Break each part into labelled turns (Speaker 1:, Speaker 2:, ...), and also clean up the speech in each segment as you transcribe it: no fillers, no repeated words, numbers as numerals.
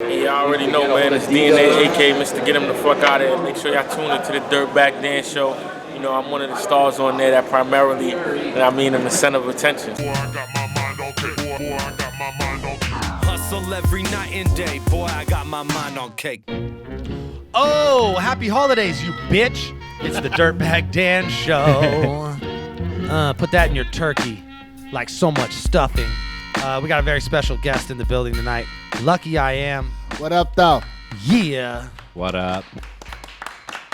Speaker 1: Yeah, I already know, man. It's DNA, aka Mr. Get Him the Fuck Out of Here. Make sure y'all tune into the Dirtbag Dan show. You know, I'm one of the stars on there that primarily, and I mean, in the center of attention.
Speaker 2: Hustle every night and day, boy, I got my mind on cake.
Speaker 3: Oh, happy holidays, you bitch. It's the Dirtbag Dan show. Put that in your turkey like so much stuffing. We got a very special guest in the building tonight. Luckyiam.
Speaker 4: What up, though?
Speaker 3: Yeah.
Speaker 5: What up?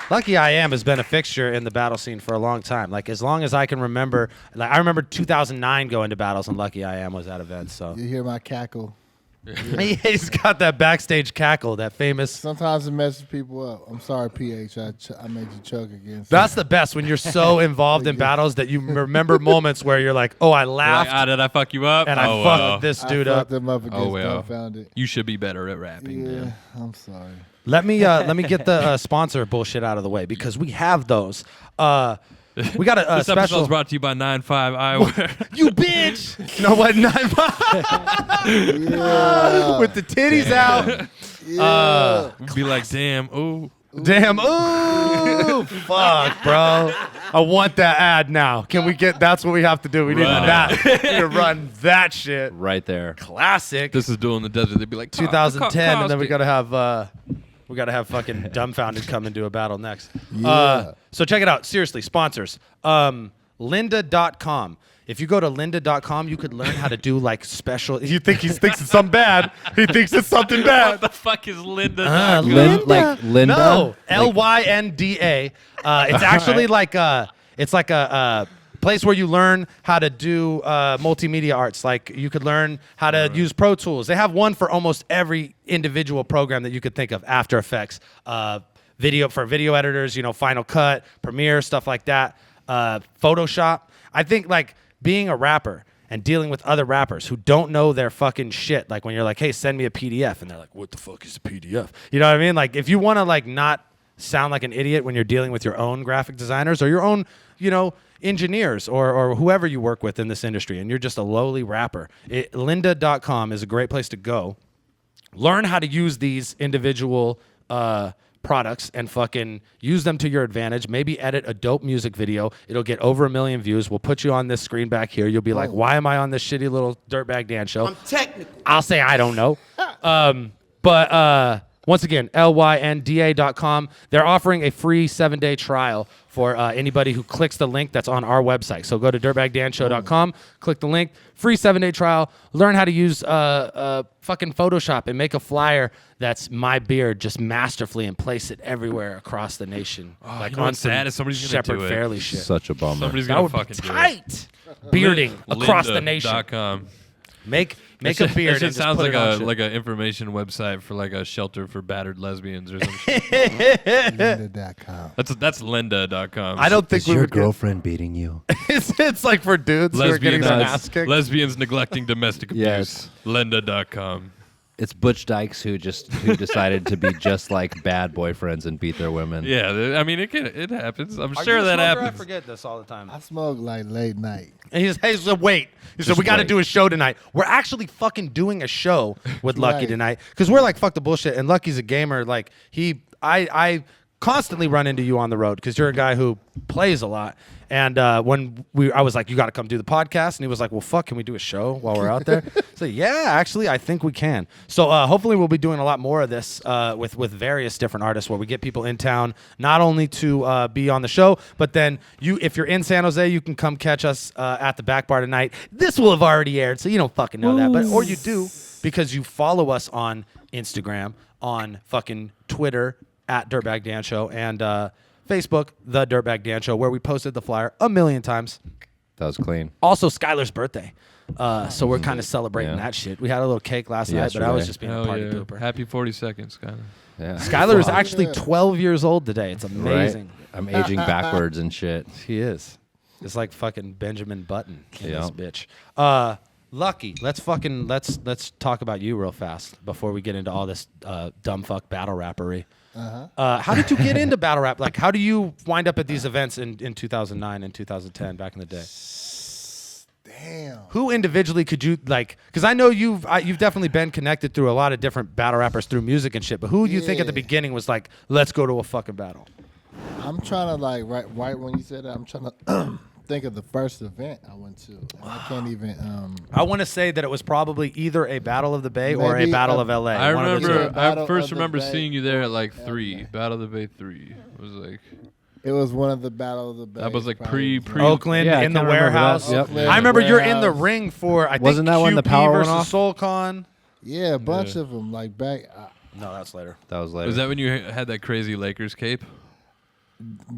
Speaker 3: Luckyiam has been a fixture in the battle scene for a long time. Like, as long as I can remember. Like, I remember 2009 going to battles and Luckyiam was at events. So
Speaker 4: You hear my cackle?
Speaker 3: Yeah, he's got that backstage cackle, that famous.
Speaker 4: Sometimes it messes people up. I'm sorry, PH. I made you choke again.
Speaker 3: That's the best, when you're so involved in battles that you remember moments where you're like, oh, I laughed.
Speaker 5: Like, did I fuck you up?
Speaker 3: And I fucked this dude up.
Speaker 4: Them up against Dumbfounded.
Speaker 5: You should be better at rapping.
Speaker 4: Yeah,
Speaker 5: Dan.
Speaker 4: I'm sorry.
Speaker 3: Let me get the sponsor bullshit out of the way, because we have those. We got a
Speaker 5: This
Speaker 3: special.
Speaker 5: episode's brought to you by 9.5 Eyewear.
Speaker 3: You bitch! You know what? 9.5
Speaker 4: Yeah.
Speaker 3: with the titties out.
Speaker 4: Yeah.
Speaker 5: Be like, damn, ooh.
Speaker 3: Damn! Ooh! Fuck, bro. I want that ad now. Can we get? That's what we have to do. We need
Speaker 5: Run
Speaker 3: that. We need to run that shit.
Speaker 5: Right there.
Speaker 3: Classic.
Speaker 5: This is Duel in the Desert. They'd be like,
Speaker 3: 2010, and then we
Speaker 5: Caustic.
Speaker 3: gotta have fucking Dumbfounded come and do a battle next.
Speaker 4: Yeah.
Speaker 3: So check it out. Seriously, sponsors. Lynda.com. If you go to lynda.com, you could learn how to do like special. You think he thinks it's something bad? He thinks it's something bad.
Speaker 5: What the fuck is Linda?
Speaker 3: Lynda.
Speaker 5: Like Linda?
Speaker 3: No, Lynda. It's actually like a place where you learn how to do multimedia arts. Like, you could learn how to use Pro Tools. They have one for almost every individual program that you could think of. After Effects, video for video editors, Final Cut, Premiere, stuff like that. Photoshop. I think like being a rapper and dealing with other rappers who don't know their fucking shit. Like, when you're like, hey, send me a PDF, and they're like, what the fuck is a PDF? You know what I mean? Like, if you want to like not sound like an idiot when you're dealing with your own graphic designers or your own, engineers or whoever you work with in this industry, and you're just a lowly rapper, lynda.com is a great place to go. Learn how to use these individual products and fucking use them to your advantage. Maybe edit a dope music video. It'll get over 1 million views. We'll put you on this screen back here. You'll be like, why am I on this shitty little Dirtbag Dan show?
Speaker 2: I'm technical.
Speaker 3: I'll say I don't know. But once again, lynda.com. They're offering a free 7-day trial for anybody who clicks the link that's on our website. So go to dirtbagdanshow.com, click the link, free 7-day trial. Learn how to use fucking Photoshop and make a flyer that's my beard just masterfully, and place it everywhere across the nation.
Speaker 5: Like, you know what's sad is somebody's gonna
Speaker 3: Shepherd
Speaker 5: do it.
Speaker 3: Fairley shit.
Speaker 6: Such a bummer.
Speaker 5: Somebody's
Speaker 3: That
Speaker 5: gonna
Speaker 3: would be
Speaker 5: fucking do it.
Speaker 3: tight. Bearding across the nation.
Speaker 5: Lynda.com.
Speaker 3: Make a beard.
Speaker 5: It
Speaker 3: and just
Speaker 5: sounds
Speaker 3: put
Speaker 5: like
Speaker 3: it on
Speaker 5: a
Speaker 3: shit.
Speaker 5: like an information website for like a shelter for battered lesbians or some shit.
Speaker 4: Lynda.com.
Speaker 5: That's Lynda.com.
Speaker 3: I don't think
Speaker 6: Is
Speaker 3: we
Speaker 6: your
Speaker 3: would get-
Speaker 6: girlfriend beating you?
Speaker 3: it's like for dudes who are getting their ass kicked.
Speaker 5: Lesbians neglecting domestic abuse.
Speaker 6: Yes.
Speaker 5: Lynda.com.
Speaker 6: It's Butch Dykes who decided to be just like bad boyfriends and beat their women.
Speaker 5: Yeah, I mean it happens. I'm
Speaker 3: Are
Speaker 5: sure
Speaker 3: you a
Speaker 5: that
Speaker 3: smoker? I
Speaker 5: happens.
Speaker 3: forget this all the time.
Speaker 4: I smoke like late night.
Speaker 3: And he said, wait. He said, we got to
Speaker 6: wait.
Speaker 3: do a show tonight. We're actually fucking doing a show with Lucky
Speaker 4: Right.
Speaker 3: tonight, because we're like, fuck the bullshit. And Lucky's a gamer. Like, I constantly run into you on the road because you're a guy who plays a lot. And when I was like, you got to come do the podcast. And he was like, well, fuck, can we do a show while we're out there? So yeah, actually, I think we can. So hopefully we'll be doing a lot more of this with various different artists, where we get people in town, not only to be on the show, but then if you're in San Jose, you can come catch us at the back bar tonight. This will have already aired, so you don't fucking know that. Or you do, because you follow us on Instagram, on fucking Twitter, at Dirtbag Dan Show, and Facebook, The Dirtbag Dan Show, where we posted the flyer 1,000,000 times.
Speaker 6: That was clean.
Speaker 3: Also, Skylar's birthday. So we're kind of celebrating
Speaker 6: Yeah.
Speaker 3: that shit. We had a little cake last night, but I was
Speaker 6: Yesterday.
Speaker 3: just being a
Speaker 5: Hell
Speaker 3: party
Speaker 5: yeah.
Speaker 3: pooper.
Speaker 5: Happy 42nd, Skylar.
Speaker 6: Yeah.
Speaker 3: Skylar is
Speaker 4: Fuck.
Speaker 3: actually
Speaker 4: Yeah.
Speaker 3: 12 years old today. It's amazing.
Speaker 6: Right? I'm aging backwards and shit.
Speaker 3: He is. It's like fucking Benjamin Button in
Speaker 6: Yeah.
Speaker 3: this bitch. Lucky, let's talk about you real fast before we get into all this dumb fuck battle rappery. How did you get into battle rap? Like, how do you wind up at these events in 2009 and 2010 back in the day?
Speaker 4: Damn.
Speaker 3: Who individually could you like? Because I know you've definitely been connected through a lot of different battle rappers through music and shit. But who do you think at the beginning was like, let's go to a fucking battle?
Speaker 4: I'm trying to like right when you said that, I'm trying to think of the first event I went to. And I can't even.
Speaker 3: I want to say that it was probably either a Battle of the Bay or a
Speaker 4: Maybe
Speaker 3: Battle
Speaker 4: a-
Speaker 3: of LA.
Speaker 5: I
Speaker 3: one of the
Speaker 5: remember.
Speaker 3: two.
Speaker 4: Battle
Speaker 5: I first
Speaker 4: of the
Speaker 5: remember
Speaker 4: Bay
Speaker 5: seeing you there at like
Speaker 4: or
Speaker 5: 3.
Speaker 4: LA.
Speaker 5: Battle of the Bay 3. It was like
Speaker 4: It was one of the Battle of the Bay.
Speaker 5: that was like
Speaker 4: probably.
Speaker 5: pre.
Speaker 3: Oakland
Speaker 6: Yeah, I
Speaker 3: in the
Speaker 6: kinda remember that.
Speaker 3: warehouse.
Speaker 6: Yep.
Speaker 4: Oakland,
Speaker 3: I remember you're in the
Speaker 4: warehouse.
Speaker 3: ring for I
Speaker 6: Wasn't
Speaker 3: think
Speaker 6: that when the
Speaker 3: QP
Speaker 6: power went
Speaker 3: versus
Speaker 6: off?
Speaker 3: SoulCon.
Speaker 4: Yeah, a bunch of them. Like back.
Speaker 3: No, that's later.
Speaker 6: That was later.
Speaker 5: Was that when you had that crazy Lakers cape?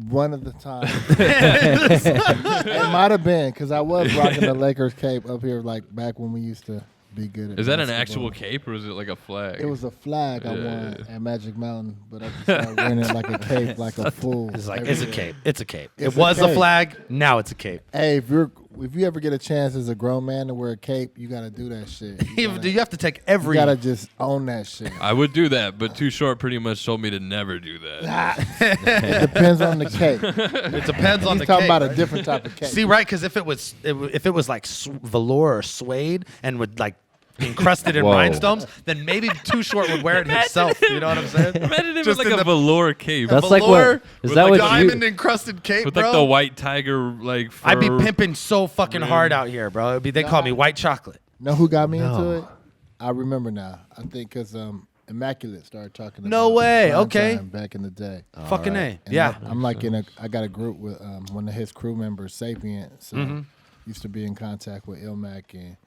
Speaker 4: One of the times. It might have been because I was rocking the Lakers cape up here, like back when we used to be good at
Speaker 5: Is that an
Speaker 4: basketball.
Speaker 5: actual cape or is it like a flag?
Speaker 4: It was a flag I
Speaker 5: Yeah.
Speaker 4: won at Magic Mountain, but I just started wearing it like a cape, like a fool.
Speaker 3: It's like
Speaker 4: every
Speaker 3: it's a
Speaker 4: day.
Speaker 3: cape. It's a cape.
Speaker 4: It's
Speaker 3: It was
Speaker 4: a
Speaker 3: a
Speaker 4: cape.
Speaker 3: flag. Now it's a cape.
Speaker 4: Hey, if you ever get a chance as a grown man to wear a cape, you gotta do that shit. You
Speaker 3: Do you have to take
Speaker 4: you
Speaker 3: every?
Speaker 4: gotta just own that shit.
Speaker 5: I would do that, but Too Short pretty much told me to never do that.
Speaker 4: It depends on the cape.
Speaker 3: It depends on
Speaker 4: He's
Speaker 3: the
Speaker 4: talking
Speaker 3: cape.
Speaker 4: about a
Speaker 3: right?
Speaker 4: different type of cape.
Speaker 3: See, right? Because if it was like velour or suede and would like encrusted in
Speaker 6: Whoa.
Speaker 3: rhinestones, then maybe Too Short would wear it himself. You know what I'm saying?
Speaker 5: Imagine it
Speaker 3: Just
Speaker 5: was like
Speaker 3: in
Speaker 5: a
Speaker 3: the
Speaker 5: velour cape.
Speaker 6: That's like
Speaker 3: velour
Speaker 6: what? Is
Speaker 5: with
Speaker 6: that
Speaker 5: like
Speaker 6: what
Speaker 3: diamond
Speaker 6: you?
Speaker 3: encrusted cape,
Speaker 5: with
Speaker 3: bro.
Speaker 5: like the white tiger like fur.
Speaker 3: I'd be pimping so fucking hard out here, bro. It'd be, they call me white chocolate.
Speaker 4: Know who got me into
Speaker 6: No.
Speaker 4: it? I remember now. I think because Immaculate started talking about
Speaker 3: No way,
Speaker 4: Prime
Speaker 3: okay.
Speaker 4: Time back in the day.
Speaker 3: Fucking A.
Speaker 4: And
Speaker 3: Yeah.
Speaker 4: I'm like I got a group with one of his crew members, Sapient. So used to be in contact with Ilmac, and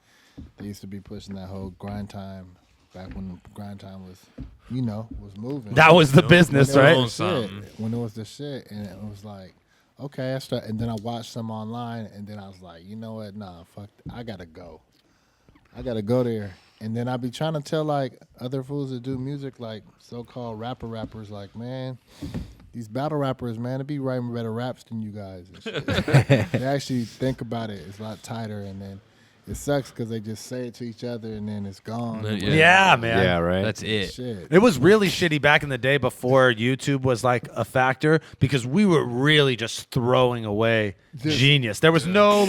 Speaker 4: they used to be pushing that whole grind time back when grind time was, was moving.
Speaker 3: That was the business,
Speaker 4: When it
Speaker 3: right?
Speaker 4: was the shit.
Speaker 5: Something.
Speaker 4: When it was the shit, and it was like, okay, and then I watched some online, and then I was like, you know what? Nah, fuck, I gotta go. I gotta go there. And then I be trying to tell like other fools that do music, like so-called rappers, like, man, these battle rappers, man, they be writing better raps than you guys. And shit. They actually think about it. It's a lot tighter, and then it sucks because they just say it to each other, and then it's gone.
Speaker 3: Yeah, man.
Speaker 6: Yeah, right.
Speaker 5: That's it.
Speaker 4: Shit.
Speaker 3: It was really shitty back in the day before YouTube was like a factor because we were really just throwing away genius. There was no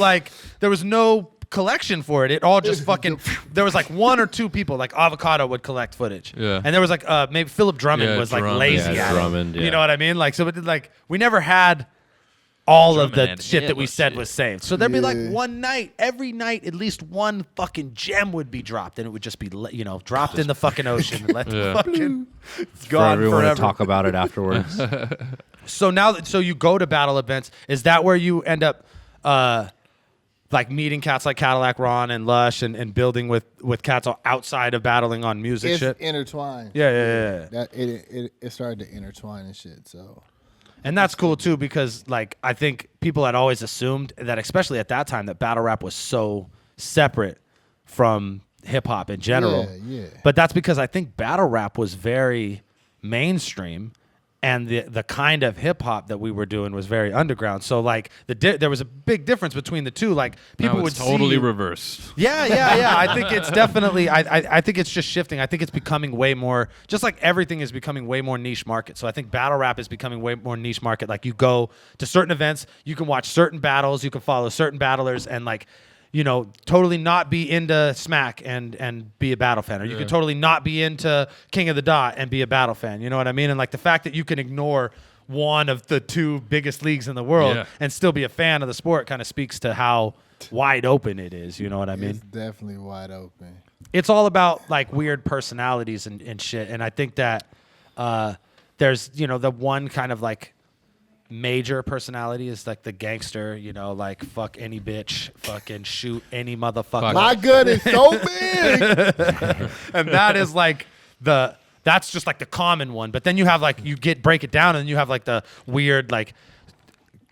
Speaker 3: collection for it. It all just fucking. There was like one or two people, like Avocado would collect footage.
Speaker 5: Yeah.
Speaker 3: And there was like maybe Philip Drummond
Speaker 5: Yeah,
Speaker 3: was like
Speaker 5: Drummond.
Speaker 3: lazy
Speaker 6: Yeah,
Speaker 3: at
Speaker 6: Drummond,
Speaker 3: it.
Speaker 6: yeah.
Speaker 3: You know what I mean? Like so, we never had all of
Speaker 5: Drummond
Speaker 3: the
Speaker 5: had
Speaker 3: shit that we
Speaker 5: hella
Speaker 3: said
Speaker 5: shit.
Speaker 3: was saved. So there'd be like
Speaker 4: Yeah.
Speaker 3: one night, every night, at least one fucking gem would be dropped, and it would just be dropped in the fucking ocean. And let the
Speaker 5: Yeah.
Speaker 3: fucking it's
Speaker 6: For
Speaker 3: gone
Speaker 6: everyone
Speaker 3: forever.
Speaker 6: to talk about it afterwards.
Speaker 3: So so you go to battle events. Is that where you end up like meeting cats like Cadillac Ron and Lush and building with cats outside of battling on music
Speaker 4: It's
Speaker 3: shit?
Speaker 4: intertwined.
Speaker 3: Yeah.
Speaker 4: That it started to intertwine and shit. So
Speaker 3: And that's cool too because like I think people had always assumed that, especially at that time, that battle rap was so separate from hip hop in general.
Speaker 4: Yeah.
Speaker 3: But that's because I think battle rap was very mainstream, and the kind of hip hop that we were doing was very underground. So like there was a big difference between the two. Like people
Speaker 5: Now
Speaker 3: would
Speaker 5: it's totally
Speaker 3: see,
Speaker 5: reversed.
Speaker 3: Yeah. I think it's definitely. I think it's just shifting. I think it's becoming way more. Just like everything is becoming way more niche market. So I think battle rap is becoming way more niche market. Like you go to certain events, you can watch certain battles, you can follow certain battlers, and like, totally not be into Smack and be a battle fan, or you can totally not be into King of the Dot and be a battle fan. You know what I mean? And like the fact that you can ignore one of the two biggest leagues in the world and still be a fan of the sport kind of speaks to how wide open it is. You know what I mean?
Speaker 4: it's definitely wide open.
Speaker 3: It's all about like weird personalities and shit. And I think that there's, the one kind of like major personality is like the gangster, like fuck any bitch, fucking shoot any motherfucker.
Speaker 4: My gun is so big.
Speaker 3: And that is like that's just like the common one. But then you have like, break it down, and you have like the weird, like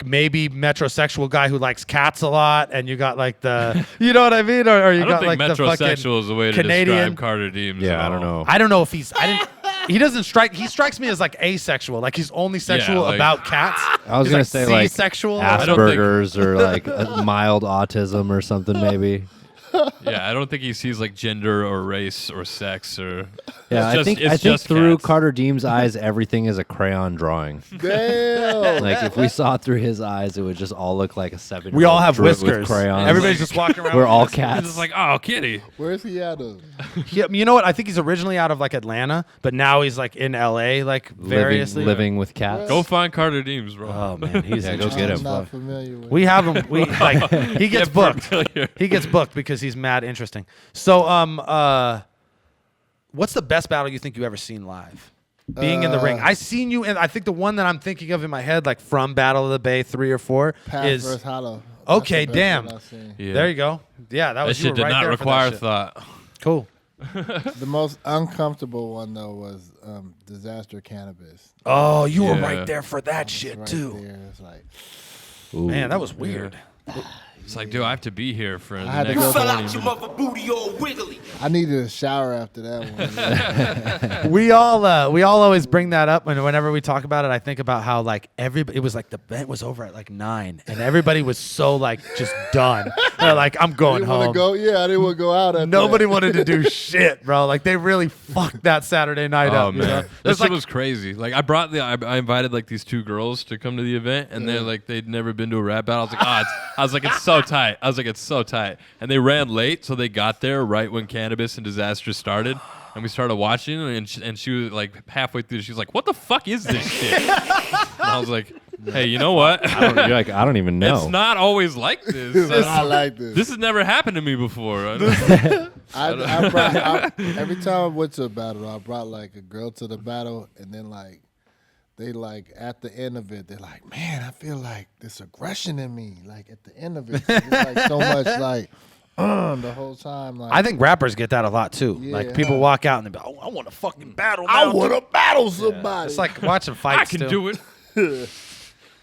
Speaker 3: maybe metrosexual guy who likes cats a lot, and you got like the, you know what I mean? Or you
Speaker 5: I don't
Speaker 3: got
Speaker 5: think
Speaker 3: like the fucking
Speaker 5: metrosexual is a way to
Speaker 3: Canadian.
Speaker 5: describe Carter Deems.
Speaker 6: Yeah,
Speaker 5: at
Speaker 6: I don't
Speaker 5: all.
Speaker 6: know.
Speaker 3: I don't know if he strikes me as like asexual. Like he's only sexual
Speaker 5: like-
Speaker 3: about cats.
Speaker 6: I was
Speaker 3: He's
Speaker 6: gonna
Speaker 3: like
Speaker 6: say like
Speaker 3: C-sexual.
Speaker 5: don't think-
Speaker 6: Asperger's or like mild autism or something maybe.
Speaker 5: Yeah, I don't think he sees like gender or race or sex or.
Speaker 6: Yeah, I think through Carter Deem's eyes, everything is a crayon drawing.
Speaker 4: Damn.
Speaker 6: Like if we saw through his eyes, it would just all look like a 7-year-old.
Speaker 3: We all have
Speaker 6: with
Speaker 3: whiskers.
Speaker 6: crayons.
Speaker 3: Everybody's just walking around.
Speaker 6: We're all
Speaker 5: He's
Speaker 6: cats.
Speaker 5: just like, oh, kitty.
Speaker 4: Where's he out of?
Speaker 3: You know what? I think he's originally out of like Atlanta, but now he's like in LA, like variously.
Speaker 6: living with cats.
Speaker 5: Go find Carter Deems, bro.
Speaker 3: Oh man, he's
Speaker 6: Yeah, go get
Speaker 4: I'm
Speaker 6: him.
Speaker 4: not familiar with
Speaker 3: We have him. We like he gets
Speaker 5: Get
Speaker 3: booked.
Speaker 5: familiar.
Speaker 3: He gets booked because he's mad interesting. So what's the best battle you think you ever seen live? Being in the ring. I seen you, and I think the one that I'm thinking of in my head, like from Battle of the Bay 3 or 4,
Speaker 4: Pass
Speaker 3: is
Speaker 4: versus Hollow.
Speaker 3: okay.
Speaker 4: That's the best
Speaker 3: Damn.
Speaker 4: one I've seen.
Speaker 5: Yeah.
Speaker 3: There you go. Yeah, that
Speaker 5: That
Speaker 3: was you
Speaker 5: shit
Speaker 3: were
Speaker 5: did
Speaker 3: right
Speaker 5: not
Speaker 3: there for that
Speaker 5: require
Speaker 3: shit.
Speaker 5: thought.
Speaker 3: Cool.
Speaker 4: The most uncomfortable one though was Disaster Cannabis.
Speaker 3: Oh, you were
Speaker 5: Yeah.
Speaker 3: right there for that shit
Speaker 4: Right
Speaker 3: too.
Speaker 4: there. It's like
Speaker 3: Man, that was weird.
Speaker 5: It's like, dude, I have to be here for the
Speaker 4: had to
Speaker 5: next
Speaker 4: go
Speaker 5: 20 minutes.
Speaker 7: mother booty all wiggly.
Speaker 4: I needed a shower after that one.
Speaker 3: We all always bring that up, and whenever we talk about it, I think about how like everybody. It was like the event was over at like 9, and everybody was so like just done. They're like, I'm
Speaker 4: I
Speaker 3: going
Speaker 4: didn't want
Speaker 3: home.
Speaker 4: to go. Yeah, I didn't want to go out. After
Speaker 3: Nobody
Speaker 4: that.
Speaker 3: wanted to do shit, bro. Like they really fucked that Saturday night
Speaker 5: Oh
Speaker 3: up. you
Speaker 5: man,
Speaker 3: know?
Speaker 5: that
Speaker 3: There's
Speaker 5: shit
Speaker 3: like,
Speaker 5: was crazy. Like I invited like these 2 girls to come to the event, and they're like they'd never been to a rap battle. I was like, it's so tight. It's so tight. And they ran late, so they got there right when Cannabis and Disaster started. And we started watching, and she was like halfway through. She was like, "What the fuck is this shit?" And I was like, "Hey, you know what?
Speaker 6: You're like, I don't even know.
Speaker 5: It's not always like this.
Speaker 4: I like this.
Speaker 5: This has never happened to me before."
Speaker 4: Every time I went to a battle, I brought like a girl to the battle, and then like they like at the end of it, they're like, "Man, I feel like this aggression in me." Like at the end of it, it's like so much like the whole time. Like
Speaker 3: I think rappers get that a lot too.
Speaker 4: Yeah.
Speaker 3: Like people walk out and they be, "Oh, I want to fucking battle now."
Speaker 4: I want to battle somebody.
Speaker 3: It's like watching fights.
Speaker 5: I can do it.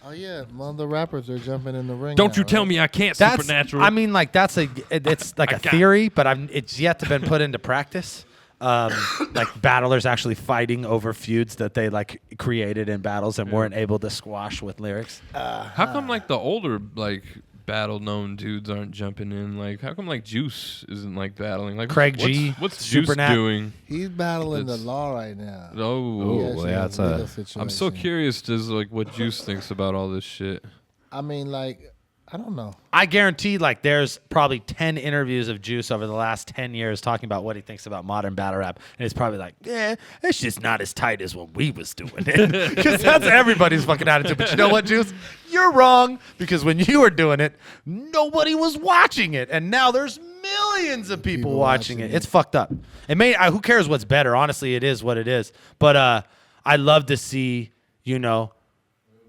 Speaker 4: Oh yeah, the rappers are jumping in the ring.
Speaker 5: Don't
Speaker 4: now,
Speaker 5: you tell
Speaker 4: right?
Speaker 5: me I can't
Speaker 3: That's
Speaker 5: supernatural.
Speaker 3: I mean, like it's like a theory, but it's yet to been put into practice. Like battlers actually fighting over feuds that they like created in battles and weren't able to squash with lyrics.
Speaker 5: How come like the older like battle known dudes aren't jumping in? Like how come like Juice isn't like battling? Like
Speaker 3: Craig G,
Speaker 5: what's Juice
Speaker 3: Supernat.
Speaker 5: doing?
Speaker 4: He's battling the
Speaker 5: It's-
Speaker 4: law right now.
Speaker 5: Oh,
Speaker 4: He
Speaker 6: well,
Speaker 4: actually
Speaker 6: yeah,
Speaker 4: has
Speaker 6: it's
Speaker 4: a
Speaker 6: a-
Speaker 4: legal situation.
Speaker 5: I'm so curious as like what Juice thinks about all this shit.
Speaker 4: I mean, like, I don't know.
Speaker 3: I guarantee, like, there's probably 10 interviews of Juice over the last 10 years talking about what he thinks about modern battle rap, and it's probably like, yeah, it's just not as tight as when we was doing it, because that's everybody's fucking attitude. But you know what, Juice? You're wrong, because when you were doing it, nobody was watching it, and now there's millions of people watching it. It's fucked up. It may. Who cares what's better? Honestly, it is what it is. But I love to see, you know.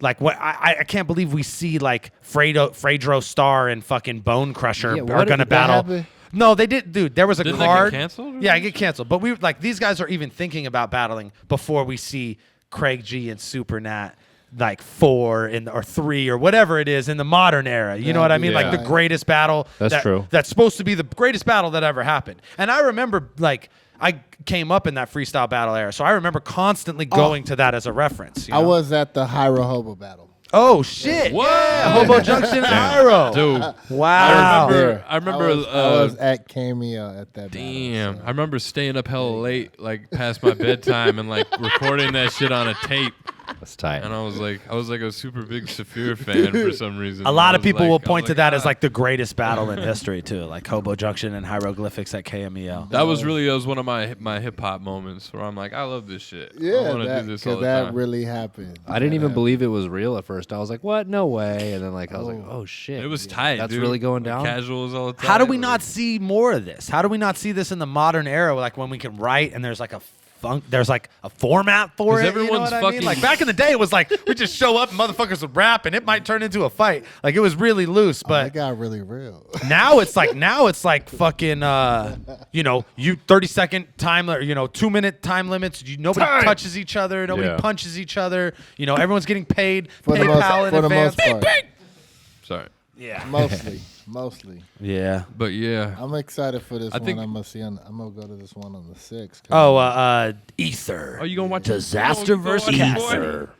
Speaker 3: Like what I can't believe we see like Fredro Starr and fucking Bone Crusher
Speaker 6: Yeah,
Speaker 3: are gonna
Speaker 4: did that
Speaker 3: battle.
Speaker 4: happen?
Speaker 3: No, they did, dude. There was a
Speaker 5: Didn't that get
Speaker 3: card.
Speaker 5: canceled or
Speaker 3: Yeah, it get canceled. But we like these guys are even thinking about battling before we see Craig G and Supernat like 4 or 3 or whatever it is in the modern era. You know what I mean? Like the
Speaker 6: Yeah.
Speaker 3: greatest battle.
Speaker 6: That's true.
Speaker 3: That's supposed to be the greatest battle that ever happened. And I remember like I came up in that freestyle battle era, so I remember constantly going to that as a reference. You
Speaker 4: I
Speaker 3: know?
Speaker 4: was at the Hyro Hobo battle.
Speaker 3: Oh shit!
Speaker 5: What?
Speaker 3: Yeah, Hobo Junction, Iro.
Speaker 5: Dude,
Speaker 3: Wow.
Speaker 5: I remember.
Speaker 4: I was at Cameo at that
Speaker 5: Damn,
Speaker 4: battle.
Speaker 5: I remember staying up hella late, like past my bedtime, and like recording that shit on a tape.
Speaker 6: That's tight.
Speaker 5: And I was like a super big Saphir fan for some reason.
Speaker 3: A lot
Speaker 5: I
Speaker 3: of
Speaker 5: was
Speaker 3: people
Speaker 5: like-
Speaker 3: will
Speaker 5: I was
Speaker 3: point to
Speaker 5: like,
Speaker 3: that as like the greatest battle in history too, like Hobo Junction and Hieroglyphics at KMEL.
Speaker 5: That was one of my hip hop moments where I'm like, I love this shit. I
Speaker 4: Yeah,
Speaker 5: want to do this all
Speaker 4: because
Speaker 5: the
Speaker 4: that
Speaker 5: time.
Speaker 4: really happened.
Speaker 6: I didn't even believe it was real at first. I was like, "What? No way!" And then like I was like, "Oh shit!"
Speaker 5: It was tight.
Speaker 6: That's
Speaker 5: dude.
Speaker 6: really going down.
Speaker 5: Casuals all the time.
Speaker 3: How do we not see more of this? How do we not see this in the modern era, like when we can write and there's like a there's like a format for
Speaker 5: 'Cause
Speaker 3: it. You know
Speaker 5: everyone's
Speaker 3: what I mean?
Speaker 5: fucking-
Speaker 3: Like back in the day, it was like we just show up and motherfuckers would rap and it might turn into a fight. Like it was really loose,
Speaker 4: It
Speaker 3: but
Speaker 4: got really real.
Speaker 3: now it's like fucking you know, you 30-second time or 2-minute time limits. Nobody touches each other, nobody
Speaker 6: Yeah.
Speaker 3: punches each other. You know, everyone's getting paid
Speaker 4: For the
Speaker 3: PayPal in advance.
Speaker 4: most part.
Speaker 5: Sorry.
Speaker 3: Yeah.
Speaker 4: Mostly.
Speaker 3: Yeah.
Speaker 5: But yeah.
Speaker 4: I'm excited for this
Speaker 5: I
Speaker 4: one.
Speaker 5: think-
Speaker 4: I'm gonna go to this one on the 6th.
Speaker 3: Oh, Ether.
Speaker 5: Are you gonna watch
Speaker 3: Disaster
Speaker 5: Go
Speaker 3: versus
Speaker 5: watch it, boy.
Speaker 3: Cancer.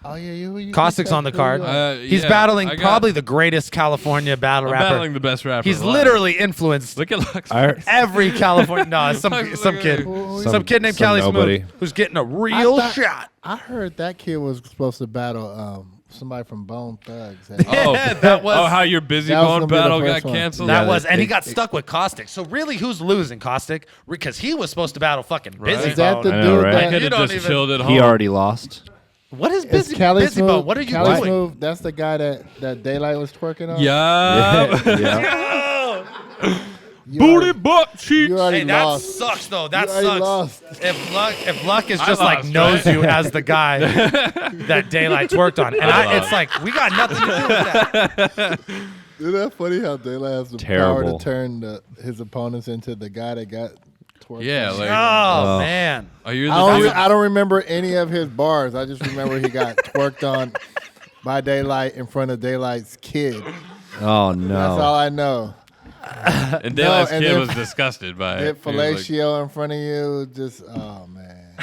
Speaker 4: Oh yeah, you
Speaker 3: Caustic's on the card. He's
Speaker 5: Yeah,
Speaker 3: battling
Speaker 5: I got-
Speaker 3: probably the greatest California battle
Speaker 5: I'm
Speaker 3: rapper.
Speaker 5: battling the best rapper.
Speaker 3: He's
Speaker 5: alive.
Speaker 3: literally influenced
Speaker 5: Look at Lux.
Speaker 3: every California. No, some kid, some kid named Cali
Speaker 6: nobody.
Speaker 3: Smooth who's getting a real shot.
Speaker 4: I heard that kid was supposed to battle somebody from Bone Thugs.
Speaker 5: Oh,
Speaker 3: that was.
Speaker 5: oh, how your busy
Speaker 4: That was
Speaker 5: bone
Speaker 4: gonna be the
Speaker 5: battle got
Speaker 4: first one.
Speaker 5: canceled.
Speaker 3: That
Speaker 6: Yeah,
Speaker 3: was, and he
Speaker 6: they-
Speaker 3: got stuck with Caustic. So really, who's losing, Caustic? Because he was supposed to battle fucking Busy
Speaker 4: Is that the
Speaker 3: Bone.
Speaker 6: I know,
Speaker 4: dude
Speaker 6: right?
Speaker 5: I
Speaker 4: that
Speaker 5: could
Speaker 3: You
Speaker 5: have
Speaker 3: don't
Speaker 5: just
Speaker 3: even-
Speaker 5: chilled at home.
Speaker 6: He already lost.
Speaker 3: What is
Speaker 4: is
Speaker 3: Busy
Speaker 4: Cali
Speaker 3: Busy
Speaker 4: Smooth?
Speaker 3: Bone? What are you
Speaker 4: Cali
Speaker 3: doing?
Speaker 4: Smooth, that's the guy that Daylight was twerking on.
Speaker 5: Yeah.
Speaker 6: Yeah.
Speaker 4: You
Speaker 5: Booty
Speaker 4: already-
Speaker 5: butt cheeks.
Speaker 4: You already
Speaker 3: Hey, that
Speaker 4: lost.
Speaker 3: sucks though. That
Speaker 4: You already
Speaker 3: sucks.
Speaker 4: lost.
Speaker 3: If Luck is
Speaker 5: I
Speaker 3: just like
Speaker 5: lost,
Speaker 3: knows
Speaker 5: right?
Speaker 3: you as the guy that Daylight's worked on, and it's like we got nothing to do with that.
Speaker 4: Isn't that funny how Daylight has the power
Speaker 6: Terrible.
Speaker 4: to turn his opponents into the guy that got twerked
Speaker 5: Yeah,
Speaker 4: on?
Speaker 5: like
Speaker 3: Oh man,
Speaker 5: are you
Speaker 4: I
Speaker 5: the
Speaker 4: don't remember any of his bars. I just remember he got twerked on by Daylight in front of Daylight's kid.
Speaker 6: Oh
Speaker 4: That's
Speaker 6: no.
Speaker 4: all I know.
Speaker 5: and Daylight's
Speaker 4: and
Speaker 5: kid
Speaker 4: then-
Speaker 5: was disgusted by
Speaker 4: Hit
Speaker 5: it. He was like,
Speaker 4: fellatio in front of you, just oh man.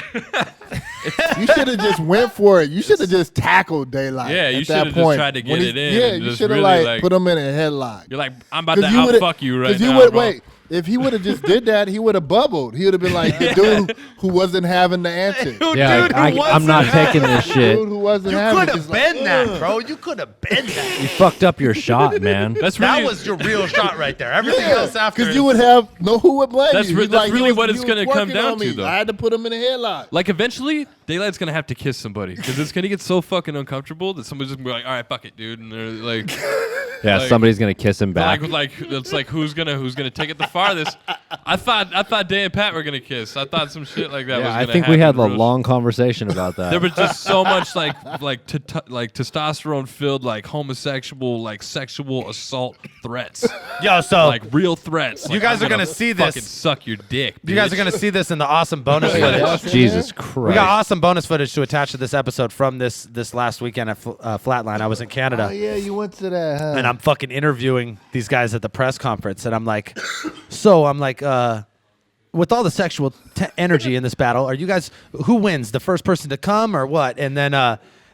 Speaker 4: You should have just went for it. You should have just tackled Daylight.
Speaker 5: Yeah, you
Speaker 4: at
Speaker 5: should
Speaker 4: that
Speaker 5: have just
Speaker 4: point.
Speaker 5: tried to get
Speaker 4: When
Speaker 5: it in
Speaker 4: Yeah,
Speaker 5: and
Speaker 4: you
Speaker 5: just
Speaker 4: should have
Speaker 5: really,
Speaker 4: like
Speaker 5: like-
Speaker 4: put him in a headlock.
Speaker 5: You're like, I'm about to
Speaker 4: would've-
Speaker 5: outfuck you right
Speaker 4: 'cause
Speaker 5: now.
Speaker 4: would
Speaker 5: bro.
Speaker 4: wait. If he would have just did that, he would have bubbled. He would have been like the dude who wasn't having the answer.
Speaker 6: Yeah, I'm not taking this shit.
Speaker 4: Dude who wasn't
Speaker 3: you
Speaker 4: having
Speaker 3: could
Speaker 4: it.
Speaker 3: have
Speaker 4: Just like,
Speaker 3: been that, bro. You could have been that.
Speaker 6: You fucked up your shot, man.
Speaker 5: That's really
Speaker 3: That was your real shot right there. Everything else after,
Speaker 4: because you would have who would blame
Speaker 5: That's
Speaker 4: you.
Speaker 5: re-
Speaker 4: He's
Speaker 5: that's
Speaker 4: like,
Speaker 5: really
Speaker 4: he was-
Speaker 5: what
Speaker 4: he
Speaker 5: it's
Speaker 4: was
Speaker 5: gonna come
Speaker 4: working
Speaker 5: down
Speaker 4: on
Speaker 5: to,
Speaker 4: me.
Speaker 5: though.
Speaker 4: I had to put him in a headlock.
Speaker 5: like eventually Daylight's gonna have to kiss somebody because it's gonna get so fucking uncomfortable that somebody's just gonna be like, all right, fuck it, dude, and they're like,
Speaker 6: Yeah,
Speaker 5: like-
Speaker 6: somebody's gonna kiss him back.
Speaker 5: like it's like who's gonna take it the farthest. I thought Day and Pat were gonna kiss. I thought some shit like that was
Speaker 6: Yeah,
Speaker 5: gonna
Speaker 6: I think we had
Speaker 5: happen
Speaker 6: a
Speaker 5: real
Speaker 6: long conversation about that.
Speaker 5: There was just so much like testosterone filled like homosexual like sexual assault threats,
Speaker 3: Yo, so
Speaker 5: like real threats.
Speaker 3: You
Speaker 5: Like,
Speaker 3: guys
Speaker 5: I'm
Speaker 3: are gonna see this.
Speaker 5: Fucking suck your dick.
Speaker 3: you guys are
Speaker 5: bitch.
Speaker 3: gonna see this in the awesome bonus footage.
Speaker 4: That's in
Speaker 6: Jesus
Speaker 4: there?
Speaker 6: Christ.
Speaker 3: We got awesome bonus footage to attach to this episode from this last weekend at Flatline. I was in Canada.
Speaker 4: Oh yeah, you went to that. Huh?
Speaker 3: And I'm fucking interviewing these guys at the press conference, and I'm like, with all the sexual energy in this battle, are you guys, who wins, the first person to come or what? And then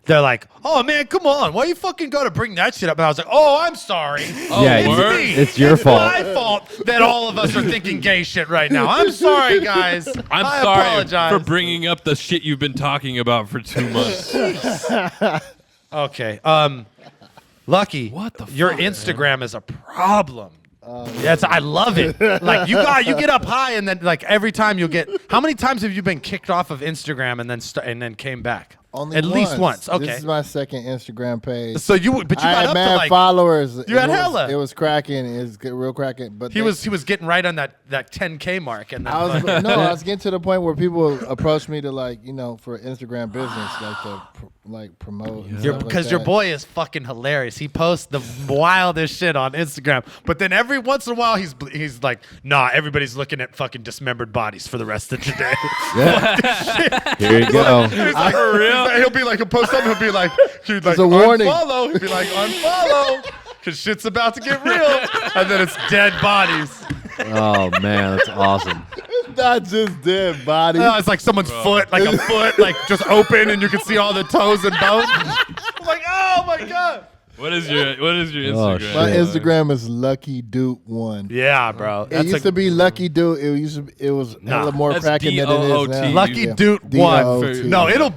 Speaker 3: they're like, oh man, come on, why you fucking gotta bring that shit up? And I was like, oh, I'm sorry.
Speaker 5: Oh,
Speaker 6: Yeah,
Speaker 5: word?
Speaker 6: it's your fault.
Speaker 3: My fault that all of us are thinking gay shit right now. I'm sorry, guys.
Speaker 5: I'm
Speaker 3: I
Speaker 5: sorry
Speaker 3: apologize.
Speaker 5: for bringing up the shit you've been talking about for 2 months.
Speaker 3: Okay. Lucky.
Speaker 5: What the
Speaker 3: Your
Speaker 5: fuck,
Speaker 3: Instagram is a problem. Yes, I love it. Like you get up high, and then like every time you'll get. How many times have you been kicked off of Instagram and then came back?
Speaker 4: Only
Speaker 3: at least once. Okay.
Speaker 4: This is my second Instagram page.
Speaker 3: So you
Speaker 4: I
Speaker 3: got
Speaker 4: had
Speaker 3: up
Speaker 4: mad
Speaker 3: to like
Speaker 4: followers.
Speaker 3: You had hella.
Speaker 4: It was cracking. It was real cracking. But
Speaker 3: he was getting right on that 10K mark, and then
Speaker 4: I was
Speaker 3: fucking-
Speaker 4: I was getting to the point where people approach me to like for Instagram business, like to promote. and stuff like
Speaker 3: because your
Speaker 4: that.
Speaker 3: boy is fucking hilarious. He posts the wildest shit on Instagram, but then every once in a while he's like, nah, everybody's looking at fucking dismembered bodies for the rest of today.
Speaker 6: Here you go.
Speaker 3: He's like,
Speaker 5: For real?
Speaker 3: he'll be like, he'll post something, he'll be like
Speaker 4: a warning.
Speaker 3: unfollow. He'll be like, unfollow, because shit's about to get real. And then it's dead bodies.
Speaker 6: Oh man, that's awesome.
Speaker 4: It's not just dead bodies.
Speaker 3: It's like someone's foot, like a foot, like just open, and you can see all the toes and bones. I'm like, oh my God.
Speaker 5: What is your
Speaker 6: Oh,
Speaker 5: Instagram?
Speaker 6: shit.
Speaker 4: My
Speaker 6: Yeah.
Speaker 4: Instagram is Lucky Dude 1.
Speaker 3: Yeah, bro.
Speaker 4: It used to be Lucky Dude. It was hella more
Speaker 5: That's
Speaker 4: cracking than it is
Speaker 5: DOOT.
Speaker 4: now.
Speaker 3: Lucky
Speaker 4: Yeah.
Speaker 3: Dude
Speaker 4: DOOT.
Speaker 3: 1. No, it'll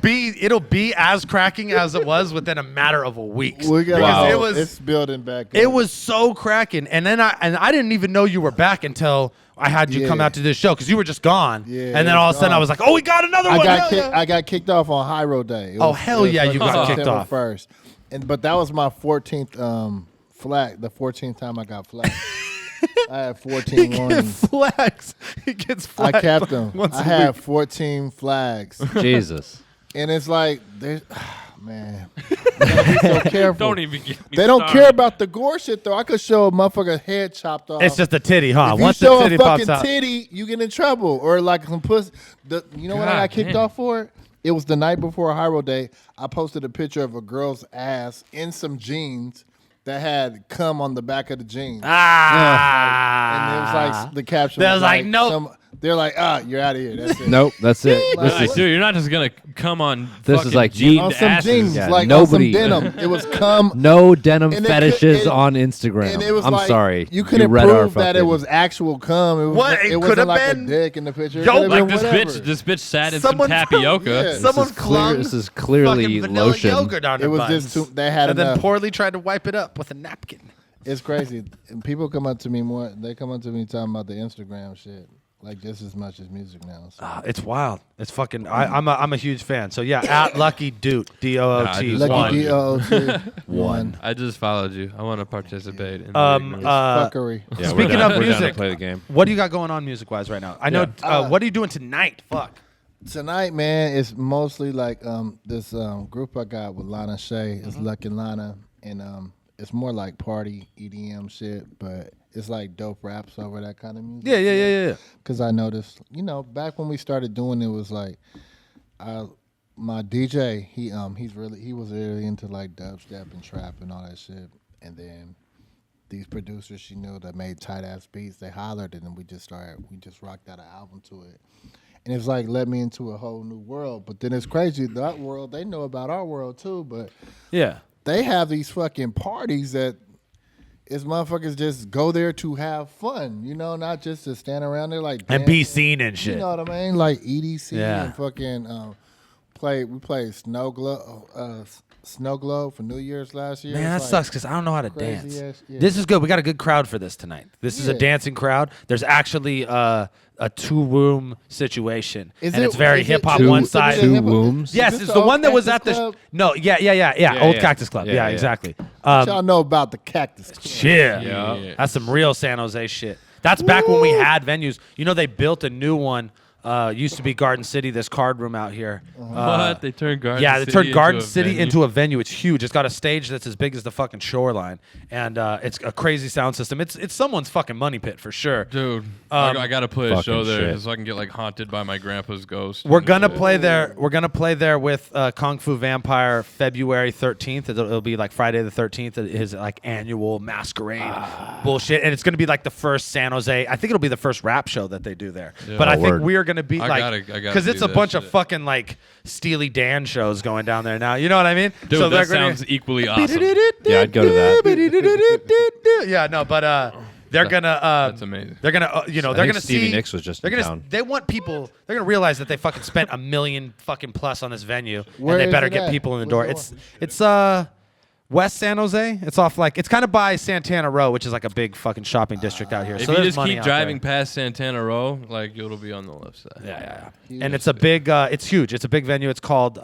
Speaker 3: be as cracking as it was within a matter of a week.
Speaker 4: We got
Speaker 3: Because
Speaker 4: it's building back up.
Speaker 3: It was so cracking, and then I didn't even know you were back until I had you come
Speaker 4: Yeah.
Speaker 3: out to this show because you were just gone.
Speaker 4: Yeah,
Speaker 3: and then all of a sudden I was like, oh, we got another one.
Speaker 4: I got kicked off on High Road Day. It
Speaker 3: Oh,
Speaker 4: was-
Speaker 3: hell
Speaker 4: it was
Speaker 3: yeah, you
Speaker 4: fucking
Speaker 3: got kicked
Speaker 4: September
Speaker 3: off.
Speaker 4: 1st. But that was my 14th flag. The 14th time I got flagged. I had 14
Speaker 3: He
Speaker 4: warnings.
Speaker 3: gets flags. He gets
Speaker 4: I
Speaker 3: flags.
Speaker 4: kept them.
Speaker 3: once
Speaker 4: I
Speaker 3: a
Speaker 4: had
Speaker 3: week.
Speaker 4: 14 flags.
Speaker 6: Jesus.
Speaker 4: And it's like, man, you gotta be so careful.
Speaker 5: Don't even get me
Speaker 4: They don't
Speaker 5: started.
Speaker 4: care about the gore shit though. I could show a motherfucker's head chopped off.
Speaker 3: It's just a titty, huh?
Speaker 4: if you
Speaker 3: Once the
Speaker 4: show a
Speaker 3: titty pops
Speaker 4: fucking
Speaker 3: out.
Speaker 4: titty, you get in trouble. Or like some pussy. You know what I
Speaker 5: God
Speaker 4: got kicked
Speaker 5: damn.
Speaker 4: off for? It was the night before High Road Day. I posted a picture of a girl's ass in some jeans that had cum on the back of the jeans.
Speaker 3: Ah.
Speaker 4: And it was like the caption
Speaker 3: There
Speaker 4: was
Speaker 3: was like, nope.
Speaker 4: They're like, you're out of here. That's it.
Speaker 6: Nope, that's it. This
Speaker 5: Like,
Speaker 6: is
Speaker 5: dude, you're not just gonna come on.
Speaker 6: This
Speaker 5: fucking
Speaker 6: is like
Speaker 5: jeaned
Speaker 4: On some
Speaker 5: asses.
Speaker 4: jeans,
Speaker 6: Yeah,
Speaker 4: like
Speaker 6: nobody-
Speaker 4: on some denim. It was cum.
Speaker 6: no denim
Speaker 4: And it
Speaker 6: fetishes
Speaker 4: could-
Speaker 6: on Instagram.
Speaker 4: And it was
Speaker 6: I'm
Speaker 4: like,
Speaker 6: sorry.
Speaker 4: You couldn't
Speaker 6: read our
Speaker 4: prove that it
Speaker 6: fucking-
Speaker 4: was actual cum. It was,
Speaker 3: What? It
Speaker 4: It
Speaker 3: could've
Speaker 4: wasn't like
Speaker 3: been-
Speaker 4: a dick in the picture. It
Speaker 3: Yo,
Speaker 4: could've
Speaker 5: Like
Speaker 4: been
Speaker 5: this
Speaker 4: whatever.
Speaker 5: bitch sat in
Speaker 3: Someone-
Speaker 5: some tapioca.
Speaker 4: Yeah.
Speaker 6: This
Speaker 3: Someone
Speaker 6: is clear-
Speaker 3: clung
Speaker 6: This is clearly
Speaker 3: fucking vanilla
Speaker 6: lotion.
Speaker 3: yogurt on
Speaker 4: It
Speaker 3: their
Speaker 4: was
Speaker 3: buns.
Speaker 4: just they had
Speaker 3: and then
Speaker 4: enough.
Speaker 3: poorly tried to wipe it up with a napkin.
Speaker 4: It's crazy. And people come up to me more. They come up to me talking about the Instagram shit. Like just as much as music now. So.
Speaker 3: It's wild. It's fucking. I'm a huge fan. So yeah, at Lucky Doot DOOT
Speaker 5: Nah, I just-
Speaker 4: Lucky
Speaker 5: One.
Speaker 4: D-O-O-T. One.
Speaker 5: I just followed you. I want to participate. In the ignorance.
Speaker 4: Fuckery.
Speaker 6: Yeah,
Speaker 3: Speaking
Speaker 6: we're down,
Speaker 3: of
Speaker 6: we're down
Speaker 3: music,
Speaker 6: to play the game.
Speaker 3: what do you got going on music wise right now? I know. What are you doing tonight? Fuck.
Speaker 4: Tonight, man, it's mostly like this group I got with Lana Shay. It's Lucky Lana, and it's more like party EDM shit, but it's like dope raps over that kind of music.
Speaker 3: Yeah.
Speaker 4: Because I noticed, back when we started doing it, was like, my DJ, he was really into like dubstep and trap and all that shit, and then these producers she knew that made tight ass beats, they hollered, and then we just rocked out an album to it. And it's like led me into a whole new world. But then it's crazy, that world, they know about our world too, but
Speaker 3: Yeah.
Speaker 4: they have these fucking parties that is motherfuckers just go there to have fun, not just to stand around there like
Speaker 3: And be
Speaker 4: dancing.
Speaker 3: seen and shit.
Speaker 4: You know what I mean? Like EDC
Speaker 3: Yeah.
Speaker 4: and fucking we played Snow Globe for New Year's last year.
Speaker 3: Man, that
Speaker 4: It's
Speaker 3: sucks
Speaker 4: like
Speaker 3: because I don't know how to
Speaker 4: crazy
Speaker 3: dance.
Speaker 4: ass- yeah.
Speaker 3: This is good. We got a good crowd for this tonight. This is a
Speaker 4: Yeah.
Speaker 3: dancing crowd. There's actually a 2-room situation,
Speaker 4: Is
Speaker 3: and
Speaker 4: it-
Speaker 3: it's very
Speaker 4: is it
Speaker 3: hip hop.
Speaker 4: two-
Speaker 3: One
Speaker 4: is it
Speaker 3: side.
Speaker 6: two
Speaker 4: hip-hop?
Speaker 6: wombs?
Speaker 3: Yes,
Speaker 4: Is this
Speaker 3: it's the
Speaker 4: old
Speaker 3: one that was
Speaker 4: Cactus
Speaker 3: at the.
Speaker 4: Club?
Speaker 3: No, yeah. Old
Speaker 6: yeah.
Speaker 3: Cactus Club.
Speaker 6: Yeah,
Speaker 3: Yeah,
Speaker 6: yeah.
Speaker 3: exactly.
Speaker 4: What y'all know about the Cactus Club?
Speaker 3: Yeah. That's some real San Jose shit. That's back when we had venues. They built a new one. Used to be Garden City, this card room out here.
Speaker 5: What? They turned Garden
Speaker 3: Yeah,
Speaker 5: City
Speaker 3: they turned Garden
Speaker 5: into a
Speaker 3: City
Speaker 5: venue?
Speaker 3: into a venue. It's huge. It's got a stage that's as big as the fucking shoreline, and it's a crazy sound system. It's someone's fucking money pit for sure.
Speaker 5: Dude, I gotta play a
Speaker 6: fucking
Speaker 5: show there
Speaker 6: shit.
Speaker 5: so I can get like haunted by my grandpa's ghost.
Speaker 3: We're
Speaker 5: and
Speaker 3: gonna
Speaker 5: shit.
Speaker 3: play there. We're gonna play there with Kung Fu Vampire February 13th. It'll be like Friday the 13th. His like annual masquerade bullshit, and it's gonna be like the first San Jose. I think it'll be the first rap show that they do there.
Speaker 5: Yeah.
Speaker 3: But I think
Speaker 6: Word.
Speaker 3: we are gonna be
Speaker 5: I
Speaker 3: like
Speaker 5: gotta
Speaker 3: because it's
Speaker 5: do
Speaker 3: a
Speaker 5: that
Speaker 3: bunch of
Speaker 5: shit.
Speaker 3: fucking like Steely Dan shows going down there now. You know what I mean?
Speaker 5: Dude,
Speaker 3: so
Speaker 5: that
Speaker 3: they're gonna-
Speaker 5: sounds equally awesome.
Speaker 6: Yeah, I'd go to that.
Speaker 3: Yeah, no, but they're gonna.
Speaker 5: That's amazing.
Speaker 3: They're gonna, they're
Speaker 6: think
Speaker 3: gonna
Speaker 6: Stevie
Speaker 3: see.
Speaker 6: Nicks was just
Speaker 3: they're
Speaker 6: in
Speaker 3: gonna.
Speaker 6: town.
Speaker 3: They want people. They're gonna realize that they fucking spent $1 million fucking plus on this venue,
Speaker 4: Where
Speaker 3: and they
Speaker 4: is
Speaker 3: better
Speaker 4: it
Speaker 3: get
Speaker 4: at?
Speaker 3: people in the door.
Speaker 4: Where's
Speaker 3: It's West San Jose. It's off like it's kind of by Santana Row, which is like a big fucking shopping district out here.
Speaker 5: If
Speaker 3: so
Speaker 5: you
Speaker 3: there's
Speaker 5: just
Speaker 3: money
Speaker 5: keep
Speaker 3: out
Speaker 5: driving
Speaker 3: there.
Speaker 5: past Santana Row, like it'll be on the left side.
Speaker 3: Yeah. And it's a big. It's huge. It's a big venue. It's called.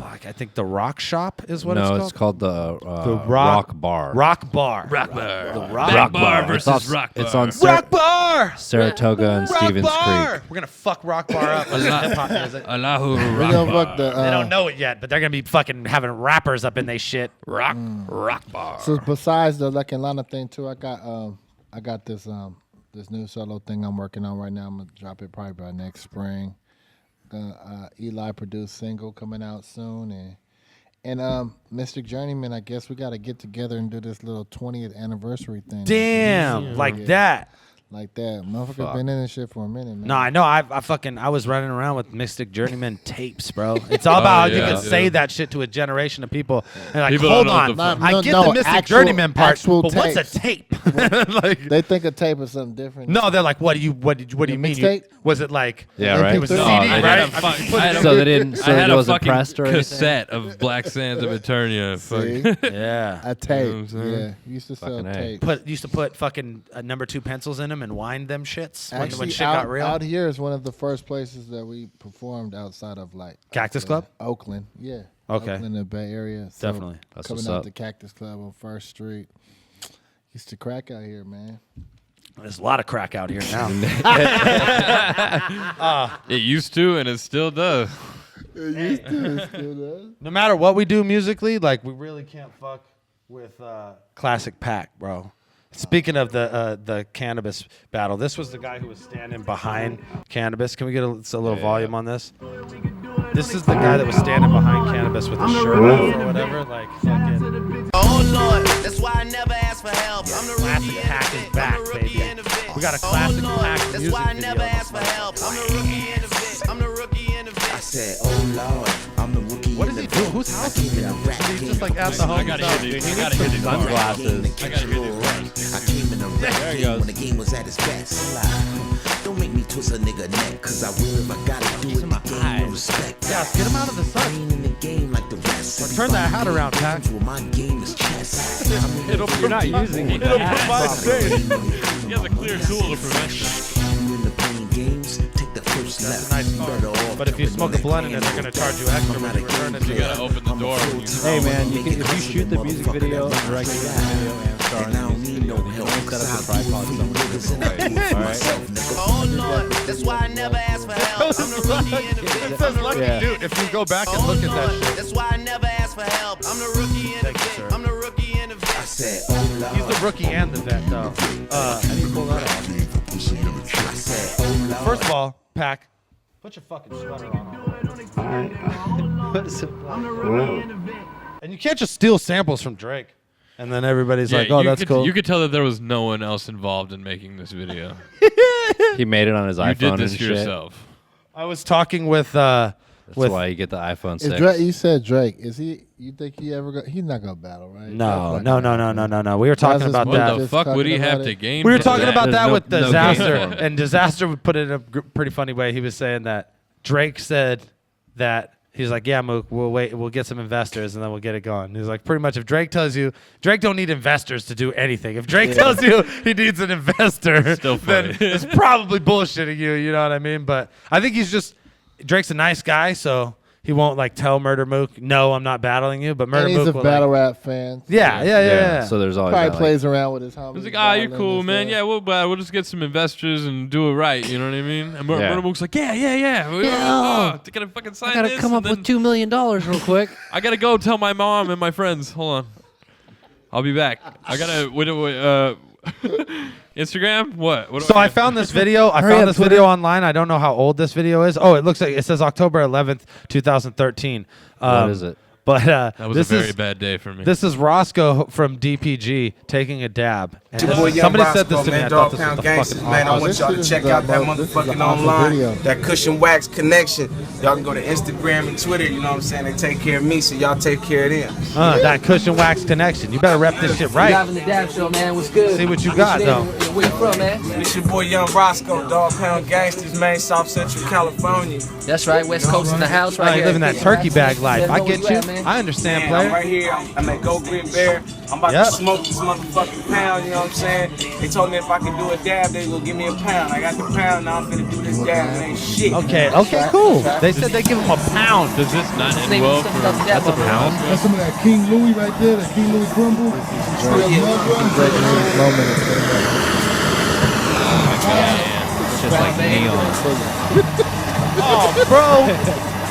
Speaker 3: I think the Rock Shop is what it's
Speaker 6: No,
Speaker 3: called.
Speaker 6: it's called the
Speaker 3: Rock
Speaker 6: Bar.
Speaker 3: Rock Bar.
Speaker 5: Rock bar.
Speaker 3: The
Speaker 5: Rock bar
Speaker 6: It's
Speaker 5: versus
Speaker 6: off-
Speaker 5: rock bar.
Speaker 6: It's on
Speaker 3: Rock Bar.
Speaker 6: Saratoga and
Speaker 3: Rock
Speaker 6: Stevens
Speaker 3: Bar.
Speaker 6: Creek.
Speaker 3: We're gonna fuck Rock Bar up with hip hop music.
Speaker 5: Allahu
Speaker 4: We
Speaker 5: rock
Speaker 4: gonna
Speaker 5: bar.
Speaker 4: fuck the.
Speaker 3: They don't know it yet, but they're gonna be fucking having rappers up in they shit.
Speaker 5: Rock bar.
Speaker 4: So besides the Lucky Lana thing too, I got this this new solo thing I'm working on right now. I'm gonna drop it probably by next spring. Eli produced single coming out soon, and Mystic Journeyman. I guess we got to get together and do this little 20th anniversary thing.
Speaker 3: Damn, like that.
Speaker 4: Like that, motherfucker been in this shit for a minute, man.
Speaker 3: No, I know. I was running around with Mystic Journeyman tapes, bro. It's all about how you
Speaker 5: yeah,
Speaker 3: can
Speaker 5: yeah.
Speaker 3: say that shit to a generation of people. And like,
Speaker 5: People
Speaker 3: hold
Speaker 5: don't know
Speaker 3: on,
Speaker 5: what the
Speaker 3: I
Speaker 4: fuck-
Speaker 3: get
Speaker 4: No,
Speaker 3: the Mystic
Speaker 4: actual-
Speaker 3: Journeyman part,
Speaker 4: actual
Speaker 3: but what's a
Speaker 4: tapes.
Speaker 3: tape? Like,
Speaker 4: They think a tape is something different.
Speaker 3: no, they're like, what do you mean?
Speaker 4: mixtape?
Speaker 3: Was it like?
Speaker 6: Yeah,
Speaker 4: They
Speaker 6: right.
Speaker 4: think
Speaker 3: was
Speaker 4: they're-
Speaker 3: CD,
Speaker 5: I had
Speaker 3: right?
Speaker 5: a
Speaker 3: I mean,
Speaker 5: fuck-
Speaker 3: you put
Speaker 5: I
Speaker 3: it
Speaker 5: had
Speaker 3: in-
Speaker 6: So they didn't. So
Speaker 5: I had
Speaker 6: it
Speaker 5: a
Speaker 6: wasn't
Speaker 5: fucking
Speaker 6: pressed or anything.
Speaker 5: cassette of Black Sands of Eternia.
Speaker 4: See?
Speaker 5: Fuck.
Speaker 3: yeah.
Speaker 4: A tape.
Speaker 5: You know what I'm saying?
Speaker 4: Yeah, we used to sell
Speaker 6: Fucking A.
Speaker 4: tape.
Speaker 3: Used to put fucking number 2 pencils in them and wind them shits when
Speaker 4: Actually,
Speaker 3: shit
Speaker 4: out,
Speaker 3: got real.
Speaker 4: out here is one of the first places that we performed outside of like
Speaker 3: Cactus Club?
Speaker 4: Oakland. Yeah.
Speaker 3: Okay.
Speaker 4: Oakland, the Bay Area. So
Speaker 3: Definitely.
Speaker 6: That's
Speaker 4: coming
Speaker 6: what's
Speaker 4: out
Speaker 6: up.
Speaker 4: the Cactus Club on First Street. Used to crack out here, man.
Speaker 3: There's a lot of crack out here now.
Speaker 5: It used to, and it still does.
Speaker 3: No matter what we do musically, like we really can't fuck with Classic Pack, bro. Speaking of the cannabis battle, this was the guy who was standing behind cannabis. Can we get a little volume on this? This is the guy that was standing behind Cannabis with his shirt off or whatever. Like, fucking.
Speaker 7: Oh Lord, that's why I never ask for help. I'm the
Speaker 3: Classic
Speaker 7: rookie
Speaker 3: Pack is back, baby. We got a classic Pack
Speaker 7: That's
Speaker 3: music
Speaker 7: why I never
Speaker 3: video.
Speaker 7: ask for help. I'm the rookie in the Vic. I'm the rookie in the Vic.
Speaker 8: I said, oh Lord, I'm the rookie.
Speaker 3: What is he doing? Whose house is he in? He's just like at the home.
Speaker 5: I gotta hear these. I gotta hear these
Speaker 6: Sunglasses.
Speaker 5: I gotta hear these bars.
Speaker 8: I came in a rap game when the game was at its best. Don't make me twist a nigga neck, cause I will if I gotta do it. The game with respect.
Speaker 3: Yeah, get him out of the
Speaker 8: I
Speaker 3: sun.
Speaker 8: ain't in the game like the rest.
Speaker 3: Turn that hat around, Pack.
Speaker 8: Well, my game is chess.
Speaker 6: You're not using it.
Speaker 5: He has a clear tool to prevent this.
Speaker 8: You in the playing games, take the first
Speaker 3: That's
Speaker 8: left.
Speaker 3: a nice car.
Speaker 8: Better off
Speaker 3: But if you smoke a blunt in it, they're gonna charge you extra when you return it.
Speaker 5: You gotta open the door. when you-
Speaker 6: Hey man, you can, if you shoot the music video, direct the music video, and star in
Speaker 8: And I
Speaker 6: the
Speaker 8: don't
Speaker 6: music
Speaker 8: need
Speaker 6: video,
Speaker 8: no
Speaker 6: then you
Speaker 8: help,
Speaker 6: can set
Speaker 8: cause
Speaker 6: up a
Speaker 8: I
Speaker 6: tripod
Speaker 8: feel
Speaker 6: somewhere.
Speaker 8: niggas and I do it myself, nigga.
Speaker 7: Oh Lord, that's why I never ask for help. I'm the rookie in the Vic.
Speaker 3: It says Lucky
Speaker 6: Yeah.
Speaker 3: Dude. If you go back and look at that shit,
Speaker 7: That's why I never ask for help. I'm the rookie in the
Speaker 3: Thank you,
Speaker 7: Vic.
Speaker 3: sir.
Speaker 7: I'm the rookie in the Vic.
Speaker 8: I said, oh Lord.
Speaker 3: he's the rookie and the vet, though.
Speaker 6: How do you pull that off?
Speaker 8: I said, oh Lord.
Speaker 3: First of all, Pack, put your fucking sweater on. And you can't just steal samples from Drake. And then everybody's like, oh,
Speaker 5: you
Speaker 3: that's
Speaker 5: could,
Speaker 3: cool.
Speaker 5: You could tell that there was no one else involved in making this video.
Speaker 6: He made it on his
Speaker 5: You
Speaker 6: iPhone
Speaker 5: did this
Speaker 6: and shit.
Speaker 5: yourself.
Speaker 3: I was talking with
Speaker 6: That's why you get the iPhone
Speaker 4: Is
Speaker 6: 6.
Speaker 4: Drake, you said Drake. Is he? You think he ever? He's not gonna battle, right?
Speaker 3: No.
Speaker 4: Drake's not gonna battle.
Speaker 3: We were talking
Speaker 4: Why is
Speaker 3: about
Speaker 4: this
Speaker 5: What
Speaker 3: that.
Speaker 5: the
Speaker 4: Just
Speaker 5: fuck would he
Speaker 4: talking
Speaker 5: have
Speaker 4: about
Speaker 5: to
Speaker 4: it.
Speaker 5: gain?
Speaker 3: We were
Speaker 5: from
Speaker 3: talking
Speaker 5: that?
Speaker 3: about
Speaker 6: There's
Speaker 3: that
Speaker 6: no-
Speaker 3: with
Speaker 6: no game
Speaker 3: Disaster,
Speaker 6: for him.
Speaker 3: and Disaster would put it in a pretty funny way. He was saying that Drake said that he's like, yeah, Mook, we'll wait, we'll get some investors, and then we'll get it going. He's like, pretty much, if Drake tells you, Drake don't need investors to do anything. If Drake tells you he needs an investor,
Speaker 5: Still
Speaker 3: then
Speaker 5: funny.
Speaker 3: it's probably bullshitting you. You know what I mean? But I think he's just Drake's a nice guy, so he won't like tell Murder Mook, no, I'm not battling you. But Murder
Speaker 4: And he's
Speaker 3: Mook
Speaker 4: a
Speaker 3: will
Speaker 4: battle
Speaker 3: like,
Speaker 4: rap fan.
Speaker 3: yeah.
Speaker 6: So there's always
Speaker 4: Probably
Speaker 6: that, like,
Speaker 4: plays around with his homies.
Speaker 5: He's like, ah, you're
Speaker 4: battling
Speaker 5: cool,
Speaker 4: and
Speaker 5: man.
Speaker 4: stuff.
Speaker 5: Yeah, we'll just get some investors and do it right. You know what I mean? And
Speaker 6: Yeah.
Speaker 5: Murder Mook's like, yeah. They gotta fucking sign
Speaker 6: I gotta
Speaker 5: this.
Speaker 6: come up
Speaker 5: and
Speaker 6: with
Speaker 5: then
Speaker 6: $2 million real quick.
Speaker 5: I gotta go tell my mom and my friends. Hold on, I'll be back. I gotta wait. Instagram? What? What do
Speaker 3: So I
Speaker 5: I
Speaker 3: found this video. I
Speaker 6: Hurry
Speaker 3: found
Speaker 6: up,
Speaker 3: this
Speaker 6: Twitter.
Speaker 3: video online. I don't know how old this video is. Oh, it looks like it says October 11th, 2013.
Speaker 6: What is it?
Speaker 3: But
Speaker 5: That was
Speaker 3: this
Speaker 5: a very
Speaker 3: is
Speaker 5: bad day for me.
Speaker 3: this is Rosco from DPG taking a dab. And
Speaker 9: Your boy Young
Speaker 3: somebody
Speaker 9: Roscoe,
Speaker 3: said this to me.
Speaker 9: man,
Speaker 3: I thought
Speaker 9: Dog
Speaker 3: this
Speaker 9: Pound
Speaker 3: was the
Speaker 9: Gangsters,
Speaker 3: fucking
Speaker 9: man. I
Speaker 4: Oh,
Speaker 9: want
Speaker 4: this
Speaker 9: y'all
Speaker 4: shit
Speaker 9: to
Speaker 4: is
Speaker 9: check
Speaker 4: the-
Speaker 9: out that
Speaker 4: this is
Speaker 9: motherfucking
Speaker 4: an awesome
Speaker 9: online,
Speaker 4: video.
Speaker 9: that Cushion Wax Connection. Y'all can go to Instagram and Twitter, you know what I'm saying? They take care of me, so y'all take care of them.
Speaker 3: that Cushion Wax connection. You better rep this shit right.
Speaker 10: Live in the Dab Show, man. What's good?
Speaker 3: See what you got, though.
Speaker 10: Where you from, man?
Speaker 9: It's your boy Young Roscoe, Dog Pound Gangsters, man, South Central California.
Speaker 10: That's right. West Coast in the house, right
Speaker 3: Oh, you
Speaker 10: here.
Speaker 3: living that turkey bag life.
Speaker 10: Yeah,
Speaker 3: I
Speaker 10: know where
Speaker 3: get
Speaker 10: you at,
Speaker 3: you.
Speaker 10: man.
Speaker 3: I understand,
Speaker 9: Man, I'm
Speaker 3: player.
Speaker 9: right here. I'm at Go Green Bear. I'm about
Speaker 3: Yep.
Speaker 9: to smoke this motherfucking pound, you know what I'm saying? They told me if I can do a dab, they will give me a pound. I got the pound, now I'm finna do this dab, it ain't shit.
Speaker 3: Okay, cool. They said they give him a pound.
Speaker 5: Does this not end
Speaker 10: Name
Speaker 5: well
Speaker 10: something
Speaker 5: for?
Speaker 10: about the Dab Show.
Speaker 11: That's some of that King Louis right there, that King Louis crumble.
Speaker 4: Drake in his moment is
Speaker 6: Just like neon.
Speaker 3: Oh,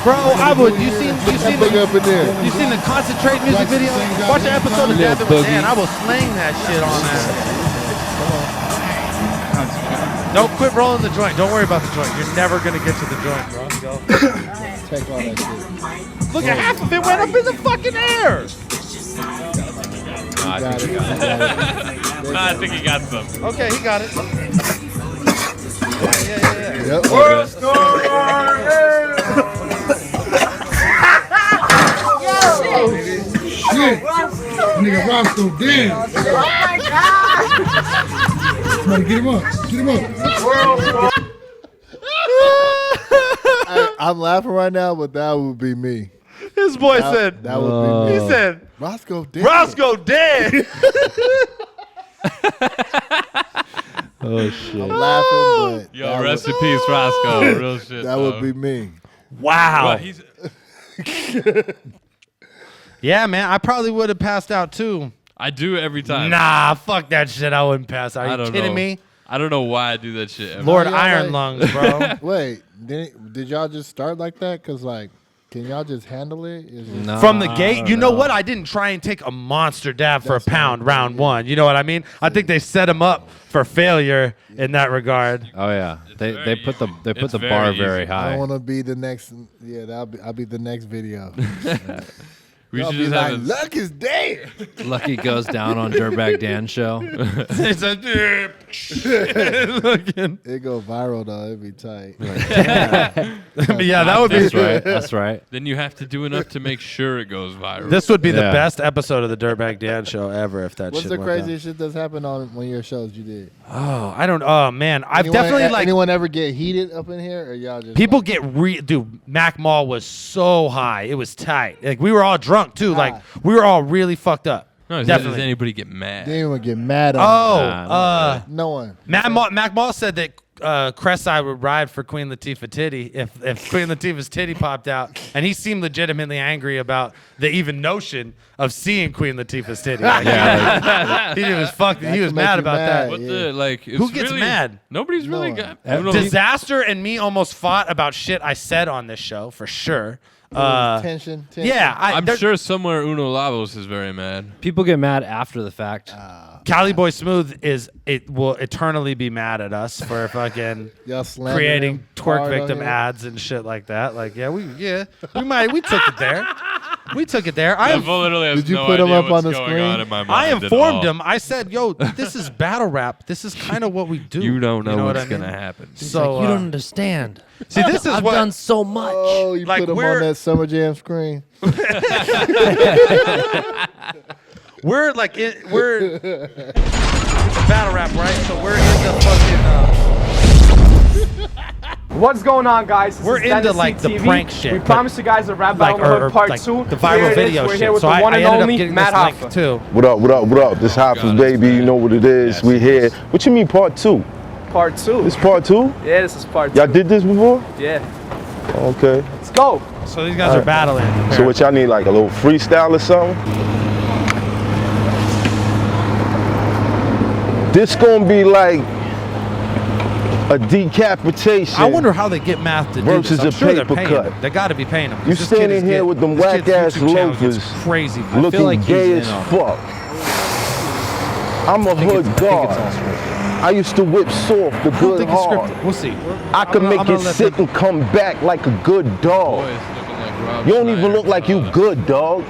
Speaker 3: bro, I would. You seen
Speaker 4: big up in there.
Speaker 3: You seen the Concentrate music video? Watch the episode of Dabbing with Dan. I will slang that shit on that. Don't quit rolling the joint. Don't worry about the joint. You're never gonna get to the joint, bro. Go.
Speaker 4: Take all that shit.
Speaker 3: Look at half of it went up in the fucking air.
Speaker 6: No, I
Speaker 4: Got
Speaker 6: think
Speaker 4: it.
Speaker 6: you got it.
Speaker 5: I think he got some.
Speaker 3: Okay, he got it. Yeah.
Speaker 4: Yep.
Speaker 9: What's going on here?
Speaker 11: Shit. Nigga Rosco Dan. Oh my God. Somebody get him up. Get him up.
Speaker 4: I'm laughing right now, but that would be me.
Speaker 3: His boy
Speaker 4: That,
Speaker 3: said.
Speaker 4: that would be me.
Speaker 3: He said.
Speaker 4: Roscoe Dan.
Speaker 3: Roscoe dead.
Speaker 6: Oh, shit.
Speaker 4: I'm laughing, but
Speaker 5: Yo,
Speaker 4: that
Speaker 5: rest
Speaker 4: would,
Speaker 5: in peace, Roscoe. Real shit.
Speaker 4: that would be me.
Speaker 3: Wow.
Speaker 5: But he's,
Speaker 3: Yeah, man. I probably would have passed out too.
Speaker 5: I do every time.
Speaker 3: Nah, fuck that shit. I wouldn't pass out. Are
Speaker 5: I
Speaker 3: you
Speaker 5: don't
Speaker 3: kidding
Speaker 5: know.
Speaker 3: me?
Speaker 5: I don't know why I do that shit. Ever.
Speaker 3: Lord
Speaker 4: Yeah,
Speaker 3: Iron
Speaker 4: like-
Speaker 3: Lungs, bro.
Speaker 4: Wait, did y'all just start like that? Cause like Can y'all just handle it?
Speaker 3: From the gate? You know what? I didn't try and take a monster dab for a pound round one. You know what I mean? I think they set him up for failure in that regard.
Speaker 6: Oh yeah, they put the bar very high.
Speaker 4: I want to be the next. Yeah, I'll be the next video.
Speaker 5: We
Speaker 4: Y'all
Speaker 5: should
Speaker 4: be
Speaker 5: just
Speaker 4: like,
Speaker 5: have
Speaker 4: Luck is dead.
Speaker 6: Lucky goes down on Dirtbag Dan show.
Speaker 3: It's a dip.
Speaker 4: It go viral though. It'd be tight.
Speaker 3: Yeah, that would be
Speaker 6: right. That's right.
Speaker 5: Then you have to do enough to make sure it goes viral.
Speaker 3: This would be the best episode of the Dirtbag Dan show ever if that
Speaker 4: What's
Speaker 3: shit
Speaker 4: the
Speaker 3: went
Speaker 4: craziest shit that's happened on one of your shows you did?
Speaker 3: Oh, I don't. Oh man, I've definitely like.
Speaker 4: Anyone ever get heated up in here, or y'all just
Speaker 3: People
Speaker 4: like,
Speaker 3: get dude. Mac Mall was so high, it was tight. Like we were all drunk too. Like we were all really fucked up.
Speaker 5: No,
Speaker 3: Definitely.
Speaker 5: does anybody get mad?
Speaker 4: They didn't even get mad at no one.
Speaker 3: Mac Mall said that Cresside would ride for Queen Latifah titty if Queen Latifah's titty popped out, and he seemed legitimately angry about the even notion of seeing Queen Latifah's titty. Like, he was fucked. He was mad about that.
Speaker 5: What the like? It's
Speaker 3: Who gets
Speaker 5: really,
Speaker 3: mad?
Speaker 5: Nobody's really got.
Speaker 3: Disaster and me almost fought about shit I said on this show for sure.
Speaker 4: Tension.
Speaker 3: Yeah,
Speaker 5: I'm sure somewhere Uno Lavos is very mad.
Speaker 6: People get mad after the fact.
Speaker 3: Cali Boy Smooth will eternally be mad at us for fucking creating twerk victim ads and shit like that. Like, we took it there. We took it there.
Speaker 5: Did
Speaker 4: you put him up on the screen?
Speaker 3: I informed him. I said, "Yo, this is battle rap. This is kind of what we do.
Speaker 5: You don't know what's
Speaker 3: what I mean?
Speaker 5: gonna happen."
Speaker 3: So
Speaker 6: Like, you don't understand.
Speaker 3: See, this is
Speaker 6: I've
Speaker 3: what
Speaker 6: done so much.
Speaker 4: Oh, you
Speaker 3: Like,
Speaker 4: put him
Speaker 3: we're-
Speaker 4: on that Summer Jam screen.
Speaker 3: we're like we're it's battle rap, right? So we're into fucking.
Speaker 9: What's going on, guys?
Speaker 3: We're into like the prank shit.
Speaker 9: We
Speaker 3: but,
Speaker 9: promised you guys a rap
Speaker 3: like,
Speaker 9: battle mode part
Speaker 3: like
Speaker 9: 2.
Speaker 3: the viral
Speaker 9: Here it is.
Speaker 3: video
Speaker 9: We're
Speaker 3: shit.
Speaker 9: here with
Speaker 3: So
Speaker 9: the one
Speaker 3: I
Speaker 9: and
Speaker 3: ended up
Speaker 9: only
Speaker 3: getting
Speaker 9: Matt
Speaker 3: this link
Speaker 9: Hoffa.
Speaker 3: too.
Speaker 12: What up? This Hoffa, baby. You know what it is. We here. What you mean part 2?
Speaker 9: Part 2.
Speaker 12: This part 2?
Speaker 9: Yeah, this is part 2.
Speaker 12: Y'all did this before?
Speaker 9: Yeah.
Speaker 12: Okay.
Speaker 9: Let's go.
Speaker 3: So these guys are battling.
Speaker 12: So what y'all need, like a little freestyle or something? This gonna be like a decapitation.
Speaker 3: I wonder how they get math to do
Speaker 12: versus
Speaker 3: this. I'm
Speaker 12: a
Speaker 3: sure they're
Speaker 12: paper
Speaker 3: paying
Speaker 12: cut.
Speaker 3: them. They got to be paying them.
Speaker 12: You standing here with them whack ass loafers,
Speaker 3: crazy.
Speaker 12: looking gay as fuck. I'm a hood guard. I used to whip soft, the good hard.
Speaker 3: We'll see.
Speaker 12: I could make it sit and come back like a good dog. You don't even look like you good, dog.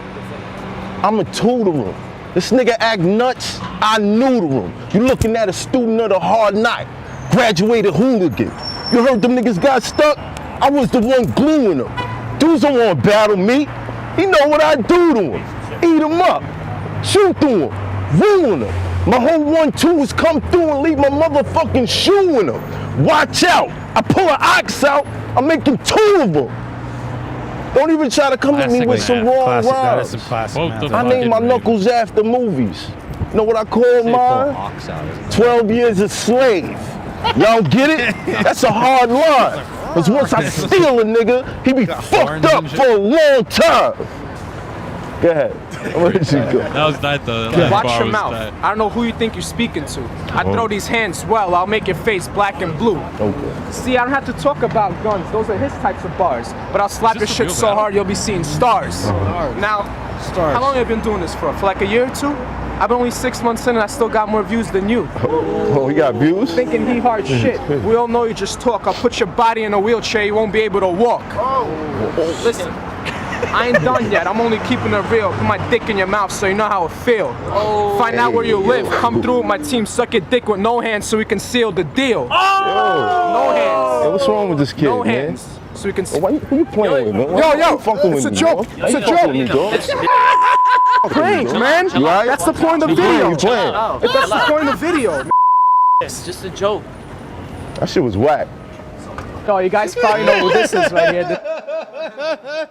Speaker 12: I'ma tutor him. This nigga act nuts, I neuter him. You looking at a student of the hard knock, graduated hooligan. You heard them niggas got stuck? I was the one gluing them. Dudes don't want to battle me. He know what I do to him. Eat him up, shoot through him, ruin him. My whole 1-2 is come through and leave my motherfucking shoe in him. Watch out, I pull an ox out, I'm making 2 of them. Don't even try to come at me with some wrong rhymes. I name my knuckles after movies. You know what I call mine? 12 Years a Slave. Y'all get it? That's a hard line. Because once I steal a nigga, he be fucked up for a long time. Go ahead. Where did you go?
Speaker 5: That was tight though.
Speaker 9: Watch your mouth. I don't know who you think you're speaking to. I throw these hands well, I'll make your face black and blue.
Speaker 12: Okay.
Speaker 9: See, I don't have to talk about guns. Those are his types of bars. But I'll slap your shit so hard you'll be seeing stars. Now, how long have you been doing this for? For like a year or 2? I've been only 6 months in and I still got more views than you.
Speaker 12: Oh, we got views?
Speaker 9: Thinking he hard shit. We all know you just talk. I'll put your body in a wheelchair, you won't be able to walk. Listen, I ain't done yet. I'm only keeping it real. Put my dick in your mouth so you know how it feels. Find out where you live. Come through with my team. Suck your dick with no hands so we can seal the deal. No hands.
Speaker 12: Hey, what's wrong with this kid,
Speaker 9: No
Speaker 12: man?
Speaker 9: hands. So we can.
Speaker 12: Who you playing with, man?
Speaker 9: Yo,
Speaker 12: fucking with
Speaker 9: it's a
Speaker 12: me,
Speaker 9: joke.
Speaker 12: dog?
Speaker 9: It's a
Speaker 12: Fucking with me,
Speaker 9: joke.
Speaker 12: dog.
Speaker 9: Prank, man.
Speaker 12: You right?
Speaker 9: That's the point of the
Speaker 12: You playing,
Speaker 9: video.
Speaker 12: you playing.
Speaker 9: That's the point of the video.
Speaker 10: It's just a joke.
Speaker 12: That shit was whack.
Speaker 9: Oh, you guys probably know who this is right here.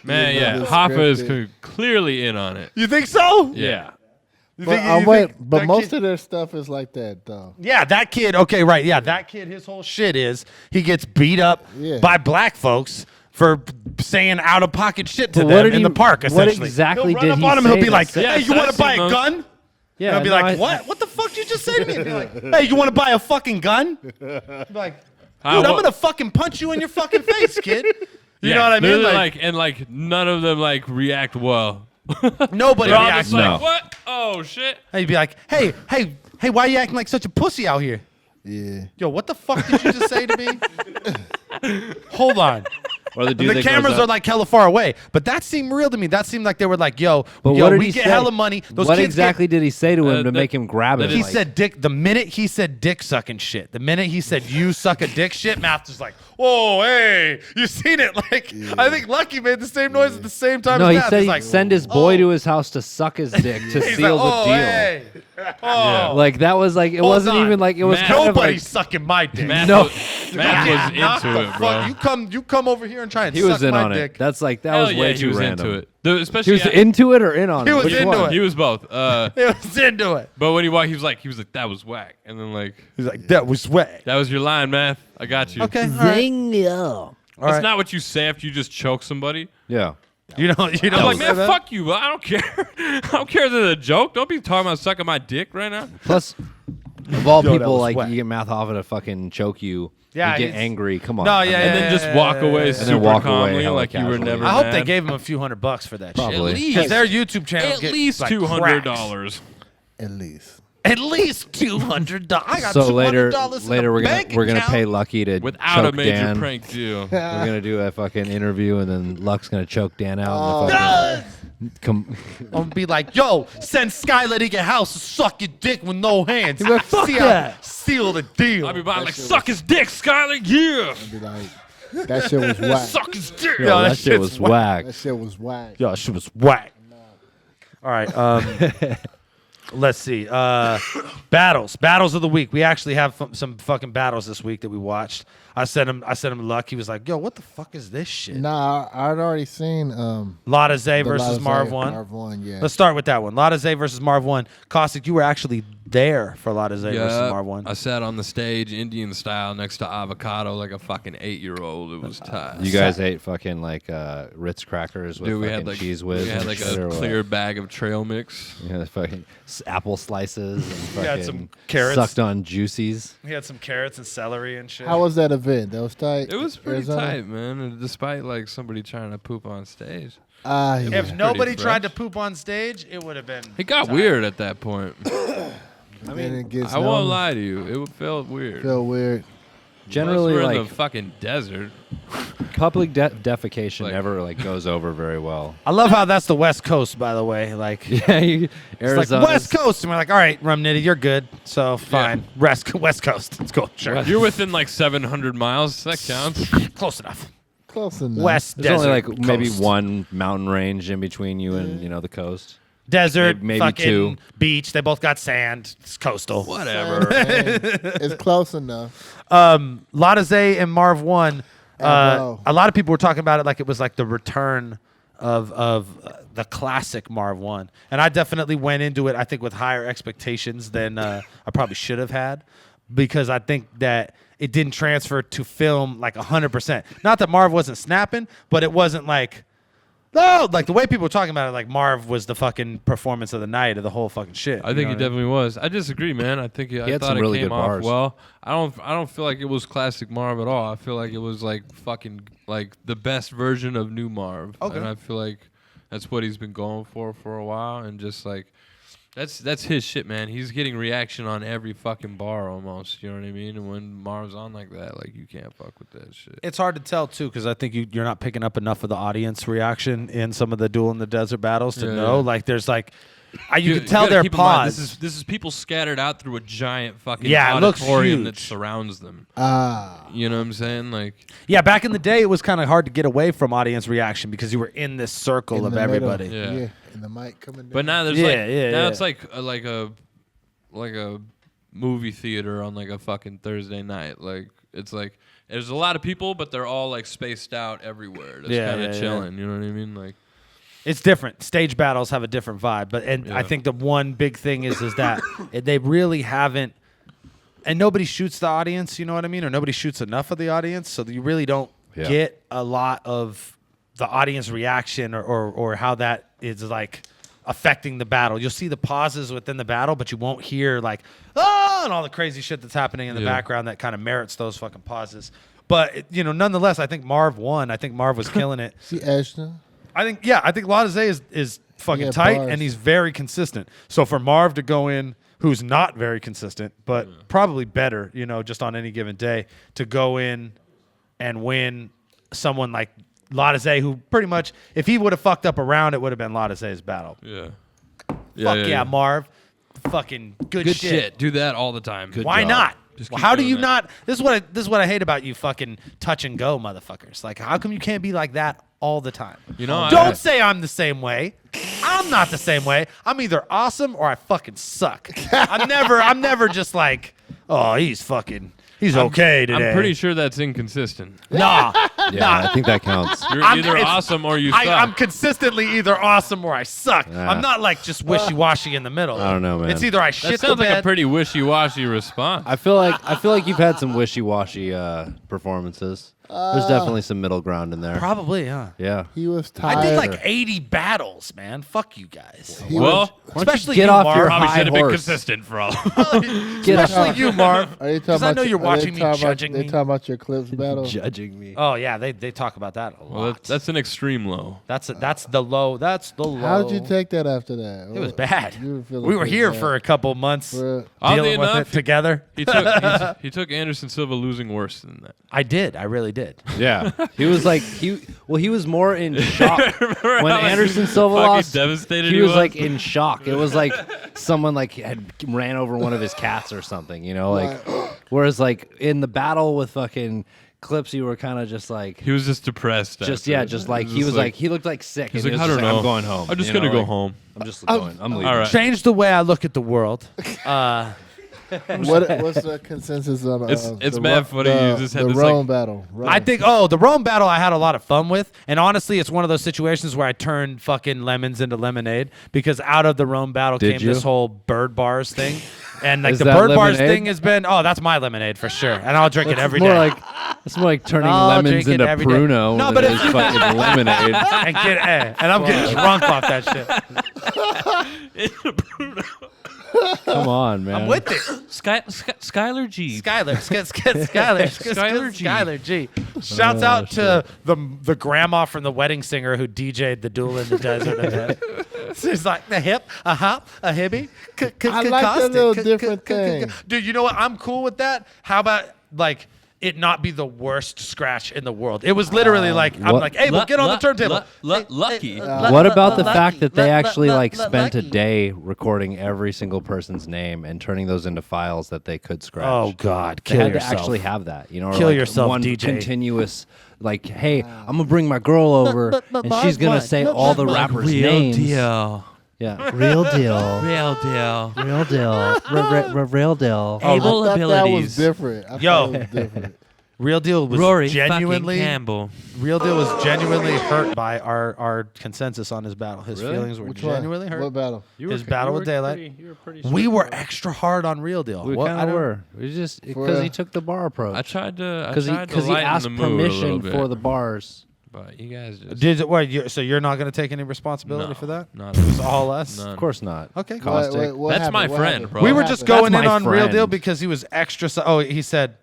Speaker 5: Man, yeah, Hoffa is clearly in on it.
Speaker 3: You think so?
Speaker 5: Yeah.
Speaker 4: But most of their stuff is like that, though.
Speaker 3: Yeah, that kid. Okay, right. Yeah, that kid. His whole shit is he gets beat up by black folks for saying out of pocket shit to them in the park. Essentially,
Speaker 6: what exactly
Speaker 3: he'll run
Speaker 6: did
Speaker 3: up
Speaker 6: he
Speaker 3: on him.
Speaker 6: say
Speaker 3: He'll be
Speaker 6: that
Speaker 3: like,
Speaker 6: said-
Speaker 3: "Hey, you want to buy a gun?"
Speaker 6: Yeah,
Speaker 3: and I'll be
Speaker 6: no,
Speaker 3: like, "What? What the fuck did you just say to me?" Be like, "Hey, you want to buy a fucking gun?" Be like, "Dude, I'm gonna fucking punch you in your fucking face, kid." You know what I mean?
Speaker 5: Literally, like none of them like react well.
Speaker 3: Nobody
Speaker 5: They're all
Speaker 3: reacts
Speaker 5: just like,
Speaker 3: well.
Speaker 5: what? Oh shit.
Speaker 3: And you'd be like, hey, why are you acting like such a pussy out here?
Speaker 4: Yeah.
Speaker 3: Yo, what the fuck did you just say to me? Hold on.
Speaker 6: Or the
Speaker 3: And
Speaker 6: dude
Speaker 3: the
Speaker 6: that
Speaker 3: cameras
Speaker 6: goes up-
Speaker 3: are like hella far away, but that seemed real to me. That seemed like they were like, "Yo,
Speaker 6: But
Speaker 3: yo,
Speaker 6: what did
Speaker 3: we
Speaker 6: he
Speaker 3: get
Speaker 6: say?
Speaker 3: hella money." Those
Speaker 6: What
Speaker 3: kids
Speaker 6: exactly did he say to him to
Speaker 5: that-
Speaker 6: make him grab it?
Speaker 3: He
Speaker 6: Like,
Speaker 3: said dick. The minute he said dick sucking shit, the minute he said you suck a dick shit, Math was like, "Whoa, hey, you seen it?" Like, I think Lucky made the same noise at the same time.
Speaker 6: no,
Speaker 3: as
Speaker 6: he
Speaker 3: Math.
Speaker 6: said
Speaker 3: He's
Speaker 6: he'd
Speaker 3: like,
Speaker 6: send his boy to his house to suck his dick to
Speaker 3: He's
Speaker 6: seal
Speaker 3: like,
Speaker 6: the
Speaker 3: "Oh,
Speaker 6: deal.
Speaker 3: hey. Oh,
Speaker 6: Like that was like it
Speaker 3: Hold
Speaker 6: wasn't
Speaker 3: on.
Speaker 6: even like it was
Speaker 5: Matt,
Speaker 6: kind of
Speaker 3: nobody's
Speaker 6: like
Speaker 3: sucking my dick."
Speaker 5: Matt
Speaker 6: No.
Speaker 5: was
Speaker 3: Knock
Speaker 5: into
Speaker 3: the
Speaker 5: it, bro.
Speaker 3: fuck- You come over here and try and
Speaker 6: he
Speaker 3: suck
Speaker 6: was in
Speaker 3: my
Speaker 6: on
Speaker 3: dick.
Speaker 6: it. That's like that
Speaker 5: Hell
Speaker 6: was
Speaker 5: yeah,
Speaker 6: way
Speaker 5: he
Speaker 6: too
Speaker 5: was
Speaker 6: random.
Speaker 5: into it. He
Speaker 6: He was into it or in on it?
Speaker 3: He was
Speaker 6: Which
Speaker 3: into
Speaker 6: one?
Speaker 3: it.
Speaker 5: He was both.
Speaker 3: He was into it.
Speaker 5: But when he walked, he was like, that was whack. And then like,
Speaker 3: He's like, that was wet.
Speaker 5: that was your line, Math. I got you.
Speaker 3: Okay, all right.
Speaker 6: Zing.
Speaker 5: That's not what you say after you just choke somebody.
Speaker 6: Yeah.
Speaker 3: You don't
Speaker 5: I'm like, man, fuck you. I don't care. I don't care if it's a joke. Don't be talking about sucking my dick right now.
Speaker 6: Plus, of all
Speaker 3: Yo, that
Speaker 6: people,
Speaker 3: was
Speaker 6: like
Speaker 3: whack.
Speaker 6: you get Math Hoffa to fucking choke you.
Speaker 3: Yeah,
Speaker 6: you get
Speaker 3: he's-
Speaker 6: angry. Come on.
Speaker 3: No,
Speaker 6: I
Speaker 3: yeah,
Speaker 6: mean,
Speaker 5: And then just walk away
Speaker 6: then
Speaker 5: super
Speaker 6: walk away
Speaker 5: calmly,
Speaker 6: hella
Speaker 5: like you were
Speaker 6: casually.
Speaker 5: never
Speaker 3: I hope
Speaker 5: mad.
Speaker 3: they gave him a few $100 for that
Speaker 6: Probably.
Speaker 3: shit. Because their YouTube channel
Speaker 5: At
Speaker 3: gets,
Speaker 5: least
Speaker 3: like,
Speaker 5: $200.
Speaker 4: At least.
Speaker 3: At least $200. I got
Speaker 6: So
Speaker 3: $200
Speaker 6: later,
Speaker 3: in
Speaker 6: later
Speaker 3: the
Speaker 6: we're
Speaker 3: bank
Speaker 6: gonna
Speaker 3: account.
Speaker 6: pay Lucky to
Speaker 5: Without a
Speaker 6: choke
Speaker 5: major
Speaker 6: Dan.
Speaker 5: prank deal.
Speaker 6: We're gonna do a fucking interview, and then Luck's gonna choke Dan out.
Speaker 3: Oh.
Speaker 6: In the fucking,
Speaker 3: I'm gonna be like, yo, send Skylar to your house to suck your dick with no hands.
Speaker 6: He's like, fuck
Speaker 3: See how-
Speaker 6: that.
Speaker 3: Seal the deal.
Speaker 5: I'll be by like, suck his dick, Skylar, yeah.
Speaker 4: I'd be like, that shit was whack.
Speaker 5: Suck his dick.
Speaker 6: Yo,
Speaker 3: Yo,
Speaker 6: that
Speaker 3: that
Speaker 6: shit
Speaker 3: shit's
Speaker 6: was whack.
Speaker 4: That shit was whack.
Speaker 3: Yo, shit was whack. All right, let's see. Battles of the week. We actually have some fucking battles this week that we watched. I sent him Luck. He was like, yo, what the fuck is this shit?
Speaker 4: Nah, I'd already seen
Speaker 3: Lotta Zay
Speaker 4: the
Speaker 3: versus
Speaker 4: Lavos
Speaker 3: Marv Won.
Speaker 4: Marv Won, yeah.
Speaker 3: Let's start with that one. Lotta Zay versus Marv Won. Caustic, you were actually there for Lotta Zay versus Marv Won.
Speaker 5: I sat on the stage Indian style next to Avocado like a fucking 8-year-old. It was tight.
Speaker 6: You guys ate fucking like Ritz crackers with
Speaker 5: Dude, we
Speaker 6: fucking
Speaker 5: had like
Speaker 6: cheese whiz.
Speaker 5: we had
Speaker 6: and
Speaker 5: like
Speaker 6: shit,
Speaker 5: a
Speaker 6: or what?
Speaker 5: clear bag of trail mix.
Speaker 6: Yeah, fucking apple slices and fucking
Speaker 3: had some carrots.
Speaker 6: sucked on juicies.
Speaker 3: He had some carrots and celery and shit.
Speaker 4: How was that event? That was tight.
Speaker 5: It was pretty
Speaker 4: Arizona?
Speaker 5: tight, man. And despite like somebody trying to poop on stage,
Speaker 4: Yeah.
Speaker 3: If nobody
Speaker 5: fresh.
Speaker 3: tried to poop on stage, it would have been.
Speaker 5: it got
Speaker 3: tight.
Speaker 5: weird at that point.
Speaker 4: I mean, it gets
Speaker 5: I won't lie to you, it felt weird.
Speaker 4: Feel weird.
Speaker 6: Generally,
Speaker 5: we're in
Speaker 6: like
Speaker 5: the fucking desert.
Speaker 6: public defecation
Speaker 5: Like-
Speaker 6: never like goes over very well.
Speaker 3: I love how that's the West Coast, by the way. Like,
Speaker 6: Yeah,
Speaker 3: it's like
Speaker 6: Arizona.
Speaker 3: West Coast, and we're like, all right, Rum Nitty, you're good. So fine, West Coast, it's cool, sure,
Speaker 5: You're within like 700 miles. That counts.
Speaker 3: close enough.
Speaker 4: Close enough.
Speaker 3: West
Speaker 6: There's
Speaker 3: desert,
Speaker 6: only like maybe
Speaker 3: coast.
Speaker 6: one mountain range in between you and the coast.
Speaker 3: Desert,
Speaker 6: maybe
Speaker 3: fucking
Speaker 6: two.
Speaker 3: beach. They both got sand. It's coastal.
Speaker 5: Whatever.
Speaker 4: It's close enough.
Speaker 3: Lotta Zay and Marv Won.
Speaker 4: Bro.
Speaker 3: A lot of people were talking about it like it was like the return of the classic Marv Won, and I definitely went into it I think with higher expectations than I probably should have had, because I think that it didn't transfer to film like 100%. Not that Marv wasn't snapping, but it wasn't like. No, like the way people were talking about it, like Marv was the fucking performance of the night of the whole fucking shit.
Speaker 5: I think he definitely was. I disagree, man. I think I
Speaker 6: had
Speaker 5: thought
Speaker 6: some
Speaker 5: it
Speaker 6: really
Speaker 5: came
Speaker 6: good
Speaker 5: off
Speaker 6: bars.
Speaker 5: well. I don't feel like it was classic Marv at all. I feel like it was like fucking like the best version of new Marv.
Speaker 3: Okay.
Speaker 5: And I feel like that's what he's been going for a while, and just like that's his shit, man. He's getting reaction on every fucking bar almost. You know what I mean? And when Marv's on like that, like you can't fuck with that shit.
Speaker 3: It's hard to tell too, because I think you're not picking up enough of the audience reaction in some of the Duel in the Desert battles to
Speaker 5: Yeah.
Speaker 3: know. Like there's like, you can tell
Speaker 5: gotta
Speaker 3: they're
Speaker 5: keep in mind,
Speaker 3: paused.
Speaker 5: This is people scattered out through a giant fucking
Speaker 3: Yeah, it looks
Speaker 5: auditorium that
Speaker 3: huge.
Speaker 5: surrounds them.
Speaker 4: Ah.
Speaker 5: You know what I'm saying? Like,
Speaker 3: Yeah, back in the day, it was kind of hard to get away from audience reaction because you were in this circle
Speaker 4: In
Speaker 3: of
Speaker 4: the middle.
Speaker 3: everybody.
Speaker 5: Yeah.
Speaker 4: And the mic coming down.
Speaker 5: but now there's
Speaker 3: Yeah,
Speaker 5: it's like a movie theater on like a fucking Thursday night. Like it's like there's a lot of people, but they're all like spaced out everywhere. That's
Speaker 3: Yeah,
Speaker 5: kind of
Speaker 3: yeah,
Speaker 5: chilling. You know what I mean? Like,
Speaker 3: It's different. Stage battles have a different vibe, but I
Speaker 5: Yeah.
Speaker 3: think the one big thing is that they really haven't, and nobody shoots the audience. You know what I mean? Or nobody shoots enough of the audience, so that you really don't get a lot of the audience reaction or how that is like affecting the battle. You'll see the pauses within the battle, but you won't hear like and all the crazy shit that's happening in the background that kind of merits those fucking pauses. But nonetheless, I think Marv won. I think Marv was killing it.
Speaker 4: See Ashton.
Speaker 3: I think Latizé is fucking tight
Speaker 4: bars.
Speaker 3: and he's very consistent. So for Marv to go in, who's not very consistent, but probably better, just on any given day, to go in and win someone like Latizé, who pretty much, if he would have fucked up a round, it would have been Latizé's battle.
Speaker 5: Yeah.
Speaker 3: Fuck yeah, Marv. Fucking good shit.
Speaker 5: Do that all the time.
Speaker 3: Why not?
Speaker 5: Just
Speaker 3: Well,
Speaker 5: keep
Speaker 3: how do
Speaker 5: doing
Speaker 3: you
Speaker 5: that.
Speaker 3: not? This is what I hate about you fucking touch and go motherfuckers. Like, how come you can't be like that all the time? Don't say I'm the same way. I'm not the same way. I'm either awesome or I fucking suck. I'm never just like, oh, he's okay today.
Speaker 5: I'm pretty sure that's inconsistent.
Speaker 3: Nah.
Speaker 6: Yeah, I think that counts.
Speaker 5: You're either awesome or you suck.
Speaker 3: I'm consistently either awesome or I suck.
Speaker 6: Yeah.
Speaker 3: I'm not like just wishy-washy in the middle.
Speaker 6: I don't know, man.
Speaker 3: It's either I
Speaker 5: That
Speaker 3: shit the
Speaker 5: sounds like
Speaker 3: bed.
Speaker 5: a pretty wishy-washy response.
Speaker 6: I feel like you've had some wishy-washy performances. There's definitely some middle ground in there.
Speaker 3: Probably, huh?
Speaker 6: Yeah.
Speaker 4: He was tired.
Speaker 3: I did like 80 battles, man. Fuck you guys. Especially
Speaker 6: get
Speaker 3: you,
Speaker 6: off
Speaker 3: Marv.
Speaker 6: your
Speaker 5: Probably
Speaker 6: high
Speaker 5: should have been
Speaker 6: horse.
Speaker 5: consistent for all.
Speaker 3: Especially you, Marv.
Speaker 4: Are they talking
Speaker 3: Because I
Speaker 4: about
Speaker 3: know you're watching
Speaker 4: are
Speaker 3: me
Speaker 4: they talking
Speaker 3: judging
Speaker 4: about,
Speaker 3: me.
Speaker 4: They talking about your clips battle.
Speaker 6: Judging me.
Speaker 3: Oh yeah, they talk about that a lot.
Speaker 5: Well, that's an extreme low.
Speaker 3: That's the low. That's the low.
Speaker 4: How'd you take that after that?
Speaker 3: It was bad.
Speaker 4: You were feeling
Speaker 3: We were
Speaker 4: pretty
Speaker 3: here
Speaker 4: bad.
Speaker 3: for a couple months
Speaker 4: Bruh.
Speaker 5: Oddly
Speaker 3: dealing with
Speaker 5: enough,
Speaker 3: it together.
Speaker 5: He took Anderson Silva losing worse than that.
Speaker 3: I did. I really did.
Speaker 6: Yeah. He was like he was more in shock when
Speaker 5: how
Speaker 6: Anderson Silva
Speaker 5: fucking
Speaker 6: lost.
Speaker 5: devastated
Speaker 6: he
Speaker 5: he
Speaker 6: was
Speaker 5: was?
Speaker 6: like in shock. It was like someone like had ran over one of his cats or something, like whereas like in the battle with fucking Clips, you were kind of just like
Speaker 5: He was just depressed.
Speaker 6: just
Speaker 5: after.
Speaker 6: just like
Speaker 5: It
Speaker 6: he was like he looked like sick.
Speaker 5: He's
Speaker 6: and
Speaker 5: like,
Speaker 6: he was
Speaker 5: I don't
Speaker 6: just
Speaker 5: know.
Speaker 6: I'm going home.
Speaker 5: I'm just
Speaker 6: you
Speaker 5: gonna
Speaker 6: know,
Speaker 5: go
Speaker 6: like,
Speaker 5: home.
Speaker 6: I'm just going. I'm leaving.
Speaker 5: All right.
Speaker 3: Changed the way I look at the world.
Speaker 4: What's the consensus on
Speaker 5: It's mad funny. You just had
Speaker 4: the
Speaker 5: this
Speaker 4: Rome
Speaker 5: like
Speaker 4: battle?
Speaker 3: I think the Rome battle I had a lot of fun with, and honestly, it's one of those situations where I turned fucking lemons into lemonade because out of the Rome battle
Speaker 6: Did
Speaker 3: came
Speaker 6: you?
Speaker 3: this whole bird bars thing, and like
Speaker 6: Is
Speaker 3: the
Speaker 6: that
Speaker 3: bird bars
Speaker 6: lemonade?
Speaker 3: thing has been that's my lemonade for sure, and I'll drink it every
Speaker 6: more
Speaker 3: day.
Speaker 6: like it's more like turning
Speaker 3: I'll
Speaker 6: lemons
Speaker 3: drink it
Speaker 6: into
Speaker 3: every day.
Speaker 6: Pruno.
Speaker 3: No,
Speaker 6: than
Speaker 3: but
Speaker 6: it
Speaker 3: if
Speaker 6: is fucking lemonade.
Speaker 3: and I'm getting drunk off that shit.
Speaker 6: Come on, man.
Speaker 3: I'm with it.
Speaker 5: Skylar G.
Speaker 3: Skylar G.
Speaker 5: Skylar
Speaker 3: G. Shouts out to the grandma from the wedding singer who DJ'd the Duel in the Desert event. She's like the hip, a hop, a hibby.
Speaker 4: I like that little different thing.
Speaker 3: Dude, you know what? I'm cool with that. How about like it not be the worst scratch in the world? It was literally like I'm
Speaker 6: what-
Speaker 3: like, hey, we'll get on the turntable.
Speaker 5: Lucky.
Speaker 6: What about the fact that they actually like spent a day recording every single person's name and turning those into files that they could scratch?
Speaker 3: Oh God,
Speaker 6: They
Speaker 3: kill
Speaker 6: had
Speaker 3: yourself.
Speaker 6: to actually have that, or
Speaker 3: Kill
Speaker 6: like
Speaker 3: yourself,
Speaker 6: one
Speaker 3: DJ.
Speaker 6: continuous, like, hey, I'm gonna bring my girl over and she's gonna say all the rappers' names.
Speaker 5: deal.
Speaker 6: Yeah, real deal,
Speaker 5: Real deal.
Speaker 6: real deal, real deal.
Speaker 4: I
Speaker 5: Able
Speaker 4: thought that was
Speaker 5: abilities.
Speaker 4: different. I
Speaker 3: Yo.
Speaker 4: thought it was different.
Speaker 3: Real Deal was
Speaker 5: Rory
Speaker 3: genuinely
Speaker 5: fucking Campbell.
Speaker 3: Real Deal was genuinely hurt by our consensus on his battle. His
Speaker 6: Really?
Speaker 3: feelings were
Speaker 4: Which
Speaker 3: genuinely
Speaker 4: one?
Speaker 3: hurt.
Speaker 4: What battle?
Speaker 3: His battle with Daylight. We were extra hard on Real Deal.
Speaker 6: We
Speaker 3: What-
Speaker 6: kind
Speaker 3: I
Speaker 6: of
Speaker 3: don't-
Speaker 6: were. We just because he took the bar approach.
Speaker 5: I tried to
Speaker 6: Because he
Speaker 5: lighten
Speaker 6: asked
Speaker 5: the mood a little
Speaker 6: permission
Speaker 5: bit,
Speaker 6: for the bars.
Speaker 5: But you guys just
Speaker 3: Did it? What? So you're not going to take any responsibility
Speaker 5: No,
Speaker 3: for that?
Speaker 5: not
Speaker 3: It's all us.
Speaker 5: None.
Speaker 6: Of course not.
Speaker 3: Okay. Cool.
Speaker 6: Caustic.
Speaker 4: What
Speaker 5: That's
Speaker 4: happened?
Speaker 5: my
Speaker 4: What
Speaker 5: friend,
Speaker 4: happened?
Speaker 5: bro.
Speaker 3: We
Speaker 4: What
Speaker 3: were just
Speaker 4: happened?
Speaker 3: going
Speaker 6: That's
Speaker 3: in
Speaker 6: my
Speaker 3: on Real Deal
Speaker 6: friend.
Speaker 3: because he was extra. He said,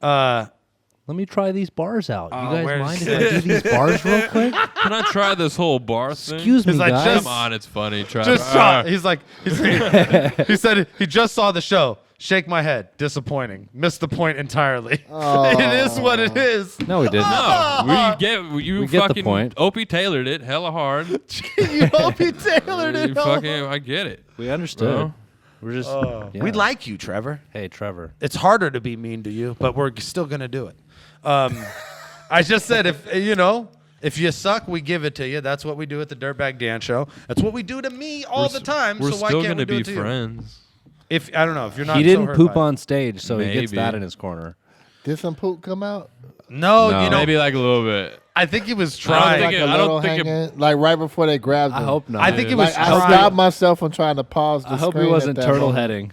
Speaker 6: Let me try these bars out. You guys
Speaker 3: where's
Speaker 6: mind
Speaker 3: it?
Speaker 6: if I do these bars real quick?
Speaker 5: Can I try this whole bar thing?
Speaker 6: Excuse me,
Speaker 3: He's like,
Speaker 6: guys.
Speaker 3: just-
Speaker 5: Come on, it's funny. Try
Speaker 3: just
Speaker 5: it.
Speaker 3: saw. He said he just saw the show. Shake my head. Disappointing. Missed the point entirely. It is what it is.
Speaker 6: No, we didn't.
Speaker 5: No,
Speaker 6: We get the
Speaker 5: fucking
Speaker 6: point.
Speaker 5: Opie tailored it hella hard.
Speaker 3: You hope he tailored
Speaker 5: You
Speaker 3: it.
Speaker 5: fucking, I get it.
Speaker 6: We understood.
Speaker 5: Bro.
Speaker 6: We're just. yeah.
Speaker 3: We like you, Trevor.
Speaker 6: Hey, Trevor.
Speaker 3: It's harder to be mean to you, but we're still gonna do it. I just said if you suck, we give it to you. That's what we do at the Dirtbag Dan show. That's what we do to me all the time.
Speaker 5: We're
Speaker 3: so why
Speaker 5: still
Speaker 3: can't we
Speaker 5: gonna
Speaker 3: do
Speaker 5: be
Speaker 3: it to you?
Speaker 5: friends.
Speaker 3: If I don't know if you're not.
Speaker 6: He
Speaker 3: so
Speaker 6: didn't
Speaker 3: hurt
Speaker 6: poop
Speaker 3: by it.
Speaker 6: on stage, so he gets
Speaker 5: Maybe.
Speaker 6: that in his corner.
Speaker 4: Did some poop come out?
Speaker 3: No,
Speaker 6: No.
Speaker 3: maybe.
Speaker 5: Maybe like a little bit.
Speaker 3: I think he was
Speaker 5: I don't
Speaker 3: trying.
Speaker 5: think
Speaker 4: Like
Speaker 5: it-
Speaker 4: a
Speaker 5: I
Speaker 4: little
Speaker 5: think it-
Speaker 4: hanging, like right before they grabbed him.
Speaker 6: I hope not.
Speaker 3: I think he was
Speaker 4: Like I
Speaker 3: trying.
Speaker 4: stopped myself from trying to pause the
Speaker 6: I hope he
Speaker 4: screen
Speaker 6: wasn't
Speaker 4: at that
Speaker 6: turtle
Speaker 4: moment.
Speaker 6: heading.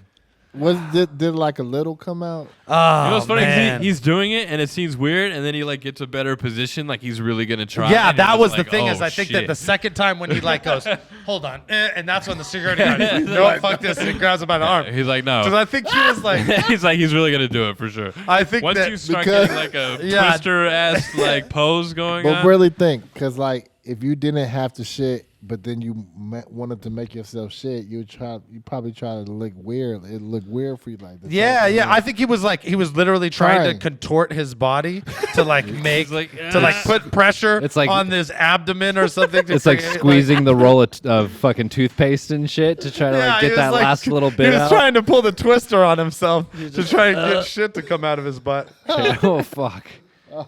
Speaker 4: Did like a little come out?
Speaker 3: Oh,
Speaker 5: you know what's funny?
Speaker 3: man.
Speaker 5: He's doing it, and it seems weird, and then he like gets a better position, like he's really gonna try.
Speaker 3: Yeah,
Speaker 5: and
Speaker 3: that
Speaker 5: he's
Speaker 3: was
Speaker 5: like,
Speaker 3: the thing.
Speaker 5: oh,
Speaker 3: Is I think
Speaker 5: shit.
Speaker 3: that the second time when he like goes, hold on, and that's when the security guard, no, fuck this, and he grabs him by the arm.
Speaker 5: He's like, no.
Speaker 3: Because I think he was like,
Speaker 5: he's really gonna do it for sure.
Speaker 3: I think
Speaker 5: once
Speaker 3: that
Speaker 5: you start
Speaker 4: because-
Speaker 5: getting like a
Speaker 3: Yeah.
Speaker 5: twister ass like pose going
Speaker 4: But
Speaker 5: on.
Speaker 4: really think, because like if you didn't have to shit, but then you wanted to make yourself shit, you probably try to look weird. It looked weird for you, like this.
Speaker 3: yeah. I think he was literally trying to
Speaker 4: Trying.
Speaker 3: contort his body to like make
Speaker 5: like,
Speaker 3: to like put pressure
Speaker 6: It's like-
Speaker 3: on his abdomen or something. To
Speaker 6: It's like
Speaker 3: create,
Speaker 6: squeezing the roll of fucking toothpaste and shit to try to
Speaker 3: Yeah,
Speaker 6: like
Speaker 3: he
Speaker 6: get
Speaker 3: was
Speaker 6: that
Speaker 3: like-
Speaker 6: last little
Speaker 3: He
Speaker 6: bit
Speaker 3: was
Speaker 6: out.
Speaker 3: trying to pull the twister on himself to try and get shit to come out of his butt.
Speaker 6: Oh fuck!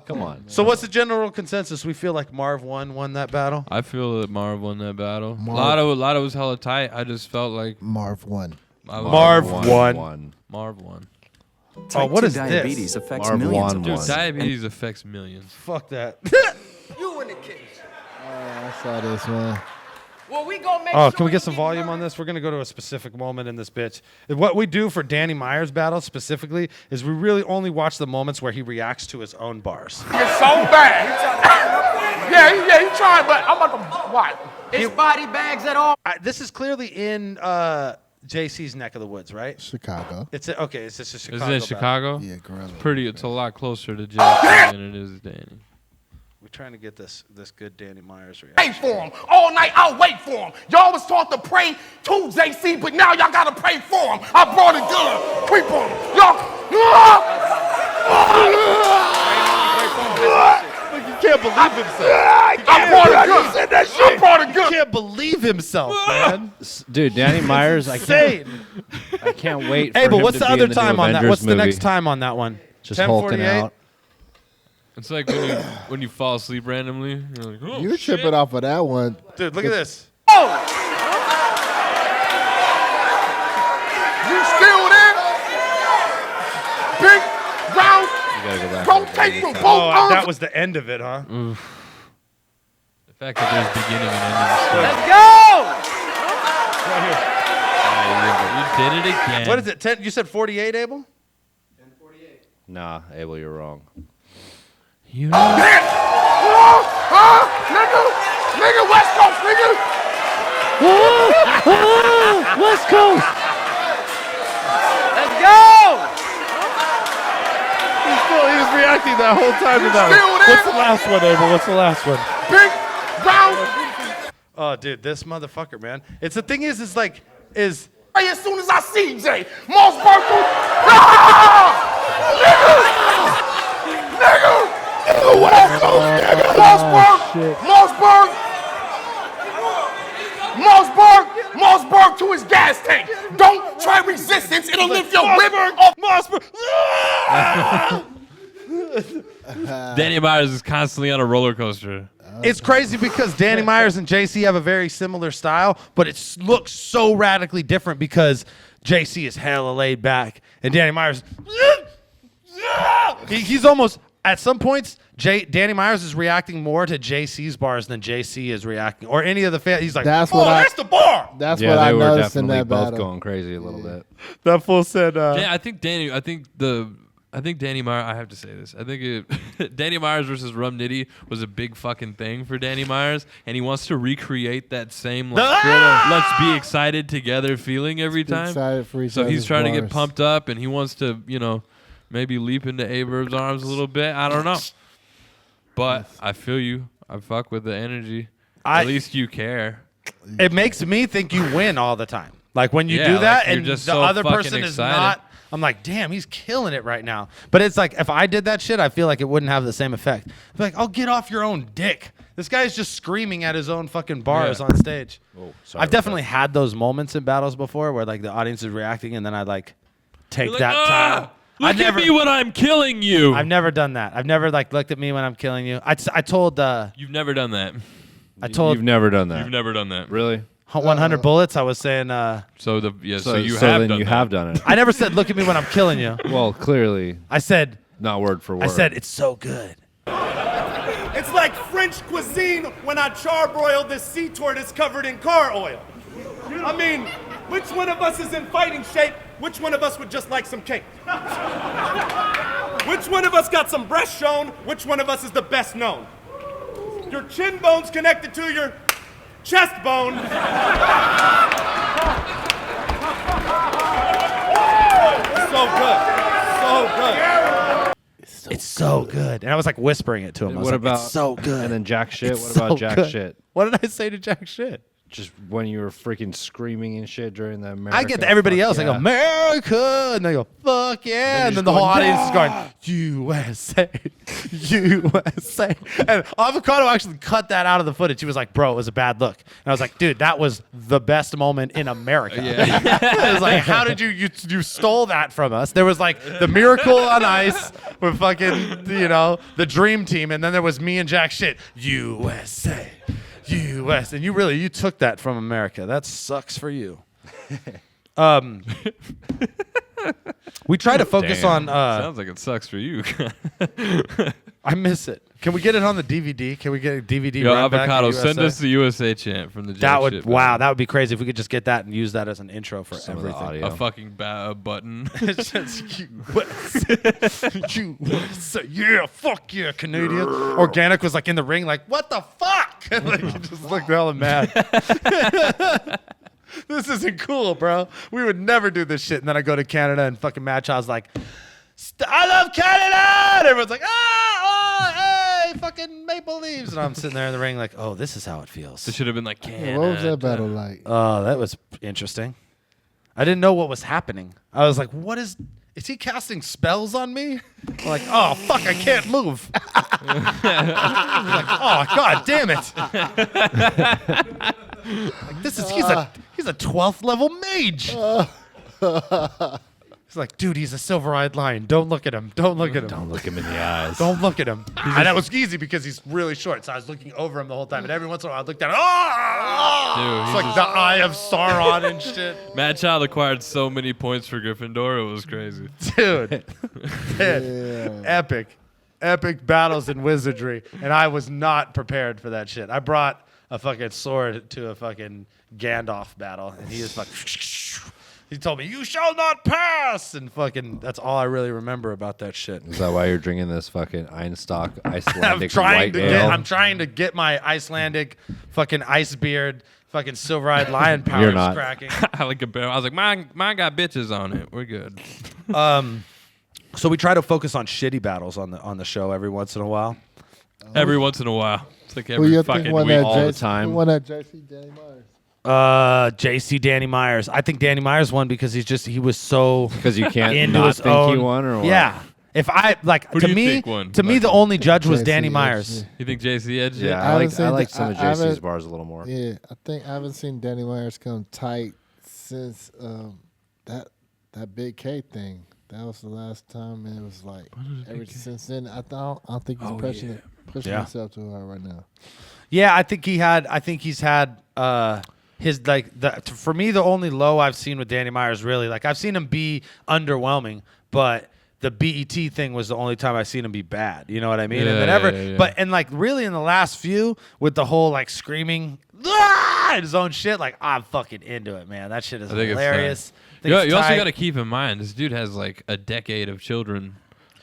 Speaker 6: Come on.
Speaker 3: So what's the general consensus? We feel like Marv won that battle.
Speaker 5: I feel that Marv won that battle. A lot of was hella tight. I just felt like
Speaker 4: Marv won.
Speaker 3: Marv won.
Speaker 5: Marv won.
Speaker 3: Oh, what is
Speaker 13: diabetes
Speaker 3: this?
Speaker 13: affects
Speaker 6: Marv
Speaker 13: millions
Speaker 6: Won
Speaker 13: of
Speaker 5: Dude,
Speaker 13: us.
Speaker 5: diabetes affects millions.
Speaker 3: Fuck that.
Speaker 9: You in the cage.
Speaker 4: I saw this one.
Speaker 9: Well, we gonna make
Speaker 3: Oh, can we get some volume on this? We're gonna go to a specific moment in this bitch. What we do for Danny Myers' battle specifically is we really only watch the moments where he reacts to his own bars.
Speaker 9: It's so bad. Yeah, he trying, but I'm about to watch. It's body bags at all.
Speaker 3: This is clearly in JC's neck of the woods, right?
Speaker 4: Chicago.
Speaker 3: It's okay. It's just a Chicago.
Speaker 5: Is it
Speaker 3: battle.
Speaker 5: Chicago?
Speaker 4: Yeah, Gorilla.
Speaker 5: It's a lot closer to JC than it is Danny.
Speaker 3: We're trying to get this good Danny Myers
Speaker 9: Wait
Speaker 3: reaction.
Speaker 9: for him. All night I'll wait for him. Y'all was taught to pray to JC, but now y'all gotta pray for him. I brought it good. Pray for him.
Speaker 3: Look, he can't believe himself.
Speaker 9: I brought it good. I brought it
Speaker 3: He
Speaker 9: good.
Speaker 3: can't believe himself, man.
Speaker 6: Dude, Danny Myers, I can't wait.
Speaker 3: Hey,
Speaker 6: for
Speaker 3: but
Speaker 6: him
Speaker 3: what's
Speaker 6: to
Speaker 3: the
Speaker 6: be
Speaker 3: other
Speaker 6: in the
Speaker 3: time
Speaker 6: new
Speaker 3: on that?
Speaker 6: Avengers
Speaker 3: What's the
Speaker 6: movie.
Speaker 3: next time on that one?
Speaker 6: Just hulking
Speaker 3: 10:48?
Speaker 6: out.
Speaker 5: It's like when you fall asleep randomly. You're like, oh,
Speaker 4: You're
Speaker 5: shit.
Speaker 4: tripping off of that one.
Speaker 3: Dude, look at this.
Speaker 9: Oh! You still there? Big, round,
Speaker 6: You gotta go back.
Speaker 9: rotate from both
Speaker 3: Oh,
Speaker 9: arms.
Speaker 3: that was the end of it, huh?
Speaker 5: The fact that there's beginning and ending.
Speaker 9: Let's go!
Speaker 5: You did it again.
Speaker 3: What is it? 10? You said 48, Abel?
Speaker 6: Nah, Abel, you're wrong.
Speaker 5: You know,
Speaker 9: Nigga, West Coast, nigga!
Speaker 6: West Coast.
Speaker 9: Let's go!
Speaker 3: He was reacting that whole time to that.
Speaker 9: Still there?
Speaker 3: What's the last one, Abel? What's the last one?
Speaker 9: Big, round,
Speaker 3: Oh, dude, this motherfucker, man. It's the thing is
Speaker 9: as soon as I see Jay. Mossberg, nigga! West Coast, nigga! Mossberg to his gas tank. Don't try resistance, it'll lift your whip off.
Speaker 5: Danny Myers is constantly on a roller coaster.
Speaker 3: It's crazy because Danny Myers and JC have a very similar style, but it looks so radically different because JC is hella laid back and Danny Myers, he's almost, at some points, Danny Myers is reacting more to JC's bars than JC is reacting, or any of the fans. He's like,
Speaker 4: That's what
Speaker 3: that's the bar.
Speaker 4: That's
Speaker 6: Yeah,
Speaker 4: what I
Speaker 6: they were
Speaker 4: noticed in
Speaker 6: definitely
Speaker 4: that
Speaker 6: both
Speaker 4: battle.
Speaker 6: going crazy a little bit.
Speaker 3: That fool said,
Speaker 5: I think Danny Myers. I have to say this. I think Danny Myers versus Rum Nitty was a big fucking thing for Danny Myers, and he wants to recreate that same like, let's be excited together feeling every time.
Speaker 4: Excited for each
Speaker 5: So he's
Speaker 4: other's
Speaker 5: trying to get
Speaker 4: bars.
Speaker 5: pumped up, and he wants to, maybe leap into Aberb's arms a little bit. I don't know, but I feel you. I fuck with the energy. At least you care.
Speaker 3: it makes me think you win all the time. Like when you
Speaker 5: Yeah,
Speaker 3: do that
Speaker 5: like, you're
Speaker 3: and
Speaker 5: just
Speaker 3: the
Speaker 5: so
Speaker 3: other
Speaker 5: fucking
Speaker 3: person is
Speaker 5: excited.
Speaker 3: not, I'm like, damn, he's killing it right now. But it's like, if I did that shit, I feel like it wouldn't have the same effect. I'd be like, oh, get off your own dick. This guy's just screaming at his own fucking bars
Speaker 5: Yeah.
Speaker 3: on stage.
Speaker 6: Oh, sorry
Speaker 3: I've definitely had those moments in battles before where like the audience is reacting and then I'd like take
Speaker 5: You're like,
Speaker 3: that time.
Speaker 5: Look at me when I'm killing you.
Speaker 3: I've never done that. I've never like looked at me when I'm killing you. I told
Speaker 5: You've never done that.
Speaker 6: You've never done that.
Speaker 5: You've never done that.
Speaker 6: Really?
Speaker 3: 100 bullets. I was saying
Speaker 5: So you
Speaker 6: So
Speaker 5: have
Speaker 6: then
Speaker 5: done
Speaker 6: you
Speaker 5: that.
Speaker 6: have done it.
Speaker 3: I never said look at me when I'm killing you.
Speaker 6: Well, clearly
Speaker 3: I said
Speaker 6: not word for word.
Speaker 3: I said it's so good.
Speaker 14: It's like French cuisine when I charbroil this sea tortoise covered in car oil. I mean, which one of us is in fighting shape which one of us would just like some cake? Which one of us got some breast shown? Which one of us is the best known? Your chin bone's connected to your chest bone. So good. So good.
Speaker 3: It's so good. And I was like whispering it to him. I was
Speaker 6: What
Speaker 3: like,
Speaker 6: about
Speaker 3: it's so good.
Speaker 6: And then Jack Shit.
Speaker 3: It's
Speaker 6: What about
Speaker 3: so
Speaker 6: Jack
Speaker 3: good.
Speaker 6: Shit?
Speaker 3: What did I say to Jack Shit?
Speaker 6: Just when you were freaking screaming and shit during the America.
Speaker 3: I get to everybody else. I go,
Speaker 6: yeah.
Speaker 3: America. And they go, fuck yeah. And then the whole audience is going, USA. USA. And Avocado actually cut that out of the footage. He was like, bro, it was a bad look. And I was like, dude, that was the best moment in America. I was like, how did you stole that from us? There was like the Miracle on Ice with fucking, the Dream Team. And then there was me and Jack Shit. USA. U.S. And you took that from America. That sucks for you. We try to focus on.
Speaker 5: Sounds like it sucks for you.
Speaker 3: I miss it. Can we get it on the DVD? Can we get a DVD?
Speaker 5: Yo,
Speaker 3: run back
Speaker 5: Avocado,
Speaker 3: in
Speaker 5: send
Speaker 3: USA?
Speaker 5: us the USA chant from the Jack
Speaker 3: That would
Speaker 5: Shit
Speaker 3: wow.
Speaker 5: battle.
Speaker 3: That would be crazy if we could just get that and use that as an intro for
Speaker 6: Some of the
Speaker 3: everything.
Speaker 6: audio.
Speaker 5: A fucking button.
Speaker 3: It's just USA. Yeah, fuck yeah, Canadian. Organic was like in the ring, like what the fuck? Like he just looked hella mad. This isn't cool, bro. We would never do this shit. And then I go to Canada and fucking Madchild's like, I love Canada! And everyone's like, hey, fucking Maple Leaves. And I'm sitting there in the ring like, oh, this is how it feels.
Speaker 5: This should have been like Canada.
Speaker 4: What was that battle like?
Speaker 3: Oh, that was interesting. I didn't know what was happening. I was like, what is he casting spells on me? I'm like, oh, fuck, I can't move. I'm like, oh, God damn it. Like, he's a 12th level mage. He's like, dude, he's a silver-eyed lion. Don't look at him. Don't look at him.
Speaker 6: Don't look him in the eyes.
Speaker 3: Don't look at him. And that was easy because he's really short. So I was looking over him the whole time. And every once in a while, I looked down. Oh!
Speaker 5: Dude,
Speaker 3: It's like the Eye of Sauron and shit.
Speaker 5: Madchild acquired so many points for Gryffindor. It was crazy.
Speaker 3: Dude. Epic. Epic battles in wizardry. And I was not prepared for that shit. I brought a fucking sword to a fucking Gandalf battle. And he was fucking... He told me, you shall not pass! And fucking, that's all I really remember about that shit.
Speaker 6: Is that why you're drinking this fucking Einstock Icelandic
Speaker 3: I'm
Speaker 6: white ale?
Speaker 3: trying to get my Icelandic fucking ice beard, fucking silver-eyed lion powers
Speaker 6: You're not.
Speaker 3: cracking.
Speaker 5: I like a barrel. I was like, mine got bitches on it. We're good.
Speaker 3: So we try to focus on shitty battles on the show every once in a while.
Speaker 5: Every once in a while. It's like
Speaker 4: Who
Speaker 5: every
Speaker 4: you
Speaker 5: fucking
Speaker 4: think won
Speaker 5: week.
Speaker 4: that?
Speaker 6: all the time.
Speaker 4: Who won that JC Danny Myers?
Speaker 3: JC Danny Myers. I think Danny Myers won because he was so
Speaker 6: Because you can't
Speaker 3: into
Speaker 6: not
Speaker 3: his
Speaker 6: think
Speaker 3: own.
Speaker 6: he won, or what?
Speaker 3: Yeah. If I like
Speaker 5: Who
Speaker 3: to
Speaker 5: do you
Speaker 3: me,
Speaker 5: think won?
Speaker 3: to me the only judge was Danny
Speaker 4: JC,
Speaker 3: Myers.
Speaker 5: You think JC edged it?
Speaker 6: Yeah,
Speaker 4: I haven't
Speaker 6: I
Speaker 4: seen
Speaker 6: like
Speaker 4: the-
Speaker 6: some of
Speaker 4: I haven't-
Speaker 6: JC's bars a little more.
Speaker 4: Yeah, I haven't seen Danny Myers come tight since that big K thing. That was the last time, and it was like ever since then. I don't think he's pushing himself too hard right now.
Speaker 3: Yeah, I think he's had his for me the only low I've seen with Danny Myers really, like I've seen him be underwhelming, but the BET thing was the only time I've seen him be bad. You know what I mean?
Speaker 5: Yeah,
Speaker 3: and then
Speaker 5: yeah.
Speaker 3: but and like really in the last few with the whole like screaming his own shit, like I'm fucking into it, man. That shit is
Speaker 5: I think
Speaker 3: hilarious.
Speaker 5: You also got to keep in mind, this dude has like a decade of children.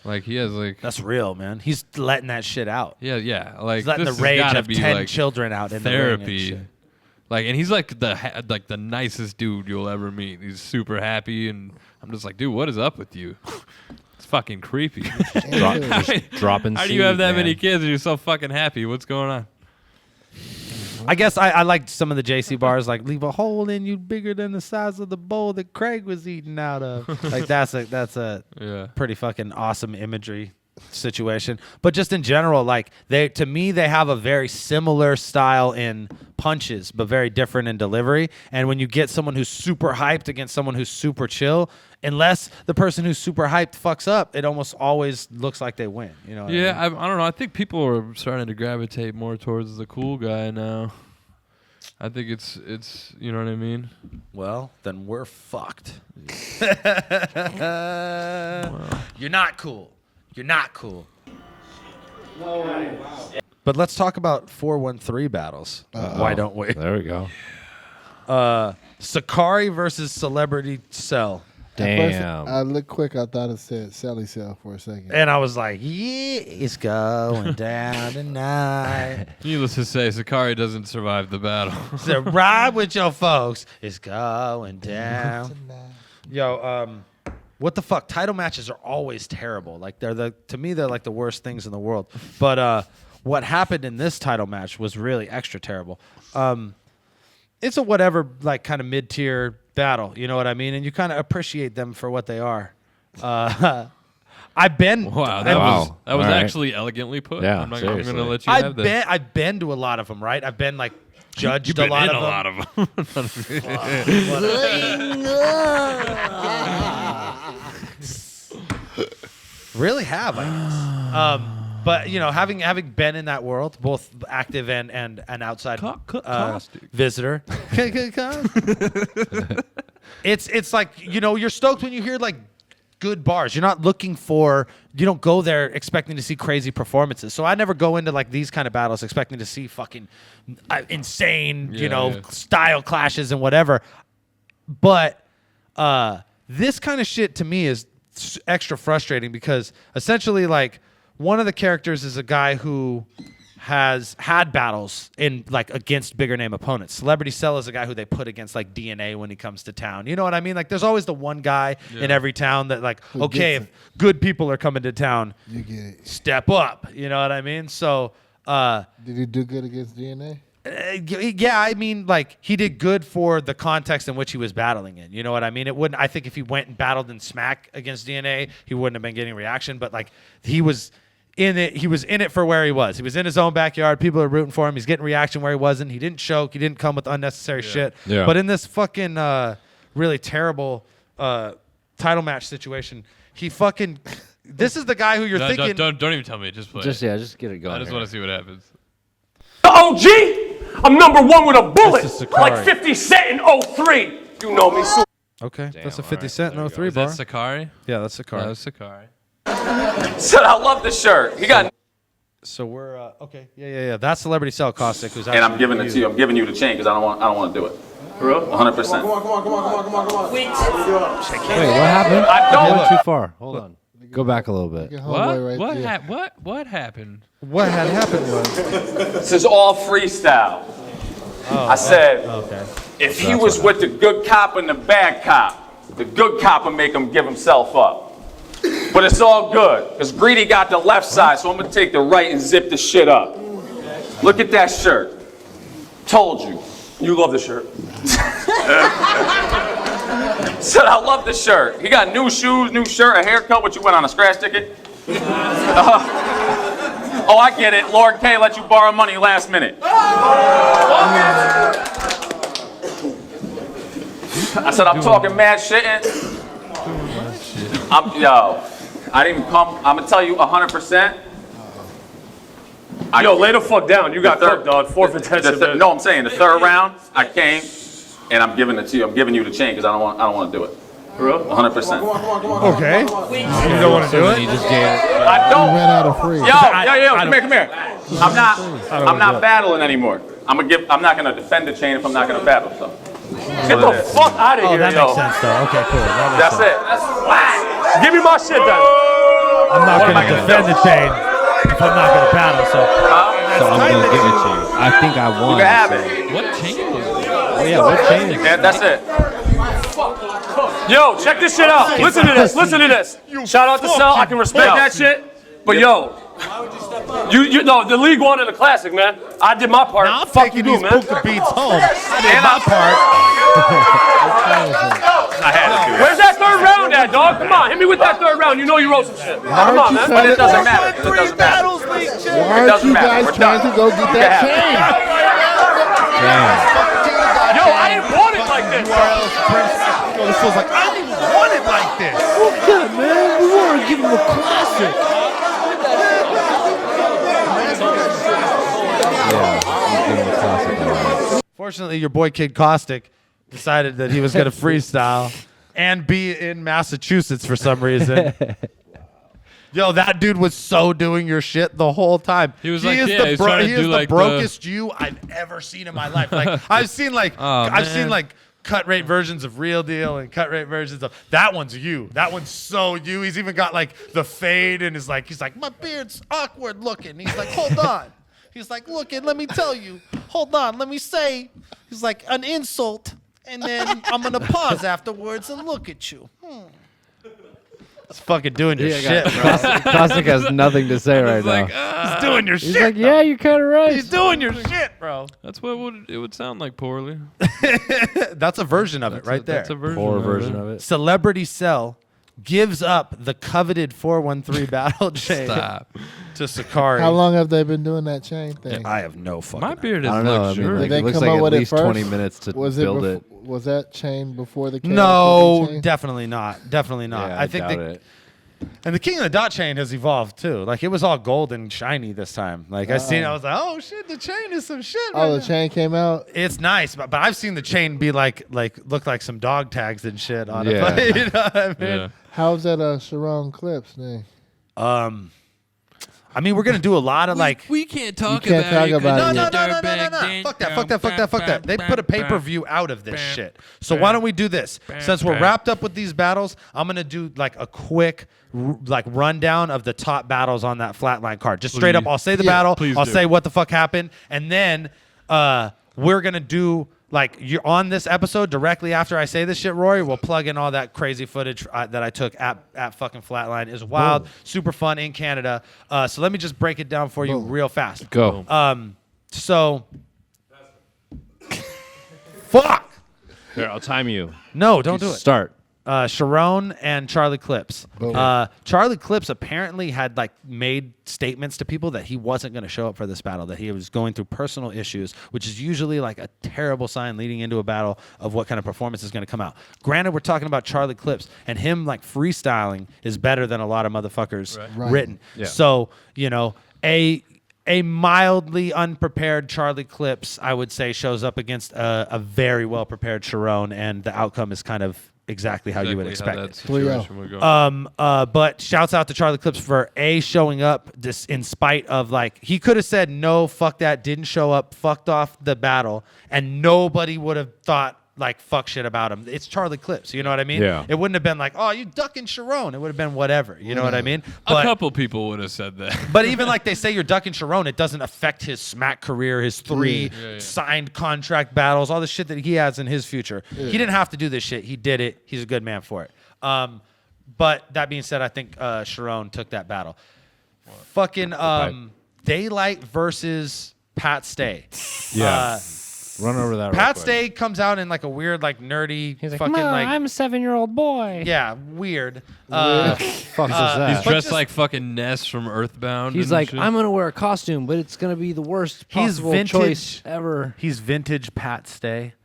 Speaker 5: Like he has like
Speaker 3: that's real, man. He's letting that shit out.
Speaker 5: Yeah. Like
Speaker 3: He's letting
Speaker 5: this
Speaker 3: the rage
Speaker 5: has gotta
Speaker 3: of
Speaker 5: be
Speaker 3: 10
Speaker 5: like
Speaker 3: children out in the ring and
Speaker 5: therapy.
Speaker 3: shit.
Speaker 5: Like, and he's like the nicest dude you'll ever meet. He's super happy, and I'm just like, dude, what is up with you? It's fucking creepy.
Speaker 6: Dropping
Speaker 5: How do you have that
Speaker 6: seed,
Speaker 5: many
Speaker 6: man.
Speaker 5: kids and you're so fucking happy? What's going on?
Speaker 3: I guess I liked some of the JC bars, like leave a hole in you bigger than the size of the bowl that Craig was eating out of. Like that's a
Speaker 5: Yeah.
Speaker 3: pretty fucking awesome imagery situation. But just in general, like they have a very similar style in punches, but very different in delivery. And when you get someone who's super hyped against someone who's super chill, unless the person who's super hyped fucks up, it almost always looks like they win. You know? What
Speaker 5: Yeah,
Speaker 3: I mean?
Speaker 5: I don't know. I think people are starting to gravitate more towards the cool guy now. I think it's you know what I mean?
Speaker 3: Well, then we're fucked. You're not cool. You're not cool. But let's talk about 413 battles. Why don't we?
Speaker 6: There we go.
Speaker 3: Sakari versus Celebrity Cell.
Speaker 6: Damn.
Speaker 4: I looked quick. I thought it said Sally Cell for a second.
Speaker 3: And I was like, yeah, it's going down tonight.
Speaker 5: Needless to say, Sakari doesn't survive the battle.
Speaker 3: So ride with your folks. It's going down. Yo, what the fuck? Title matches are always terrible. Like to me, they're like the worst things in the world. But what happened in this title match was really extra terrible. It's a whatever, like kind of mid-tier battle, you know what I mean? And you kind of appreciate them for what they are. I've been
Speaker 5: That was actually elegantly put.
Speaker 6: Yeah,
Speaker 5: I'm going to let you have this.
Speaker 3: I've been to a lot of them, right? I've been like judged
Speaker 5: You've
Speaker 3: a lot
Speaker 5: been
Speaker 3: of
Speaker 5: in
Speaker 3: them.
Speaker 5: a lot of them.
Speaker 3: Really have, I guess. But you know, having been in that world, both active and outside visitor, it's like, you know, you're stoked when you hear like good bars. You don't go there expecting to see crazy performances. So I never go into like these kind of battles expecting to see fucking insane, style clashes and whatever. But this kind of shit to me is extra frustrating because essentially like one of the characters is a guy who has had battles in like against bigger name opponents. Celebrity Cell is a guy who they put against like DNA when he comes to town. You know what I mean? Like there's always the one guy in every town that like, okay, if good people are coming to town,
Speaker 4: you get it.
Speaker 3: Step up. You know what I mean? So
Speaker 4: did he do good against DNA?
Speaker 3: Yeah, I mean, like he did good for the context in which he was battling in. You know what I mean? It wouldn't. I think if he went and battled in Smack against DNA, he wouldn't have been getting reaction. But like he was in it. He was in it for where he was. He was in his own backyard. People are rooting for him. He's getting reaction where he wasn't. He didn't choke. He didn't come with unnecessary shit.
Speaker 6: Yeah.
Speaker 3: But in this fucking really terrible title match situation, he fucking. This is the guy who you're thinking.
Speaker 5: Don't even tell me. Just play.
Speaker 6: Just get it going.
Speaker 5: I just want to see what happens.
Speaker 13: The OG, I'm #1 with a bullet, like 50 Cent in 03. You know me so.
Speaker 3: Okay, that's a 50 Cent in 03 bar.
Speaker 5: Is that Sakari?
Speaker 3: Yeah, that's Sakari.
Speaker 5: That's Sakari.
Speaker 13: Said I love this shirt. He got.
Speaker 3: So we're okay. Yeah. That's Celebrity Cell Caustic, who's
Speaker 15: and I'm giving it to you. I'm giving you the chain because I don't want to do it. For real? 100%.
Speaker 11: Come on.
Speaker 6: Wait, what happened?
Speaker 13: I
Speaker 6: went too far. Hold on. Go back a little bit.
Speaker 5: What happened?
Speaker 3: What had happened was
Speaker 15: this is all freestyle. I said, if he was with the good cop and the bad cop, the good cop would make him give himself up. But it's all good, because Greedy got the left side, so I'm going to take the right and zip the shit up. Look at that shirt. Told you.
Speaker 13: You love the shirt.
Speaker 15: Said I love the shirt. He got new shoes, new shirt, a haircut. What you went on, a scratch ticket? Oh, I get it. Lord K let you borrow money last minute. I said I'm talking mad shit. I didn't come. I'm gonna tell you 100%.
Speaker 13: Yo, lay the fuck down. You got cooked, dog. Fourth intensive.
Speaker 15: No, I'm saying the third round, I came and I'm giving it to you. I'm giving you the chain because I don't want to do it.
Speaker 13: For real?
Speaker 15: 100%.
Speaker 3: Okay. You don't want to do it?
Speaker 15: I don't.
Speaker 4: You ran out of free.
Speaker 15: Yo, come here. I'm not battling anymore. I'm not gonna defend the chain if I'm not gonna battle. So.
Speaker 13: Get the fuck out of here,
Speaker 3: that
Speaker 13: yo.
Speaker 3: makes sense, though. Okay, cool.
Speaker 15: That's it.
Speaker 13: Give me my shit then.
Speaker 3: I'm not going to defend the chain if I'm not going to battle, so
Speaker 6: I'm going to give it to you. I think I won.
Speaker 15: You can have it.
Speaker 5: What chain was it?
Speaker 6: Oh, yeah, what chain?
Speaker 15: Yeah, that's it.
Speaker 13: Yo, check this shit out. Listen to this. Shout out to Cell. I can respect that shit. But yo, you know the league won in the classic, man. I did my part.
Speaker 3: now I'm
Speaker 13: Fuck
Speaker 3: taking
Speaker 13: you,
Speaker 3: these
Speaker 13: man.
Speaker 3: Booker beats home. I did my part.
Speaker 15: I had to do that.
Speaker 13: Where's that third round at, dog? Come on, hit me with that third round. You know you wrote some shit. Come on, man.
Speaker 15: But it doesn't matter. It doesn't matter.
Speaker 4: Why aren't you guys trying to go get that chain?
Speaker 13: Yo, I didn't want it like this.
Speaker 3: This feels like I didn't want it like this.
Speaker 6: Okay, man. We want to give him a classic.
Speaker 3: Fortunately, your boy Kid Caustic decided that he was going to freestyle and be in Massachusetts for some reason. Yo, that dude was so doing your shit the whole time.
Speaker 5: He was
Speaker 3: he
Speaker 5: like,
Speaker 3: is
Speaker 5: yeah,
Speaker 3: the
Speaker 5: he's trying to do
Speaker 3: the
Speaker 5: like
Speaker 3: brokest you I've ever seen in my life. Like I've seen like cut rate versions of Real Deal and cut rate versions of that one's you. That one's so you. He's even got like the fade and he's like my beard's awkward looking. He's like, hold on. He's like, look it, let me tell you. Hold on, let me say. He's like an insult, and then I'm gonna pause afterwards and look at you. It's fucking doing your shit, bro.
Speaker 6: Caustic has nothing to say right now.
Speaker 3: He's doing your
Speaker 6: He's
Speaker 3: shit.
Speaker 6: like, yeah, you're kind of right.
Speaker 3: He's doing your shit, bro.
Speaker 5: That's what it would sound like poorly.
Speaker 3: That's a version of it right there.
Speaker 5: That's a version.
Speaker 6: Poor version of it.
Speaker 3: Celebrity Cell gives up the coveted 413 battle chain to Sakari.
Speaker 4: How long have they been doing that chain thing?
Speaker 3: I have no fucking
Speaker 5: My beard is
Speaker 6: I don't know. I mean, like,
Speaker 4: Did they
Speaker 6: it looks
Speaker 4: come
Speaker 6: like
Speaker 4: up
Speaker 6: at
Speaker 4: with it
Speaker 6: least
Speaker 4: first?
Speaker 6: 20 minutes to build it.
Speaker 4: Was that chain before the KOTD
Speaker 3: No,
Speaker 4: chain?
Speaker 3: definitely not. Definitely not.
Speaker 6: Yeah,
Speaker 3: I think
Speaker 6: doubt it.
Speaker 3: and the King of the Dot chain has evolved too. Like it was all gold and shiny this time. Like I seen it, I was like, oh shit, the chain is some shit.
Speaker 4: Oh, the chain came out.
Speaker 3: It's nice, but I've seen the chain be like look like some dog tags and shit on
Speaker 6: Yeah.
Speaker 3: it. You know what I mean?
Speaker 5: Yeah.
Speaker 4: How's that Chiron clips thing?
Speaker 3: I mean, we're gonna do a lot of like.
Speaker 5: We can't talk
Speaker 4: You can't
Speaker 5: about
Speaker 4: talk
Speaker 5: it.
Speaker 4: about
Speaker 3: No,
Speaker 4: it.
Speaker 3: no. Fuck that. They put a pay-per-view out of this shit. So why don't we do this? Since we're wrapped up with these battles, I'm gonna do like a quick rundown of the top battles on that Flatline card. Just straight up, I'll say the battle, I'll say what the fuck happened, and then we're gonna do like you're on this episode directly after I say this shit, Rory. We'll plug in all that crazy footage that I took at fucking Flatline. It's wild, super fun in Canada. So let me just break it down for you real fast.
Speaker 6: Go.
Speaker 3: So fuck.
Speaker 6: Here, I'll time you.
Speaker 3: No, don't do it.
Speaker 6: Start.
Speaker 3: Chiron and Charlie Clips. Charlie Clips apparently had like made statements to people that he wasn't going to show up for this battle, that he was going through personal issues, which is usually like a terrible sign leading into a battle of what kind of performance is going to come out. Granted, we're talking about Charlie Clips, and him like freestyling is better than a lot of motherfuckers written.
Speaker 6: Yeah.
Speaker 3: So, you know, a mildly unprepared Charlie Clips, I would say, shows up against a very well-prepared Chiron, and the outcome is kind of exactly how you would expect it. But shouts out to Charlie Clips for showing up this in spite of like he could have said no, fuck that, didn't show up, fucked off the battle, and nobody would have thought like fuck shit about him. It's Charlie Clips, you know what I mean?
Speaker 6: Yeah.
Speaker 3: It wouldn't have been like, oh, you ducking Chiron. It would have been whatever, you know what I mean?
Speaker 5: A couple people would have said that.
Speaker 3: But even like they say you're ducking Chiron, it doesn't affect his smack career, his three signed contract battles, all the shit that he has in his future. He didn't have to do this shit. He did it. He's a good man for it. But that being said, I think Chiron took that battle. Fucking Daylight versus Pat Stay.
Speaker 6: Yeah. Run over that.
Speaker 3: Pat Stay comes out in like a weird, like nerdy,
Speaker 6: He's like,
Speaker 3: fucking
Speaker 6: "Ma,
Speaker 3: like
Speaker 6: I'm a 7-year-old boy.
Speaker 3: Yeah, weird.
Speaker 6: Fuck is that?
Speaker 5: He's dressed like fucking Ness from Earthbound.
Speaker 6: He's
Speaker 5: and
Speaker 6: like,
Speaker 5: shit.
Speaker 6: I'm gonna wear a costume, but it's gonna be the worst possible choice ever.
Speaker 3: He's vintage Pat Stay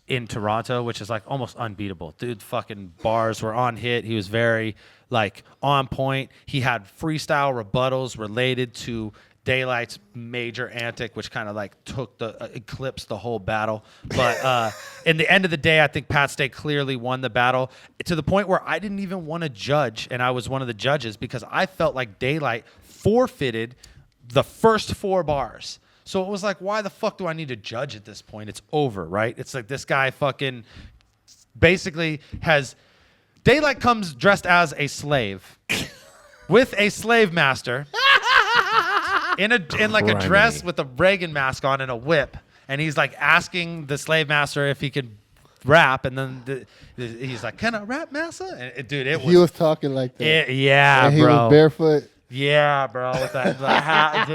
Speaker 3: in Toronto, which is like almost unbeatable. Dude, fucking bars were on hit. He was very like on point. He had freestyle rebuttals related to Daylight's major antic, which kind of like took eclipsed the whole battle. But in the end of the day, I think Pat Stay clearly won the battle to the point where I didn't even want to judge, and I was one of the judges because I felt like Daylight forfeited the first 4 bars. So it was like, why the fuck do I need to judge at this point? It's over, right? It's like this guy fucking basically has Daylight comes dressed as a slave with a slave master. In like a dress with a Reagan mask on and a whip, and he's like asking the slave master if he could rap, and then he's like, "Can I rap, master?" And dude,
Speaker 4: He was talking like that.
Speaker 3: Yeah,
Speaker 4: and he
Speaker 3: bro.
Speaker 4: was barefoot.
Speaker 3: Yeah, bro, with that hat,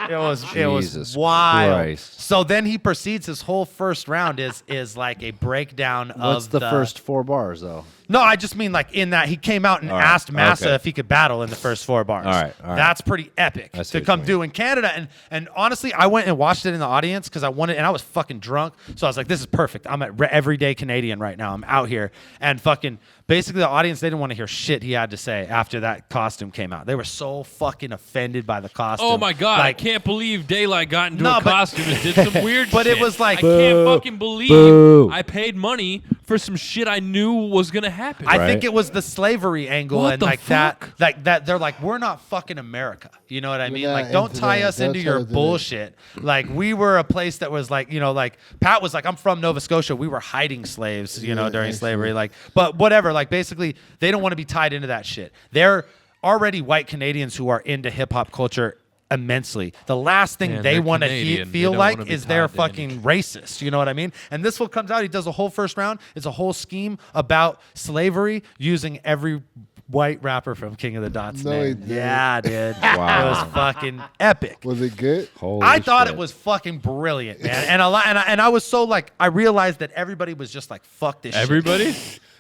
Speaker 3: dude. It was
Speaker 6: Jesus
Speaker 3: wild.
Speaker 6: Christ.
Speaker 3: So then he proceeds. His whole first round is like a breakdown
Speaker 6: What's
Speaker 3: of
Speaker 6: the first 4 bars though?
Speaker 3: No, I just mean like in that he came out and asked Massa if he could battle in the first 4 bars.
Speaker 6: All right.
Speaker 3: That's pretty epic to come do in Canada. And honestly, I went and watched it in the audience because I wanted, and I was fucking drunk. So I was like, this is perfect. I'm at everyday Canadian right now. I'm out here. And fucking basically the audience, they didn't want to hear shit he had to say after that costume came out. They were so fucking offended by the costume.
Speaker 5: Oh my God,
Speaker 3: Like,
Speaker 5: I can't believe Daylight got into a costume and did some weird
Speaker 3: but
Speaker 5: shit.
Speaker 3: it was like,
Speaker 5: I can't fucking believe I paid money for some shit I knew was gonna happen.
Speaker 3: I think it was the slavery angle
Speaker 5: What
Speaker 3: and
Speaker 5: the
Speaker 3: like
Speaker 5: fuck?
Speaker 3: that they're like, we're not fucking America. You know what I mean?
Speaker 4: not
Speaker 3: Like, don't
Speaker 4: into
Speaker 3: tie
Speaker 4: that.
Speaker 3: us
Speaker 4: Don't
Speaker 3: into
Speaker 4: tie
Speaker 3: your
Speaker 4: us into
Speaker 3: bullshit. Like, we were a place that was like, you know, like Pat was like, I'm from Nova Scotia. We were hiding slaves, you know, during slavery. Like, but whatever. Like, basically, they don't want to be tied into that shit. They're already white Canadians who are into hip hop culture immensely. The last thing
Speaker 5: Man,
Speaker 3: they
Speaker 5: they're
Speaker 3: want to
Speaker 5: Canadian. They
Speaker 3: feel
Speaker 5: don't
Speaker 3: like
Speaker 5: wanna be
Speaker 3: is they're
Speaker 5: tied to
Speaker 3: fucking racist. You know what I mean? And this one comes out. He does a whole first round. It's a whole scheme about slavery using every white rapper from King of the Dot's
Speaker 4: No, he
Speaker 3: name.
Speaker 4: didn't.
Speaker 3: Yeah, dude.
Speaker 6: Wow.
Speaker 3: It was fucking epic.
Speaker 4: Was it good?
Speaker 6: Holy
Speaker 3: I thought
Speaker 6: shit.
Speaker 3: it was fucking brilliant, man. And I was so like, I realized that everybody was just like, fuck this shit.
Speaker 5: Everybody?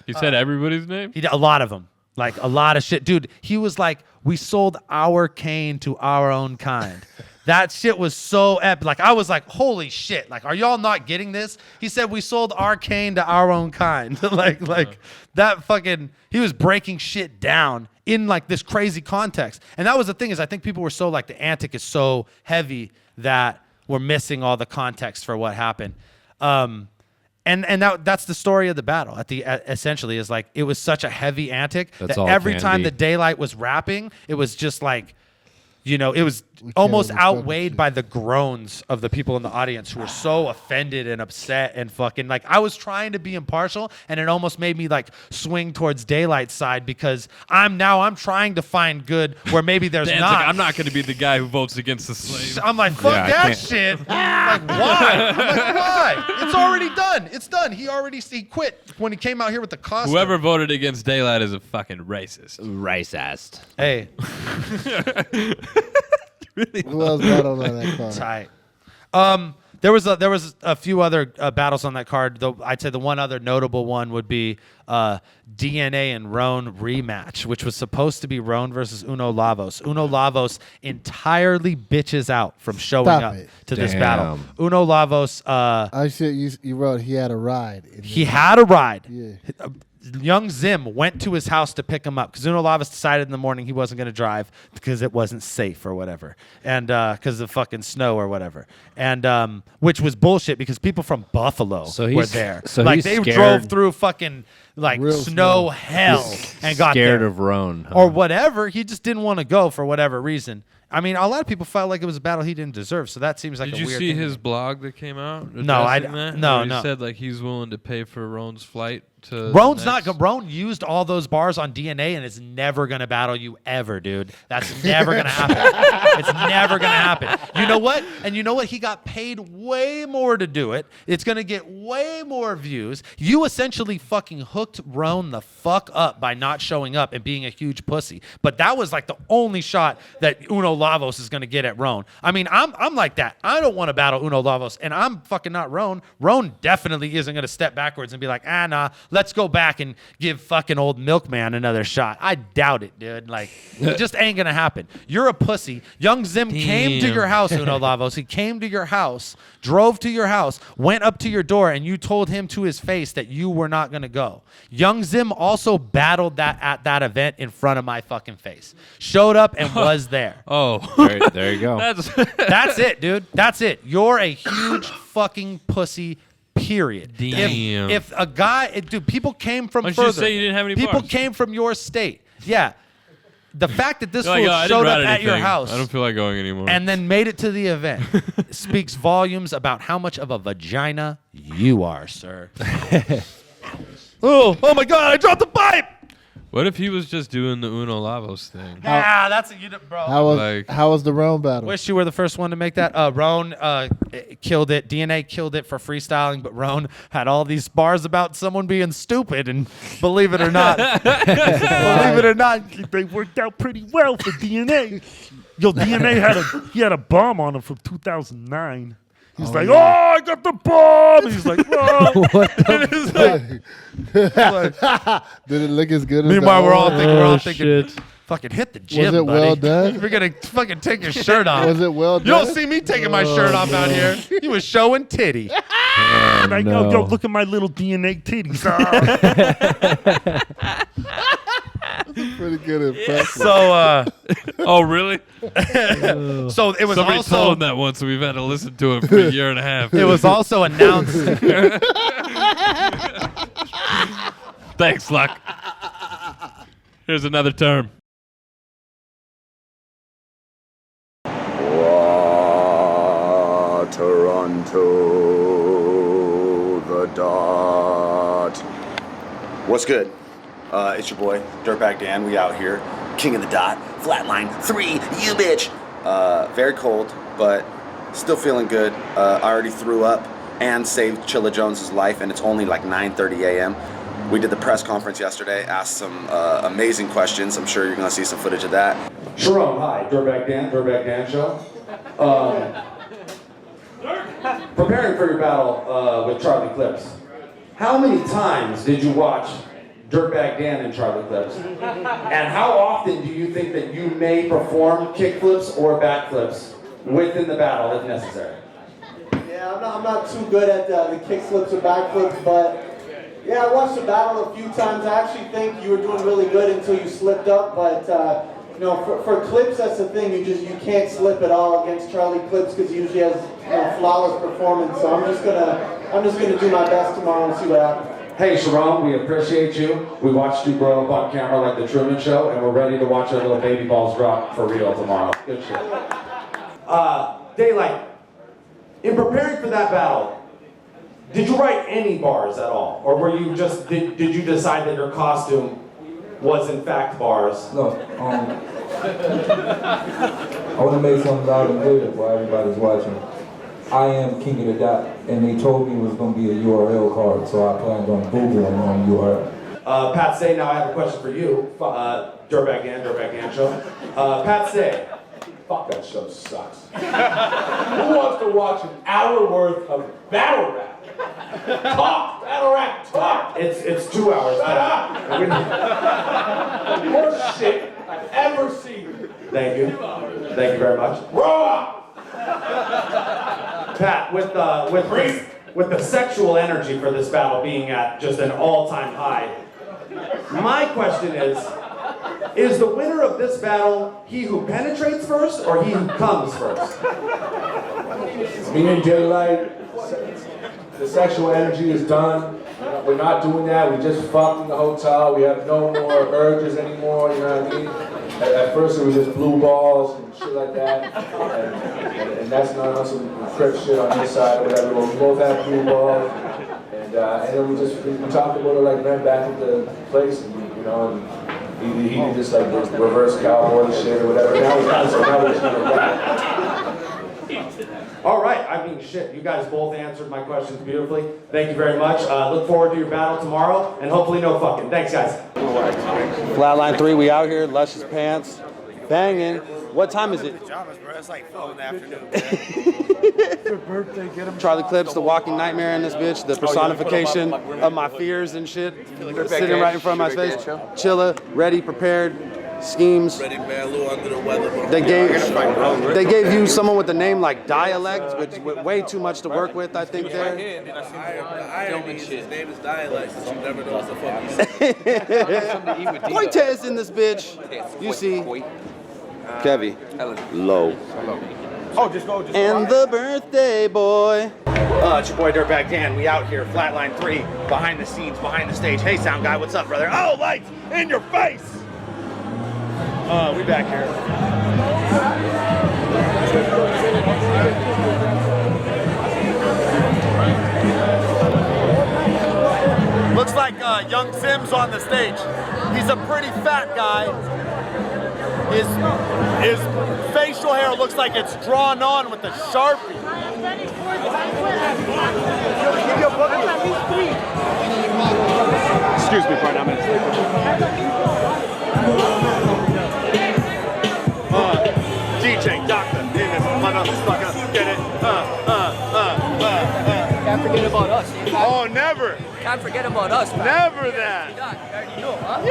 Speaker 5: He said everybody's name?
Speaker 3: He did a lot of them. Like a lot of shit. Dude, he was like, we sold our cane to our own kind. That shit was so epic. Like, I was like, holy shit. Like, are y'all not getting this? He said, we sold our cane to our own kind. like that fucking, he was breaking shit down in like this crazy context. And that was the thing is I think people were so like, the antic is so heavy that we're missing all the context for what happened. And that's the story of the battle. Essentially is like, it was such a heavy antic
Speaker 6: That's
Speaker 3: that
Speaker 6: all
Speaker 3: every
Speaker 6: can
Speaker 3: time
Speaker 6: be.
Speaker 3: the Daylight was rapping, it was just like, you know, it was almost outweighed by the groans of the people in the audience who were so offended and upset and fucking like, I was trying to be impartial and it almost made me like swing towards Daylight's side because I'm trying to find good where maybe there's
Speaker 5: Dan's
Speaker 3: not.
Speaker 5: like, I'm not going to be the guy who votes against the slaves.
Speaker 3: I'm like, fuck that shit. I'm like, why? I'm like, why? It's already done. It's done. He quit when he came out here with the costume.
Speaker 5: Whoever voted against Daylight is a fucking racist.
Speaker 6: Racist.
Speaker 3: Hey.
Speaker 4: Who else battled on that card?
Speaker 3: Tight. There was a few other battles on that card. Though I'd say the one other notable one would be DNA and Roan rematch, which was supposed to be Roan versus Uno Lavos. Uno Lavos entirely bitches out from showing up to this battle. Uno Lavos.
Speaker 4: I shit. You wrote he had a ride.
Speaker 3: He had a ride.
Speaker 4: Yeah.
Speaker 3: Young Zim went to his house to pick him up because Uno Lavos decided in the morning he wasn't going to drive because it wasn't safe or whatever, and because of fucking snow or whatever, and which was bullshit because people from Buffalo were there.
Speaker 6: So
Speaker 3: like
Speaker 6: he's
Speaker 3: they
Speaker 6: scared.
Speaker 3: drove through fucking like
Speaker 4: Real
Speaker 3: snow hell and got
Speaker 6: Scared
Speaker 3: there.
Speaker 6: of Roan. Huh?
Speaker 3: Or whatever. He just didn't want to go for whatever reason. I mean, a lot of people felt like it was a battle he didn't deserve, so that seems like
Speaker 5: Did
Speaker 3: a
Speaker 5: you
Speaker 3: weird
Speaker 5: see
Speaker 3: thing.
Speaker 5: his blog that came out?
Speaker 3: No,
Speaker 5: addressing that?
Speaker 3: no,
Speaker 5: Where he
Speaker 3: no.
Speaker 5: said like he's willing to pay for Roan's flight to.
Speaker 3: Roan's
Speaker 5: next-
Speaker 3: not. Roan used all those bars on DNA and is never gonna battle you ever, dude. That's never gonna happen. It's never gonna happen. You know what? And you know what? He got paid way more to do it. It's gonna get way more views. You essentially fucking hooked Roan the fuck up by not showing up and being a huge pussy. But that was like the only shot that Uno Lavos is gonna get at Roan. I mean, I'm like that. I don't want to battle Uno Lavos, and I'm fucking not Roan. Roan definitely isn't gonna step backwards and be like, nah, let's go back and give fucking old Milkman another shot. I doubt it, dude. Like, it just ain't gonna happen. You're a pussy. Young Zim came to your house, Uno Lavos. He came to your house, drove to your house, went up to your door, and you told him to his face that you were not gonna go. Young Zim also battled that at that event in front of my fucking face. Showed up and was there.
Speaker 5: Oh,
Speaker 6: there you go.
Speaker 3: That's it, dude. That's it. You're a huge fucking pussy. Period.
Speaker 5: Damn.
Speaker 3: If a guy, dude, people came from
Speaker 5: Why don't
Speaker 3: further.
Speaker 5: you say you didn't have any
Speaker 3: people
Speaker 5: bars?
Speaker 3: came from your state. Yeah. The fact that this
Speaker 5: You're
Speaker 3: fool
Speaker 5: like, "Oh, I didn't
Speaker 3: showed up
Speaker 5: write
Speaker 3: at your
Speaker 5: anything.
Speaker 3: house
Speaker 5: I don't feel like going anymore.
Speaker 3: and then made it to the event speaks volumes about how much of a vagina you are, sir. oh my God! I dropped the pipe.
Speaker 5: What if he was just doing the Uno Lavos thing?
Speaker 3: Nah, that's a unit, bro.
Speaker 4: How was the Roan battle?
Speaker 3: Wish you were the first one to make that. Roan killed it. DNA killed it for freestyling, but Roan had all these bars about someone being stupid, and believe it or not,
Speaker 16: they worked out pretty well for DNA. Yo, DNA had a bomb on him from 2009. He's like,
Speaker 4: yeah.
Speaker 16: oh, I got the bomb. And he's like, oh.
Speaker 4: What Did it look as good as
Speaker 3: Meanwhile,
Speaker 4: the
Speaker 3: we're all
Speaker 4: old
Speaker 3: thinking,
Speaker 4: one?
Speaker 3: fucking hit the gym,
Speaker 4: Was it
Speaker 3: buddy.
Speaker 4: well done?
Speaker 3: You're gonna fucking take your shirt off.
Speaker 4: Was it well
Speaker 3: You don't
Speaker 4: done?
Speaker 3: see me taking my shirt off out here. You was showing titty.
Speaker 16: Like,
Speaker 6: no.
Speaker 16: yo, look at my little DNA titties.
Speaker 4: Pretty good impression.
Speaker 3: So,
Speaker 5: Oh, really?
Speaker 3: so it was
Speaker 5: Somebody
Speaker 3: also
Speaker 5: told him that once, so we've had to listen to it for a year and a half.
Speaker 3: it was also announced.
Speaker 5: Thanks, Luck. Here's another term.
Speaker 17: Toronto, the dot. What's good? It's your boy, Dirtbag Dan. We out here. King of the dot. Flatline3, you bitch. Very cold, but still feeling good. I already threw up and saved Chilla Jones's life, and it's only like 9:30 a.m. We did the press conference yesterday, asked some amazing questions. I'm sure you're gonna see some footage of that.
Speaker 18: Chiron, hi, Dirtbag Dan show. Preparing for your battle with Charlie Clips, how many times did you watch Dirtbag Dan and Charlie Clips? And how often do you think that you may perform kickflips or backflips within the battle if necessary?
Speaker 19: Yeah, I'm not too good at the kickflips or backflips, but yeah, I watched the battle a few times. I actually think you were doing really good until you slipped up, but you know, for Clips, that's the thing. You can't slip at all against Charlie Clips because he usually has flawless performance. So I'm just gonna do my best tomorrow and see what happens.
Speaker 18: Hey Chiron, we appreciate you. We watched you grow up on camera like the Truman Show, and we're ready to watch our little baby balls drop for real tomorrow. Good shit. Daylight, in preparing for that battle, did you write any bars at all, or were you just did you decide that your costume was in fact bars?
Speaker 20: No, I want to make something loud and clear while everybody's watching. I am King of the Dot, and they told me it was going to be a URL card, so I planned on Googling on URL.
Speaker 18: Pat Say, now I have a question for you. Dirtbag Dan show. Pat Say, fuck that show sucks. Who wants to watch an hour worth of battle rap? Talk, battle rap, talk. It's 2 hours. Worst shit I've ever seen. Thank you very much. Raw. Pat, with the sexual energy for this battle being at just an all-time high, my question is the winner of this battle he who penetrates first or he who comes first?
Speaker 21: Me and Daylight, the sexual energy is done. We're not doing that. We just fucked in the hotel. We have no more urges anymore, you know what I mean? At first it was just blue balls and shit like that. And that's not on some crip shit on this side or whatever. We both have blue balls. And then we talked about it like ran back at the place, and, you know, and he did just like this reverse cowboy shit or whatever. Now we're just gonna rap.
Speaker 18: All right, I mean, shit, you guys both answered my questions beautifully. Thank you very much. Look forward to your battle tomorrow, and hopefully no fucking. Thanks, guys.
Speaker 22: Flatline3, we out here, luscious pants, banging. What time is it?
Speaker 23: Pajamas, bro. It's like 4 in the afternoon.
Speaker 22: Charlie Clips, the walking nightmare in this bitch, the personification of my fears and shit, sitting right in front of my face. Chilla, ready, prepared. Schemes.
Speaker 23: Ready, man, a little under the weather.
Speaker 22: They gave you someone with a name like Dialect, which is way too much to work with, I think, there.
Speaker 23: The irony is his name is Dialect, so you never know what the fuck he's saying.
Speaker 22: Cortez in this bitch. You see. Kevy. Low. And the birthday boy.
Speaker 24: It's your boy Dirtbag Dan. We out here, Flatline3, behind the scenes, behind the stage. Hey, sound guy, what's up, brother? Oh, lights in your face! We back here.
Speaker 25: Looks like young Sim's on the stage. He's a pretty fat guy. His facial hair looks like it's drawn on with a Sharpie.
Speaker 24: Excuse me, pardon, I'm in DJ Doctor, in this motherfucker, get it?
Speaker 26: Can't forget about us.
Speaker 25: Oh, never.
Speaker 26: Can't forget about us, man.
Speaker 25: Never that.
Speaker 26: You already know, huh?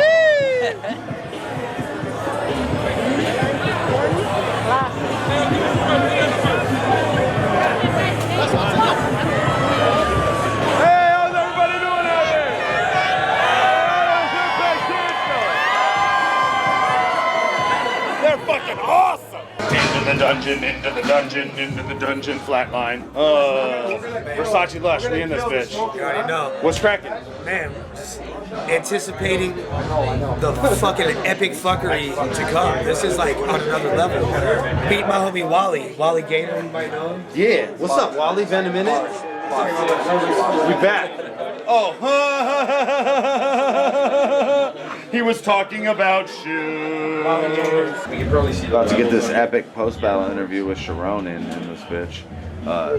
Speaker 25: Hey, how's everybody doing out there? They're fucking awesome.
Speaker 14: Into the dungeon, Flatline. We're
Speaker 24: Versace Lush, we in this bitch.
Speaker 1: You already know.
Speaker 24: What's cracking?
Speaker 1: Man, just anticipating the fucking epic fucking to come. This is like on another level. Beat my homie Wally Gator, you might know him.
Speaker 22: Yeah, what's up, Wally? Been a minute?
Speaker 24: We back. Oh, he was talking about shoes.
Speaker 17: About to get this epic post-battle interview with Chiron in this bitch.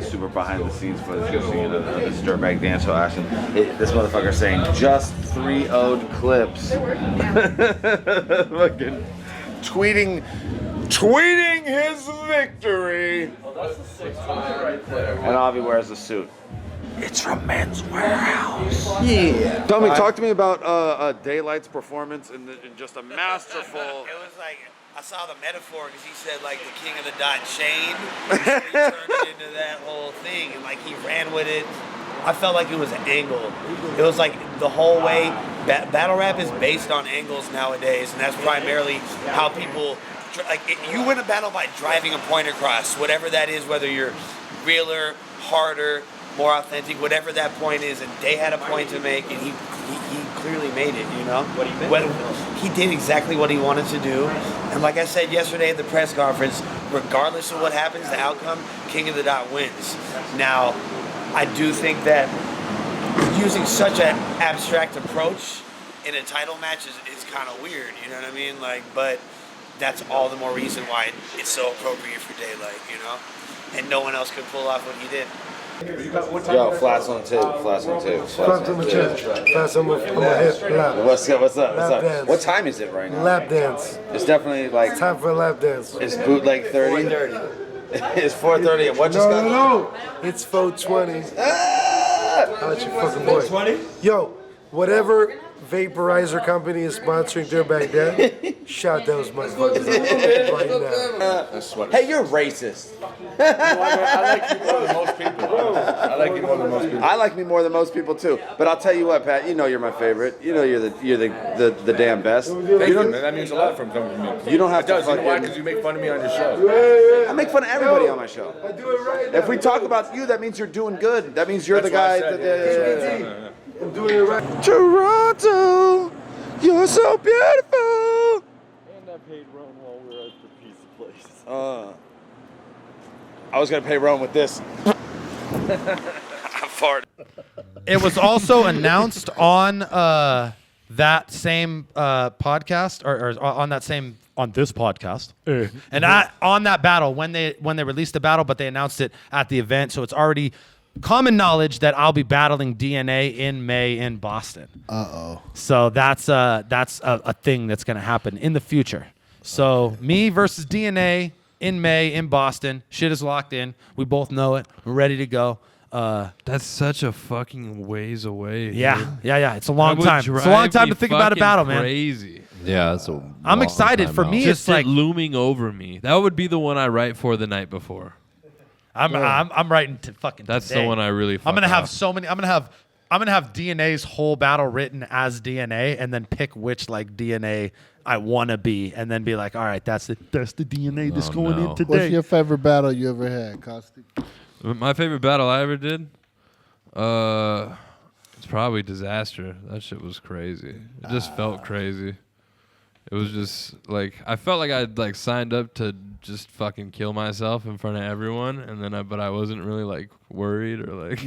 Speaker 17: Super behind the scenes footage you're seeing of this Dirtbag Dan show action. This motherfucker saying just 3-0'd clips. Fucking tweeting his victory. And Avi wears a suit. It's from Men's Warehouse.
Speaker 22: Yeah.
Speaker 17: Talk to me about Daylight's performance in just a masterful.
Speaker 1: It was like, I saw the metaphor because he said like the king of the dot chain. So he turned it into that whole thing and like he ran with it. I felt like it was an angle. It was like the whole way. Battle rap is based on angles nowadays, and that's primarily how people you win a battle by driving a point across, whatever that is, whether you're realer, harder, more authentic, whatever that point is, and they had a point to make, and he clearly made it, you know? He did exactly what he wanted to do, and like I said yesterday at the press conference, regardless of what happens, the outcome, King of the Dot wins. Now, I do think that using such an abstract approach in a title match is kind of weird, you know what I mean? Like, but that's all the more reason why it's so appropriate for Daylight, you know? And no one else could pull off what he did.
Speaker 17: Yo, flats on tape, flats on tape.
Speaker 11: Flats on the chest, flats on my hip, lap.
Speaker 17: What's up?
Speaker 11: Lap dance.
Speaker 17: What time is it right now?
Speaker 11: Lap dance.
Speaker 17: It's definitely like.
Speaker 11: Time for a lap dance.
Speaker 17: It's bootleg 30. It's 4:30 and what just got?
Speaker 11: No, it's 4:20. I'll let you fucking boy. 4:20? Yo, whatever vaporizer company is sponsoring Dirtbag Dan, shout those motherfuckers out right now.
Speaker 17: Hey, you're racist.
Speaker 21: I like you more than most people. I like you more than most people.
Speaker 17: I like me more than most people too. But I'll tell you what, Pat. You know you're my favorite. You know you're the damn best.
Speaker 21: Thank you, man. That means a lot from coming from me.
Speaker 17: You don't have to
Speaker 21: fucking.
Speaker 17: fucking.
Speaker 21: Why? Because you make fun of me on your show.
Speaker 17: I make fun of everybody on my show.
Speaker 11: I do it right now.
Speaker 17: If we talk about you, that means you're doing good. That means you're the guy.
Speaker 11: I'm doing it right.
Speaker 17: Toronto, you're so beautiful.
Speaker 21: And I paid Ron while we were at the pizza place.
Speaker 17: I was gonna pay Ron with this. I farted.
Speaker 3: It was also announced on that same podcast, or on this podcast, and on that battle when they released the battle, but they announced it at the event, so it's already common knowledge that I'll be battling DNA in May in Boston. So that's a thing that's gonna happen in the future. So me versus DNA in May in Boston. Shit is locked in. We both know it. We're ready to go.
Speaker 5: That's such a fucking ways away.
Speaker 3: Yeah. It's a long time. It's a long time to think about a battle, man.
Speaker 5: Crazy.
Speaker 6: Yeah, that's a
Speaker 3: I'm excited. For me,
Speaker 5: just
Speaker 3: it's like
Speaker 5: looming over me. That would be the one I write for the night before.
Speaker 3: I'm writing to fucking.
Speaker 5: That's
Speaker 3: today.
Speaker 5: the one I really.
Speaker 3: I'm gonna have
Speaker 5: off.
Speaker 3: so many. I'm gonna have DNA's whole battle written as DNA, and then pick which like DNA I want to be, and then be like, all right, that's the DNA that's going in today.
Speaker 4: What's your favorite battle you ever had, Caustic?
Speaker 5: My favorite battle I ever did? It's probably Disaster. That shit was crazy. It just felt crazy. It was just like I felt like I'd like signed up to just fucking kill myself in front of everyone, and then but I wasn't really like worried or like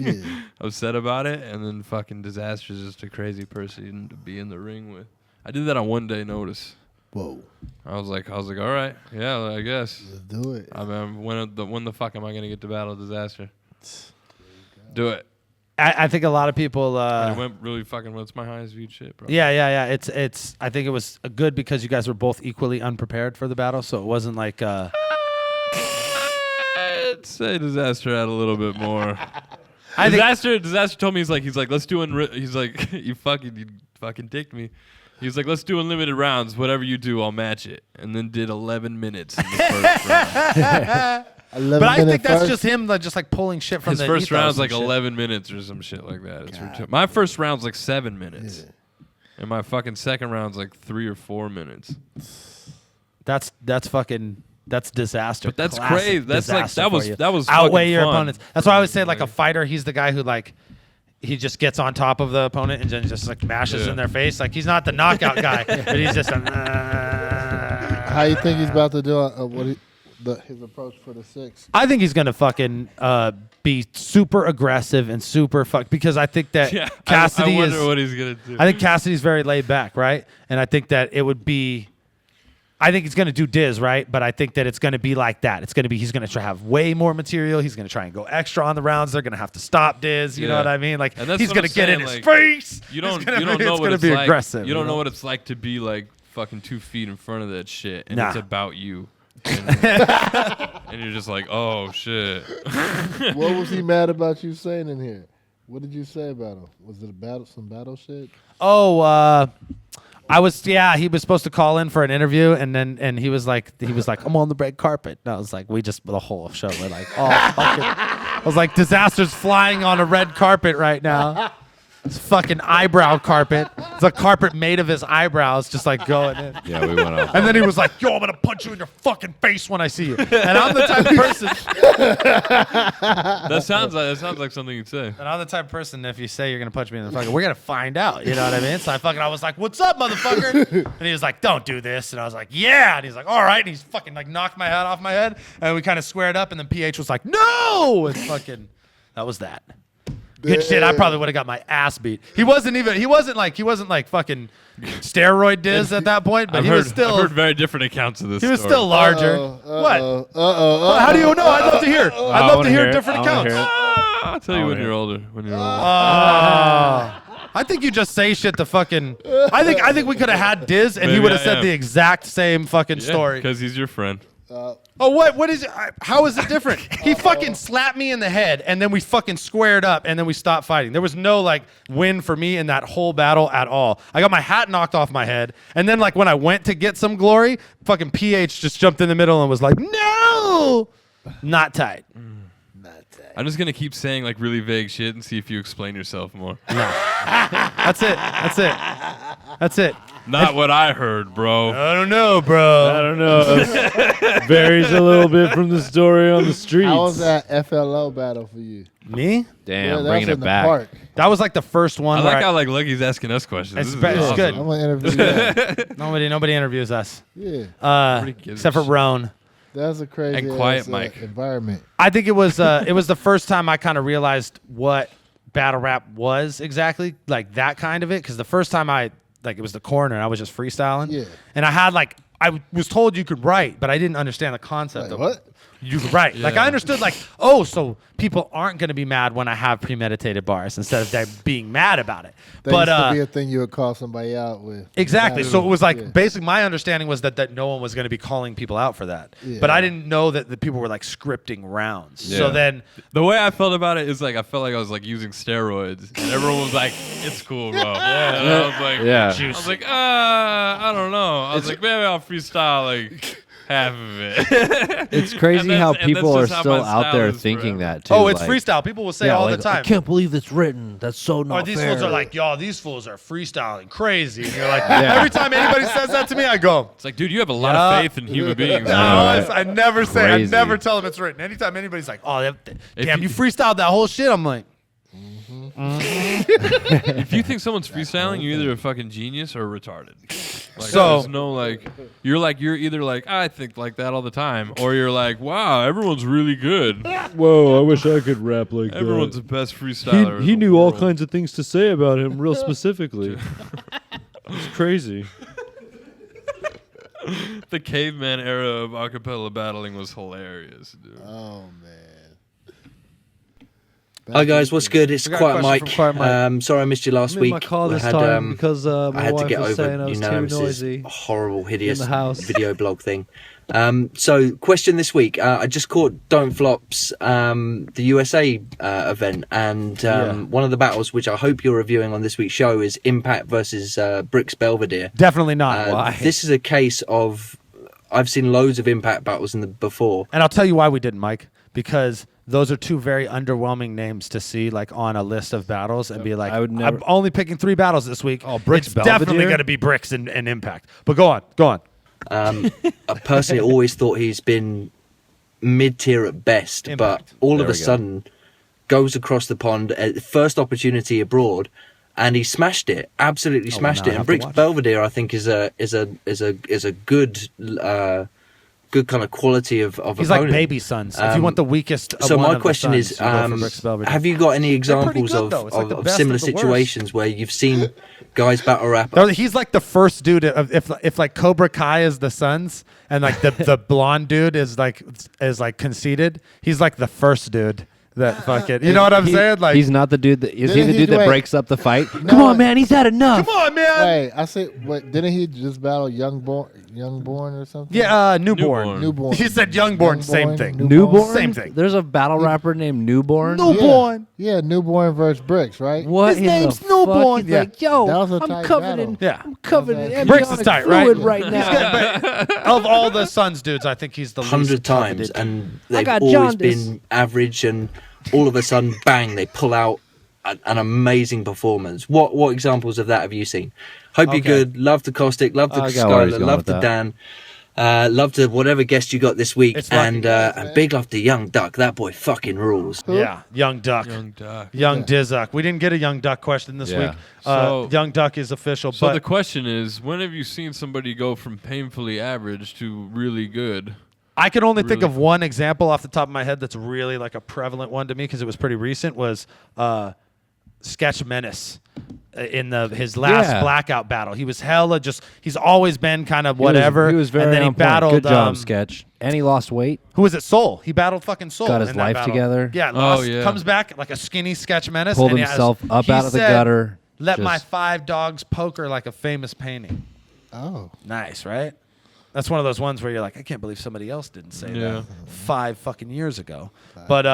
Speaker 5: upset about it. And then fucking Disaster is just a crazy person to be in the ring with. I did that on one day notice.
Speaker 4: Whoa.
Speaker 5: I was like, all right, yeah, I guess.
Speaker 4: Let's do it.
Speaker 5: I mean, when the fuck am I gonna get to battle Disaster? Do it.
Speaker 3: I think a lot of people.
Speaker 5: And it went really fucking well. It's my highest viewed shit, bro.
Speaker 3: Yeah. It's. I think it was good because you guys were both equally unprepared for the battle, so it wasn't like.
Speaker 5: I'd say Disaster had a little bit more. Disaster told me he's like let's do he's like you fucking dicked me. He's like, let's do unlimited rounds. Whatever you do, I'll match it. And then did 11 minutes in the first round.
Speaker 3: But I think that's just him, just like pulling shit from
Speaker 5: his
Speaker 3: the
Speaker 5: first
Speaker 3: ethos
Speaker 5: round's
Speaker 3: and
Speaker 5: like
Speaker 3: shit.
Speaker 5: 11 minutes or some shit like that. It's my first round's like 7 minutes. And my fucking second round's like 3 or 4 minutes.
Speaker 3: That's fucking That's disaster.
Speaker 5: But that's
Speaker 3: Classic
Speaker 5: crazy. That's like
Speaker 3: disaster
Speaker 5: that
Speaker 3: for
Speaker 5: was
Speaker 3: you.
Speaker 5: that was
Speaker 3: outweigh
Speaker 5: fucking
Speaker 3: your
Speaker 5: fun.
Speaker 3: opponents. That's why I would say like a fighter. He's the guy who like he just gets on top of the opponent and then just like mashes in their face. Like he's not the knockout guy, but he's just
Speaker 4: How you think he's about to do his approach for the 6?
Speaker 3: I think he's gonna fucking be super aggressive and super because I think that Cassidy
Speaker 5: I wonder
Speaker 3: is.
Speaker 5: what he's gonna do.
Speaker 3: I think Cassidy's very laid back, right? And I think that it would be. I think he's gonna do Diz, right? But I think that it's gonna be like that. It's gonna be he's gonna try to have way more material. He's gonna try and go extra on the rounds. They're gonna have to stop Diz. You know what I mean? Like
Speaker 5: And that's
Speaker 3: he's
Speaker 5: what
Speaker 3: gonna
Speaker 5: I'm
Speaker 3: get in
Speaker 5: saying,
Speaker 3: his
Speaker 5: like,
Speaker 3: face.
Speaker 5: You don't
Speaker 3: It's gonna
Speaker 5: you don't
Speaker 3: be-
Speaker 5: know
Speaker 3: it's
Speaker 5: what
Speaker 3: gonna
Speaker 5: it's
Speaker 3: be
Speaker 5: like.
Speaker 3: aggressive.
Speaker 5: You don't know what it's like to be like fucking 2 feet in front of that shit, and
Speaker 3: Nah.
Speaker 5: it's about you. And, and you're just like, oh shit.
Speaker 4: What was he mad about you saying in here? What did you say about him? Was it some battle shit?
Speaker 3: Oh, he was supposed to call in for an interview, and he was like, I'm on the red carpet. And I was like, the whole show, we're like, oh, fucking. I was like, disaster's flying on a red carpet right now. It's fucking eyebrow carpet. It's a carpet made of his eyebrows, just like going in.
Speaker 5: Yeah, we went off.
Speaker 3: And then he was like, yo, I'm gonna punch you in your fucking face when I see you. And I'm the type of person.
Speaker 5: that sounds like something you'd say.
Speaker 3: And I'm the type of person, if you say you're gonna punch me in the fucking, we're gonna find out. You know what I mean? So I was like, what's up, motherfucker? And he was like, don't do this. And I was like, yeah. And he's like, all right. And he's fucking like knocked my head off my head. And we kind of squared up. And then PH was like, no. And fucking, that was that. Good shit. I probably would have got my ass beat. He wasn't like fucking steroid Diz at that point, but
Speaker 5: I've
Speaker 3: he was still.
Speaker 5: I've heard very different accounts of this.
Speaker 3: He was
Speaker 5: story.
Speaker 3: still larger. What? How do you know? I'd love to hear. I'd love to hear different accounts.
Speaker 5: I'll tell you when you're older. When you're older.
Speaker 3: I think you just say shit to fucking. I think we could have had Diz and he
Speaker 5: Maybe
Speaker 3: would have
Speaker 5: I
Speaker 3: said
Speaker 5: am.
Speaker 3: the exact same fucking story.
Speaker 5: Because he's your friend.
Speaker 3: Oh, what is it? How is it different? He fucking slapped me in the head, and then we fucking squared up, and then we stopped fighting. There was no like win for me in that whole battle at all. I got my hat knocked off my head, and then like when I went to get some glory, fucking PH just jumped in the middle and was like, "No, not tight."
Speaker 5: I'm just gonna keep saying like really vague shit and see if you explain yourself more.
Speaker 3: That's it.
Speaker 5: Not what I heard, bro.
Speaker 3: I don't know, bro.
Speaker 2: I don't know. Varies a little bit from the story on the streets.
Speaker 4: How was that FLO battle for you?
Speaker 3: Me?
Speaker 6: Damn,
Speaker 4: that
Speaker 6: bringing
Speaker 4: was
Speaker 6: it
Speaker 4: in the
Speaker 6: back.
Speaker 4: park.
Speaker 3: That was like the first one.
Speaker 5: I
Speaker 3: where
Speaker 5: like how like Lucky's asking us questions.
Speaker 3: It's,
Speaker 5: This is
Speaker 3: it's good.
Speaker 4: I'm gonna interview you.
Speaker 3: Nobody interviews us.
Speaker 4: Yeah.
Speaker 3: Except for Roan.
Speaker 4: That was a crazy
Speaker 5: And Quiet
Speaker 4: ass,
Speaker 5: Mike.
Speaker 4: environment.
Speaker 3: I think it was the first time I kind of realized what battle rap was exactly, like that kind of it. Because the first time it was the corner, and I was just freestyling.
Speaker 4: Yeah.
Speaker 3: And I was told you could write, but I didn't understand the concept of
Speaker 4: what?
Speaker 3: You could write. Like I understood like, oh, so people aren't going to be mad when I have premeditated bars instead of them being mad about it.
Speaker 4: That
Speaker 3: But
Speaker 4: used to be a thing you would call somebody out with.
Speaker 3: exactly. So it was like
Speaker 4: Yeah.
Speaker 3: basically my understanding was that no one was going to be calling people out for that.
Speaker 4: Yeah.
Speaker 3: But I didn't know that the people were like scripting rounds.
Speaker 5: Yeah.
Speaker 3: So then
Speaker 5: the way I felt about it is like I felt like I was like using steroids, and everyone was like, "It's cool, bro." And I was like,
Speaker 6: Yeah.
Speaker 5: I was like, I don't know. I was like, maybe I'll freestyle like half of it.
Speaker 6: It's crazy
Speaker 5: And that's-
Speaker 6: how
Speaker 5: and
Speaker 6: people are
Speaker 5: that's just how
Speaker 6: still
Speaker 5: my
Speaker 6: out
Speaker 5: style
Speaker 6: there
Speaker 5: is
Speaker 6: thinking
Speaker 5: forever.
Speaker 6: that too.
Speaker 3: Oh, it's
Speaker 6: like-
Speaker 3: freestyle. People will say
Speaker 6: Yeah,
Speaker 3: all
Speaker 6: like,
Speaker 3: the time.
Speaker 6: I can't believe it's written. That's so not
Speaker 3: Or these
Speaker 6: fair.
Speaker 3: fools are like, y'all, these fools are freestyling crazy. And you're like,
Speaker 6: Yeah.
Speaker 3: every time anybody says that to me, I go,
Speaker 5: It's like, dude, you have a lot of faith in human beings.
Speaker 3: No, I never say, I
Speaker 6: Crazy.
Speaker 3: never tell them it's written. Anytime anybody's like, oh, damn,
Speaker 5: you-
Speaker 3: you freestyled that whole shit, I'm like,
Speaker 5: If you think someone's freestyling, you're either a fucking genius or retarded. Like,
Speaker 3: So-
Speaker 5: there's no you're either like I think like that all the time, or you're like, wow, everyone's really good.
Speaker 2: Whoa, I wish I could rap like
Speaker 5: Everyone's
Speaker 2: that.
Speaker 5: the best freestyler. in
Speaker 2: He
Speaker 5: the
Speaker 2: knew all
Speaker 5: world.
Speaker 2: kinds of things to say about him real specifically. It's crazy.
Speaker 5: The caveman era of acapella battling was hilarious, dude.
Speaker 4: Oh man.
Speaker 7: Hi guys, what's good? It's
Speaker 3: We got a
Speaker 7: Quiet
Speaker 3: question
Speaker 7: Mike.
Speaker 3: from Quiet Mike.
Speaker 7: Sorry I missed you last
Speaker 2: I'm in
Speaker 7: week.
Speaker 2: my car this
Speaker 7: I had,
Speaker 2: time because
Speaker 7: I
Speaker 2: my
Speaker 7: had to
Speaker 2: wife
Speaker 7: get
Speaker 2: was saying
Speaker 7: over
Speaker 2: I was too
Speaker 7: Unanimous's
Speaker 2: noisy
Speaker 7: horrible, hideous
Speaker 2: in the house.
Speaker 7: video blog thing. So, question this week. I just caught Don't Flop's the USA event, and one of the battles, which I hope you're reviewing on this week's show, is Impact versus Bricks Belvedere.
Speaker 3: definitely not. Why?
Speaker 7: This is a case of I've seen loads of Impact battles before.
Speaker 3: And I'll tell you why we didn't, Mike, because those are two very underwhelming names to see like on a list of battles and be like,
Speaker 2: I would never-
Speaker 3: I'm only picking 3 battles this week.
Speaker 2: Oh, Bricks
Speaker 3: it's definitely
Speaker 2: Belvedere?
Speaker 3: going to be Bricks and Impact. But go on.
Speaker 7: I personally always thought he's been mid-tier at best, but all of a sudden goes across the pond at first opportunity abroad, and he smashed it, absolutely smashed it. And Bricks Belvedere, I think, is a good good kind of quality of
Speaker 3: He's
Speaker 7: opponent.
Speaker 3: like baby sons. If you want the weakest
Speaker 7: so
Speaker 3: one
Speaker 7: my
Speaker 3: of the
Speaker 7: question
Speaker 3: sons,
Speaker 7: is,
Speaker 3: you go for Bricks Belvedere.
Speaker 7: have you got any examples
Speaker 3: good, though. It's like the
Speaker 7: of
Speaker 3: best
Speaker 7: similar
Speaker 3: of the worst.
Speaker 7: situations where you've seen guys battle rap?
Speaker 3: No, he's like the first dude. If like Cobra Kai is the sons, and like the blonde dude is like conceited, he's like the first dude that fucking. You know what I'm saying? Like
Speaker 6: he's not the dude that is he the dude that breaks up the fight?
Speaker 4: No,
Speaker 6: Come on, man, he's had enough.
Speaker 3: Come on, man.
Speaker 4: Hey, I said, what? Didn't he just battle Youngborn or something?
Speaker 3: Yeah, Newborn.
Speaker 4: Newborn.
Speaker 3: He said Youngborn, same thing.
Speaker 6: Newborn?
Speaker 3: Same thing.
Speaker 6: There's a battle rapper named Newborn.
Speaker 3: Newborn.
Speaker 4: Yeah, Newborn versus Bricks, right?
Speaker 6: What?
Speaker 3: His
Speaker 6: in the
Speaker 3: name's
Speaker 6: fuck?
Speaker 3: Newborn.
Speaker 6: He's like, yo,
Speaker 4: That was a
Speaker 6: I'm
Speaker 4: tight
Speaker 6: covered
Speaker 4: battle.
Speaker 6: in, I'm covered in
Speaker 3: Bricks is
Speaker 6: amniotic
Speaker 3: tight, right?
Speaker 6: fluid right now.
Speaker 3: Of all the Sons dudes, I think he's the
Speaker 7: 100
Speaker 3: least
Speaker 7: times,
Speaker 3: coveted.
Speaker 7: and
Speaker 6: I
Speaker 7: they've
Speaker 6: got
Speaker 7: always
Speaker 6: jaundice.
Speaker 7: been average, and all of a sudden, bang, they pull out an amazing performance. What examples of that have you seen? Hope you're good. Love to Caustic, love to
Speaker 6: I got where he's
Speaker 7: Skylar,
Speaker 6: going
Speaker 7: love
Speaker 6: with
Speaker 7: to
Speaker 6: that.
Speaker 7: Dan. Love to whatever guest you got this week, and big love to Young Duck. That boy fucking rules.
Speaker 3: Yeah, Young Duck. Young Dizzuck. We didn't get a Young Duck question this week.
Speaker 5: So-
Speaker 3: Young Duck is official.
Speaker 5: So
Speaker 3: but
Speaker 5: the question is, when have you seen somebody go from painfully average to really good?
Speaker 3: I can only think
Speaker 5: Really
Speaker 3: of one example off the top of my head that's really like a prevalent one to me because it was pretty recent. Was Sketch Menace in his last Blackout battle. He was hella just. He's always been kind of whatever.
Speaker 6: He was very
Speaker 3: and then he
Speaker 6: on point.
Speaker 3: battled.
Speaker 6: Good job, Sketch. And he lost weight.
Speaker 3: Who was it? Soul. He battled fucking Soul.
Speaker 6: Got his
Speaker 3: in that
Speaker 6: life
Speaker 3: battle.
Speaker 6: together.
Speaker 3: Yeah,
Speaker 6: Oh,
Speaker 3: lost,
Speaker 6: yeah.
Speaker 3: comes back like a skinny Sketch Menace.
Speaker 6: Pulled
Speaker 3: and he
Speaker 6: himself up
Speaker 3: he
Speaker 6: out of the
Speaker 3: said,
Speaker 6: gutter,
Speaker 3: Let my
Speaker 6: just-
Speaker 3: 5 dogs poker like a famous painting.
Speaker 4: Oh,
Speaker 3: nice, right? That's one of those ones where you're like, I can't believe somebody else didn't say that 5 fucking years ago. But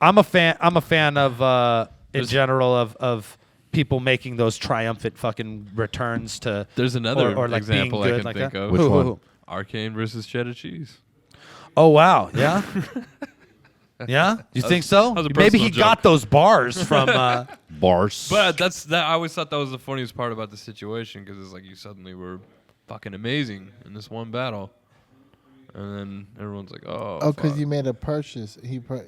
Speaker 3: I'm a fan of in general of people making those triumphant fucking returns to.
Speaker 5: There's another
Speaker 3: or like
Speaker 5: example
Speaker 3: being
Speaker 5: I
Speaker 3: good
Speaker 5: can
Speaker 3: like
Speaker 5: think
Speaker 3: that.
Speaker 5: of.
Speaker 3: Which one? Who?
Speaker 5: Arcane versus Cheddar Cheese.
Speaker 3: Oh wow, yeah. Yeah, you think so?
Speaker 5: That was a
Speaker 3: Maybe he
Speaker 5: personal
Speaker 3: got
Speaker 5: joke.
Speaker 3: those bars from
Speaker 6: bars.
Speaker 5: But I always thought that was the funniest part about the situation because it's like you suddenly were fucking amazing in this one battle, and then everyone's like, "Oh,
Speaker 4: Oh, because
Speaker 5: fuck.
Speaker 4: you made a purchase.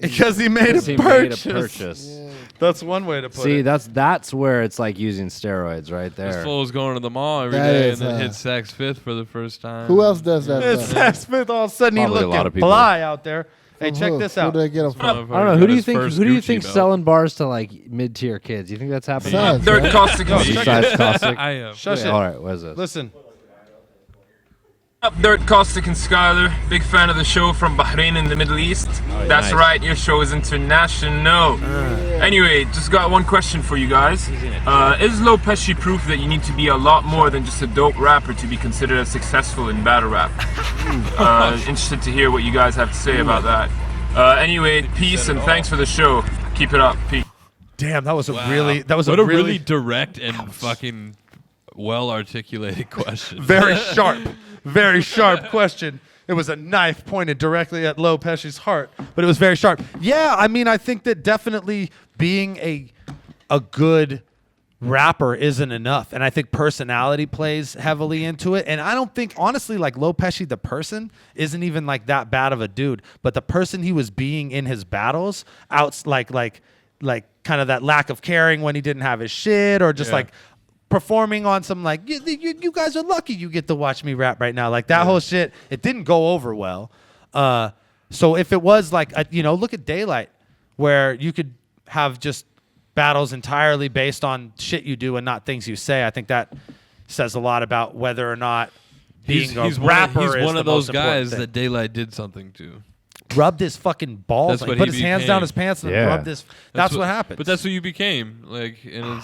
Speaker 3: Because he made a purchase.
Speaker 4: Yeah.
Speaker 3: That's one way to put
Speaker 6: See,
Speaker 3: it.
Speaker 6: that's where it's like using steroids right
Speaker 5: This
Speaker 6: there.
Speaker 5: fool was going to the mall every
Speaker 4: That
Speaker 5: day
Speaker 4: is,
Speaker 5: and then hit Saks Fifth for the first time.
Speaker 4: Who else does that?
Speaker 3: It's
Speaker 4: though?
Speaker 3: Zach Smith. All of a sudden, he
Speaker 6: Probably a lot of
Speaker 3: looking
Speaker 6: people.
Speaker 3: fly out there. Hey,
Speaker 4: From
Speaker 3: check
Speaker 4: who?
Speaker 3: this
Speaker 4: Who
Speaker 3: out.
Speaker 4: did they get 'em from?
Speaker 6: I don't know. Who do you think selling bars to like mid-tier kids? You think that's happening?
Speaker 4: Sons,
Speaker 23: Dirt
Speaker 4: right?
Speaker 23: Caustic.
Speaker 3: Yo,
Speaker 6: Besides Caustic?
Speaker 5: I am.
Speaker 3: Shush
Speaker 6: Wait,
Speaker 3: it.
Speaker 6: all right, what is this?
Speaker 3: Listen.
Speaker 23: Up, Dirt Caustic and Skylar. Big fan of the show from Bahrain in the Middle East. That's
Speaker 6: nice.
Speaker 23: right, your show is international. Anyway, just got one question for you guys. Is Low Pesci proof that you need to be a lot more than just a dope rapper to be considered as successful in battle rap? Interested to hear what you guys have to say about that. Anyway, peace and thanks for the show. Keep it up. Peace.
Speaker 3: Damn, that was a
Speaker 5: Wow.
Speaker 3: really
Speaker 5: What a really direct and fucking well articulated question.
Speaker 3: very sharp question. It was a knife pointed directly at Low Pesci's heart, but it was very sharp. Yeah, I mean, I think that definitely being a good rapper isn't enough, and I think personality plays heavily into it. And I don't think, honestly, like Low Pesci, the person, isn't even like that bad of a dude, but the person he was being in his battles, like kind of that lack of caring when he didn't have his shit, or just like performing on some like you guys are lucky you get to watch me rap right now, like that whole shit. It didn't go over well. So if it was like look at Daylight, where you could have just battles entirely based on shit you do and not things you say. I think that says a lot about whether or not being a rapper
Speaker 5: he's
Speaker 3: is
Speaker 5: one
Speaker 3: the
Speaker 5: of those
Speaker 3: most important
Speaker 5: guys
Speaker 3: thing.
Speaker 5: that Daylight did something to.
Speaker 3: Rubbed his fucking balls.
Speaker 5: That's
Speaker 3: Like,
Speaker 5: what
Speaker 3: put
Speaker 5: he
Speaker 3: his hands
Speaker 5: became.
Speaker 3: down his pants and rubbed his. That's what happened.
Speaker 5: But that's what you became. Like, and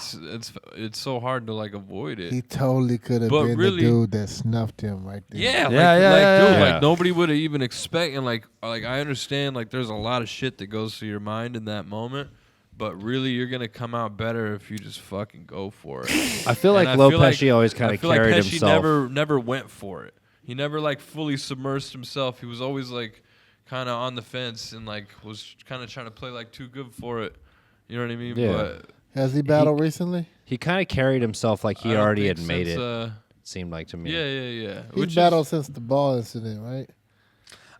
Speaker 5: it's so hard to like avoid it.
Speaker 4: He totally could have
Speaker 5: But
Speaker 4: been
Speaker 5: really-
Speaker 4: the dude that snuffed him right there.
Speaker 5: Yeah, dude,
Speaker 6: yeah.
Speaker 5: like nobody would have even expect. And like I understand, like there's a lot of shit that goes through your mind in that moment. But really, you're gonna come out better if you just fucking go for it.
Speaker 6: I feel
Speaker 5: And
Speaker 6: like Low Pesci always kind
Speaker 5: I
Speaker 6: of
Speaker 5: feel like
Speaker 6: carried
Speaker 5: Pesci
Speaker 6: himself.
Speaker 5: never went for it. He never like fully submersed himself. He was always like kind of on the fence and like was kind of trying to play like too good for it. You know what I mean?
Speaker 6: Yeah.
Speaker 5: But
Speaker 4: Has he battled recently?
Speaker 6: He kind of carried himself like
Speaker 5: I
Speaker 6: he
Speaker 5: don't
Speaker 6: already
Speaker 5: think
Speaker 6: had made
Speaker 5: since,
Speaker 6: it. seemed like to me.
Speaker 5: Yeah.
Speaker 4: He's battled since the ball incident, right?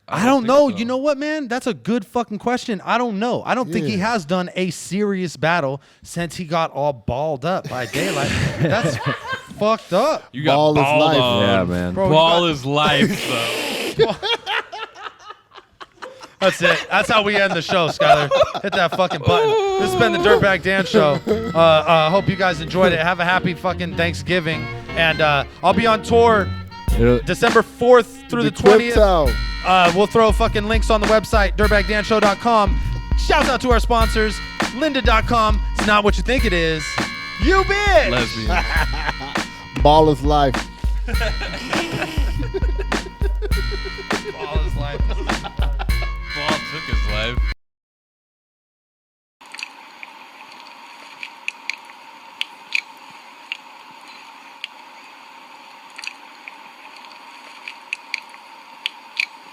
Speaker 3: I don't know. You know what, man? That's a good fucking question. I don't know. I don't think he has done a serious battle since he got all balled up by Daylight. That's fucked up.
Speaker 5: You got ball
Speaker 4: is life.
Speaker 6: Yeah, man.
Speaker 3: Bro,
Speaker 5: ball is life, though.
Speaker 3: That's it. That's how we end the show, Skylar. Hit that fucking button. This has been the Dirtbag Dan Show. Hope you guys enjoyed it. Have a happy fucking Thanksgiving. And I'll be on tour December 4th through the 20th. We'll throw fucking links on the website, dirtbagdanshow.com. Shout out to our sponsors, lynda.com. It's not what you think it is. You bitch!
Speaker 5: Lesbian.
Speaker 4: Ball is life.